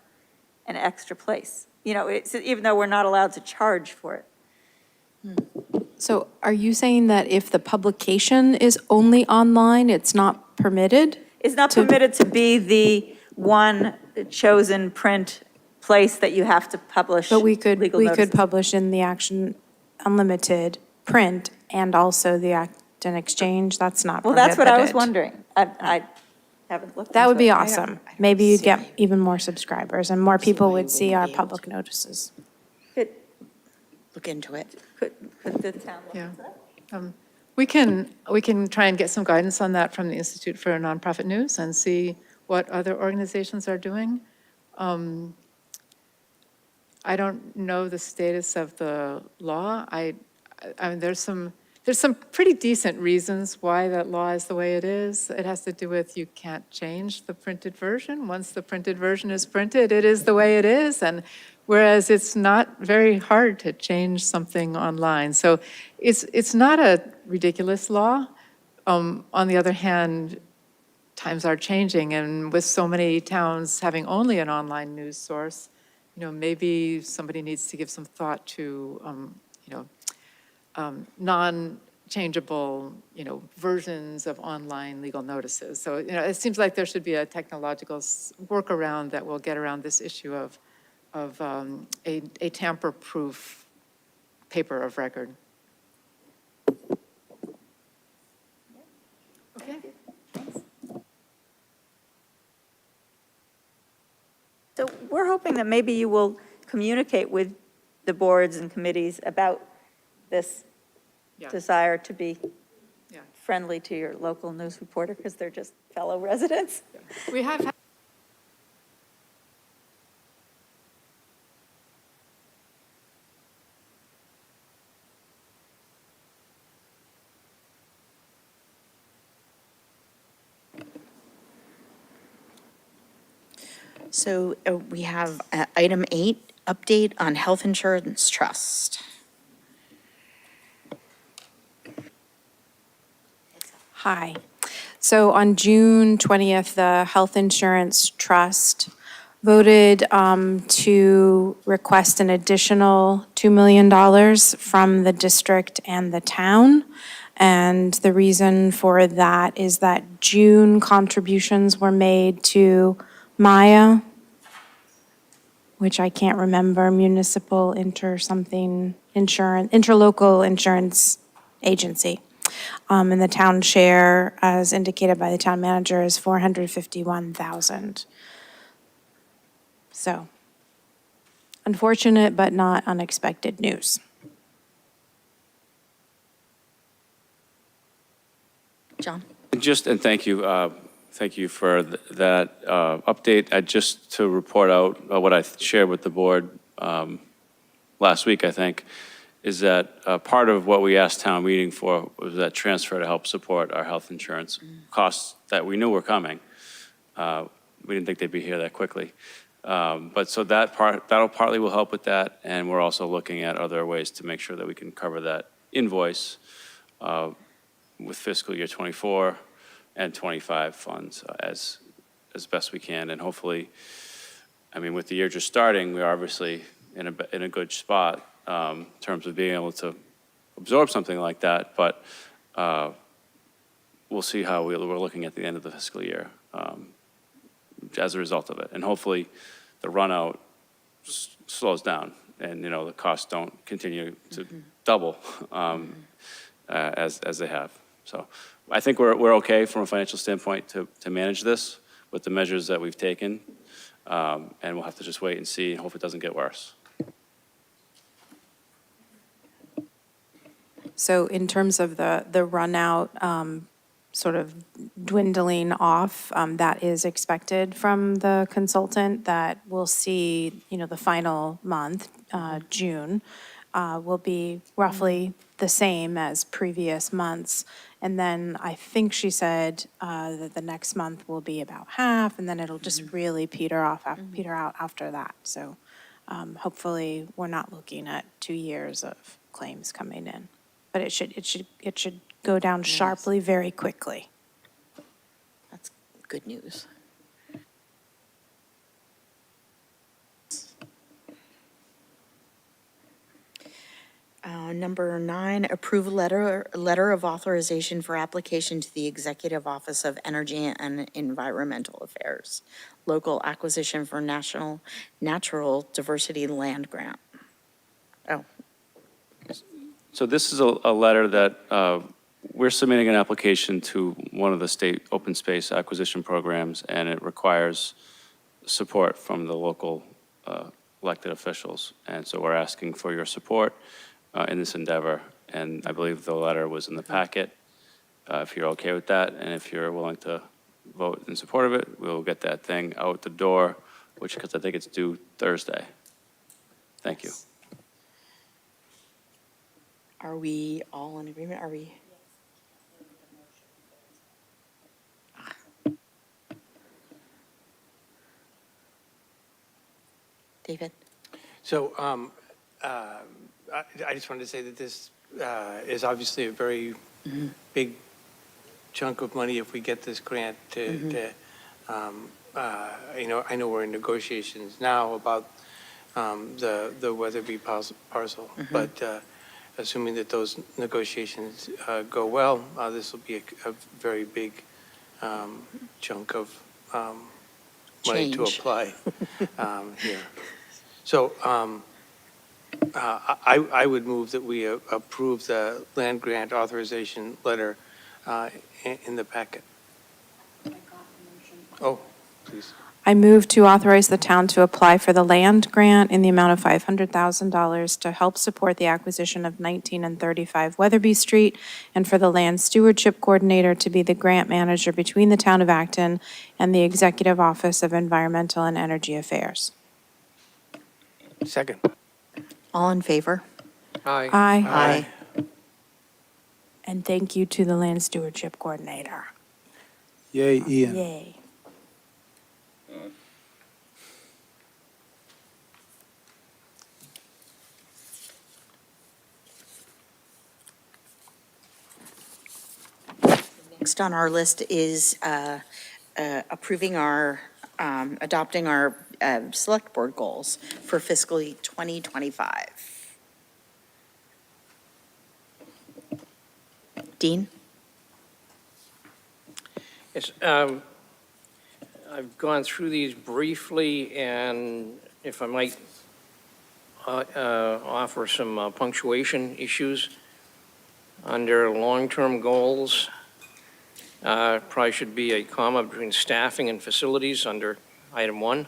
Speaker 18: an extra place. Even though we're not allowed to charge for it.
Speaker 7: So are you saying that if the publication is only online, it's not permitted?
Speaker 18: It's not permitted to be the one chosen print place that you have to publish
Speaker 7: But
Speaker 18: legal notices.
Speaker 7: we could publish in the Action Unlimited print and also the Acton Exchange. That's not
Speaker 18: Well,
Speaker 7: prohibited.
Speaker 18: that's what I was wondering. I haven't looked
Speaker 7: That would
Speaker 18: into
Speaker 7: be
Speaker 18: it.
Speaker 7: awesome. Maybe you'd get even more subscribers and more people would see our public notices.
Speaker 18: Could
Speaker 1: Look into it.
Speaker 18: the town look
Speaker 15: Yeah.
Speaker 18: into that?
Speaker 15: We can try and get some guidance on that from the Institute for Nonprofit News and see what other organizations are doing. I don't know the status of the law. I mean, there's some pretty decent reasons why that law is the way it is. It has to do with you can't change the printed version. Once the printed version is printed, it is the way it is. And whereas it's not very hard to change something online. So it's not a ridiculous law. On the other hand, times are changing, and with so many towns having only an online news source, maybe somebody needs to give some thought to, non-changeable, versions of online legal notices. So, it seems like there should be a technological workaround that will get around this issue of a tamper-proof paper of record.
Speaker 18: we're hoping that maybe you will communicate with the boards and committees about this
Speaker 15: Yeah.
Speaker 18: desire to be
Speaker 15: Yeah.
Speaker 18: friendly to your local news reporter, because they're just fellow residents.
Speaker 15: We have had
Speaker 1: So we have item 8, update on health insurance trust.
Speaker 7: Hi. So on June 20th, the Health Insurance Trust voted to request an additional $2 million from the district and the town. And the reason for that is that June contributions were made to Maya, which I can't remember, municipal something insurance, interlocal insurance agency. And the town share, as indicated by the town manager, is $451,000. So, unfortunate but not unexpected news.
Speaker 1: John?
Speaker 5: And thank you for that update. Just to report out what I shared with the board last week, I think, is that part of what we asked town meeting for was that transfer to help support our health insurance costs that we knew were coming. We didn't think they'd be here that quickly. But so that'll partly will help with that, and we're also looking at other ways to make sure that we can cover that invoice with fiscal year '24 and '25 funds as best we can. And hopefully, I mean, with the year just starting, we're obviously in a good spot in terms of being able to absorb something like that, but we'll see how we're looking at the end of the fiscal year as a result of it. And hopefully, the run out slows down and, the costs don't continue to double as they have. So I think we're okay from a financial standpoint to manage this with the measures that we've taken. And we'll have to just wait and see, and hope it doesn't get worse.
Speaker 7: So in terms of the run out, sort of dwindling off, that is expected from the consultant, that we'll see, the final month, June, will be roughly the same as previous months. And then I think she said that the next month will be about half, and then it'll just really peter out after that. So hopefully, we're not looking at 2 years of claims coming in. But it should go down sharply very quickly.
Speaker 1: That's good news. Number 9, approve letter of authorization for application to the Executive Office of Energy and Environmental Affairs, local acquisition for National Natural Diversity Land Grant. Oh.
Speaker 5: So this is a letter that we're submitting an application to one of the state open space acquisition programs, and it requires support from the local elected officials. And so we're asking for your support in this endeavor. And I believe the letter was in the packet. If you're okay with that, and if you're willing to vote in support of it, we'll get that thing out the door, because I think it's due Thursday. Thank you.
Speaker 1: Are we all in agreement? Are we? David?
Speaker 6: So I just wanted to say that this is obviously a very big chunk of money if we get this grant I know we're in negotiations now about the Weatherby parcel, but assuming that those negotiations go well, this will be a very big chunk of money to
Speaker 1: Change.
Speaker 6: apply here. So I would move that we approve the land grant authorization letter in the packet. Oh, please.
Speaker 7: I move to authorize the town to apply for the land grant in the amount of $500,000 to help support the acquisition of 19 and 35 Weatherby Street, and for the land stewardship coordinator to be the grant manager between the town of Acton and the Executive Office of Environmental and Energy Affairs.
Speaker 6: Second.
Speaker 1: All in favor?
Speaker 8: Aye.
Speaker 7: Aye. And thank you to the land stewardship coordinator.
Speaker 14: Yay, Ian.
Speaker 7: Yay.
Speaker 1: Next on our list is approving adopting our select board goals for fiscal 2025. Dean?
Speaker 8: Yes, I've gone through these briefly, and if I might offer some punctuation issues. Under long-term goals, probably should be a comma between staffing and facilities under item 1,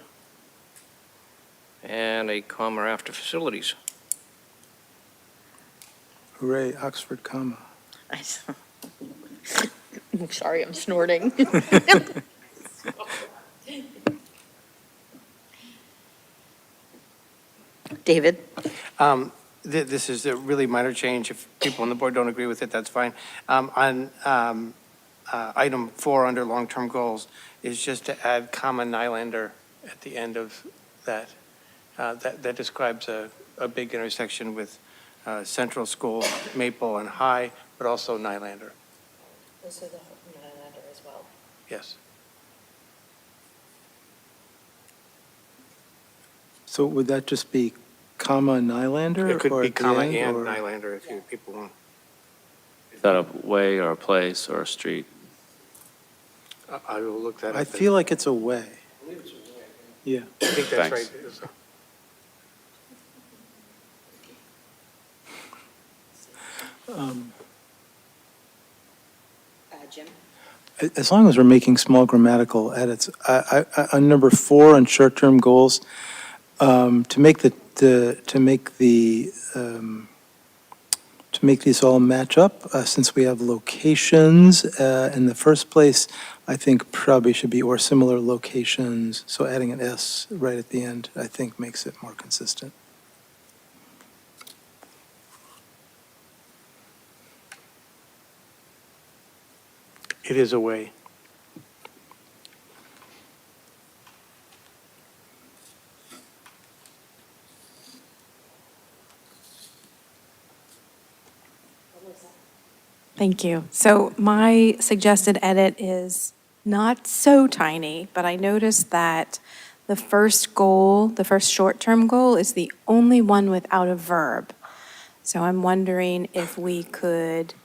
Speaker 8: and a comma after facilities.
Speaker 14: Hooray, Oxford comma.
Speaker 1: I'm sorry, I'm snorting. David?
Speaker 6: This is a really minor change. If people on the board don't agree with it, that's fine. On item 4 under long-term goals is just to add comma Nylander at the end of that. That describes a big intersection with Central School, Maple, and High, but also Nylander.
Speaker 1: Also the Nylander as well.
Speaker 6: Yes.
Speaker 14: So would that just be comma Nylander?
Speaker 6: It could
Speaker 14: or
Speaker 6: be
Speaker 14: at the
Speaker 6: comma
Speaker 14: end,
Speaker 6: and
Speaker 14: or-
Speaker 6: Nylander if people want.
Speaker 5: Is that a way or a place or a street?
Speaker 6: I will look that up.
Speaker 14: I feel like it's a way. Yeah.
Speaker 6: I think that's
Speaker 5: Thanks.
Speaker 6: right.
Speaker 1: Jim?
Speaker 14: As long as we're making small grammatical edits, on number 4 on short-term goals, to make these all match up, since we have locations in the first place, I think probably should be or similar locations. So adding an S right at the end, I think makes it more consistent.
Speaker 6: It is a way.
Speaker 7: Thank you. So my suggested edit is not so tiny, but I noticed that the first goal, the first short-term goal, is the only one without a verb. So I'm wondering if we could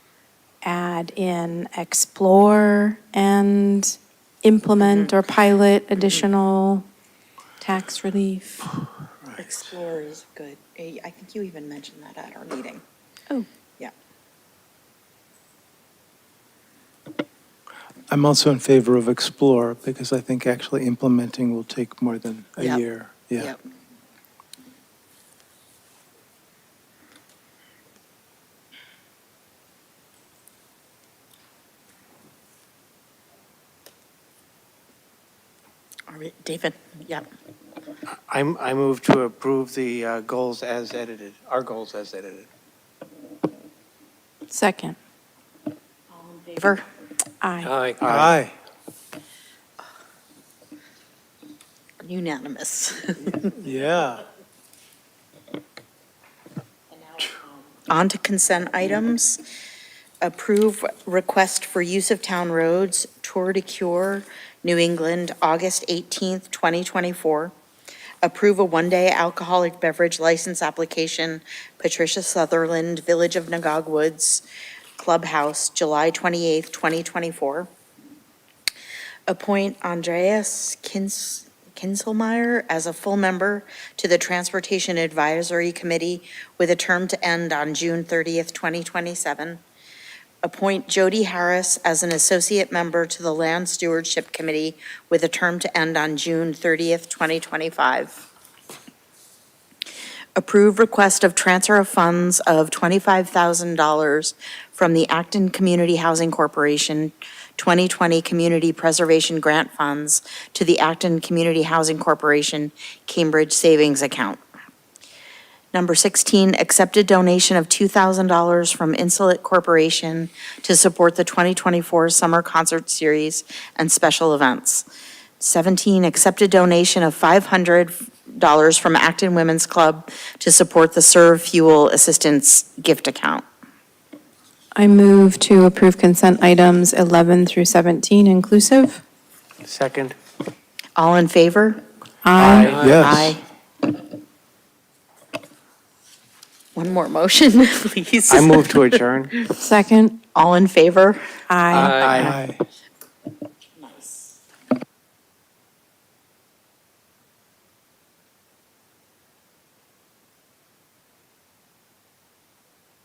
Speaker 7: add in explore and implement or pilot additional tax relief.
Speaker 1: Explore is good. I think you even mentioned that at our meeting.
Speaker 7: Oh.
Speaker 1: Yeah.
Speaker 14: I'm also in favor of explore because I think actually implementing will take more than a
Speaker 1: Yep.
Speaker 14: year. Yeah.
Speaker 1: Yep. All right, David, yeah.
Speaker 6: I move to approve the goals as edited, our goals as edited.
Speaker 7: Second.
Speaker 1: All in favor?
Speaker 7: Aye.
Speaker 14: Aye.
Speaker 1: Unanimous.
Speaker 14: Yeah.
Speaker 1: On to consent items. Approve request for use of town roads, Tour de Cure, New England, August 18th, 2024. Approve a one-day alcoholic beverage license application, Patricia Sutherland, Village of Nagog Woods, Clubhouse, July 28th, 2024. Appoint Andreas Kinzlmaier as a full member to the Transportation Advisory Committee with a term to end on June 30th, 2027. appoint Jody Harris as an associate member to the Land Stewardship Committee with a term to end on June 30th, 2025. Approve request of transfer of funds of $25,000 from the Acton Community Housing Corporation 2020 Community Preservation Grant Funds to the Acton Community Housing Corporation Cambridge Savings Account. Number 16, accepted donation of $2,000 from Insulet Corporation to support the 2024 Summer Concert Series and special events. 17, accepted donation of $500 from Acton Women's Club to support the Serve Fuel Assistance gift account.
Speaker 7: I move to approve consent items 11 through 17 inclusive.
Speaker 6: Second.
Speaker 1: All in favor?
Speaker 7: Aye.
Speaker 14: Yes.
Speaker 1: Aye. One more motion, please.
Speaker 6: I move to adjourn.
Speaker 7: Second.
Speaker 1: All in favor?
Speaker 7: Aye.
Speaker 14: Aye.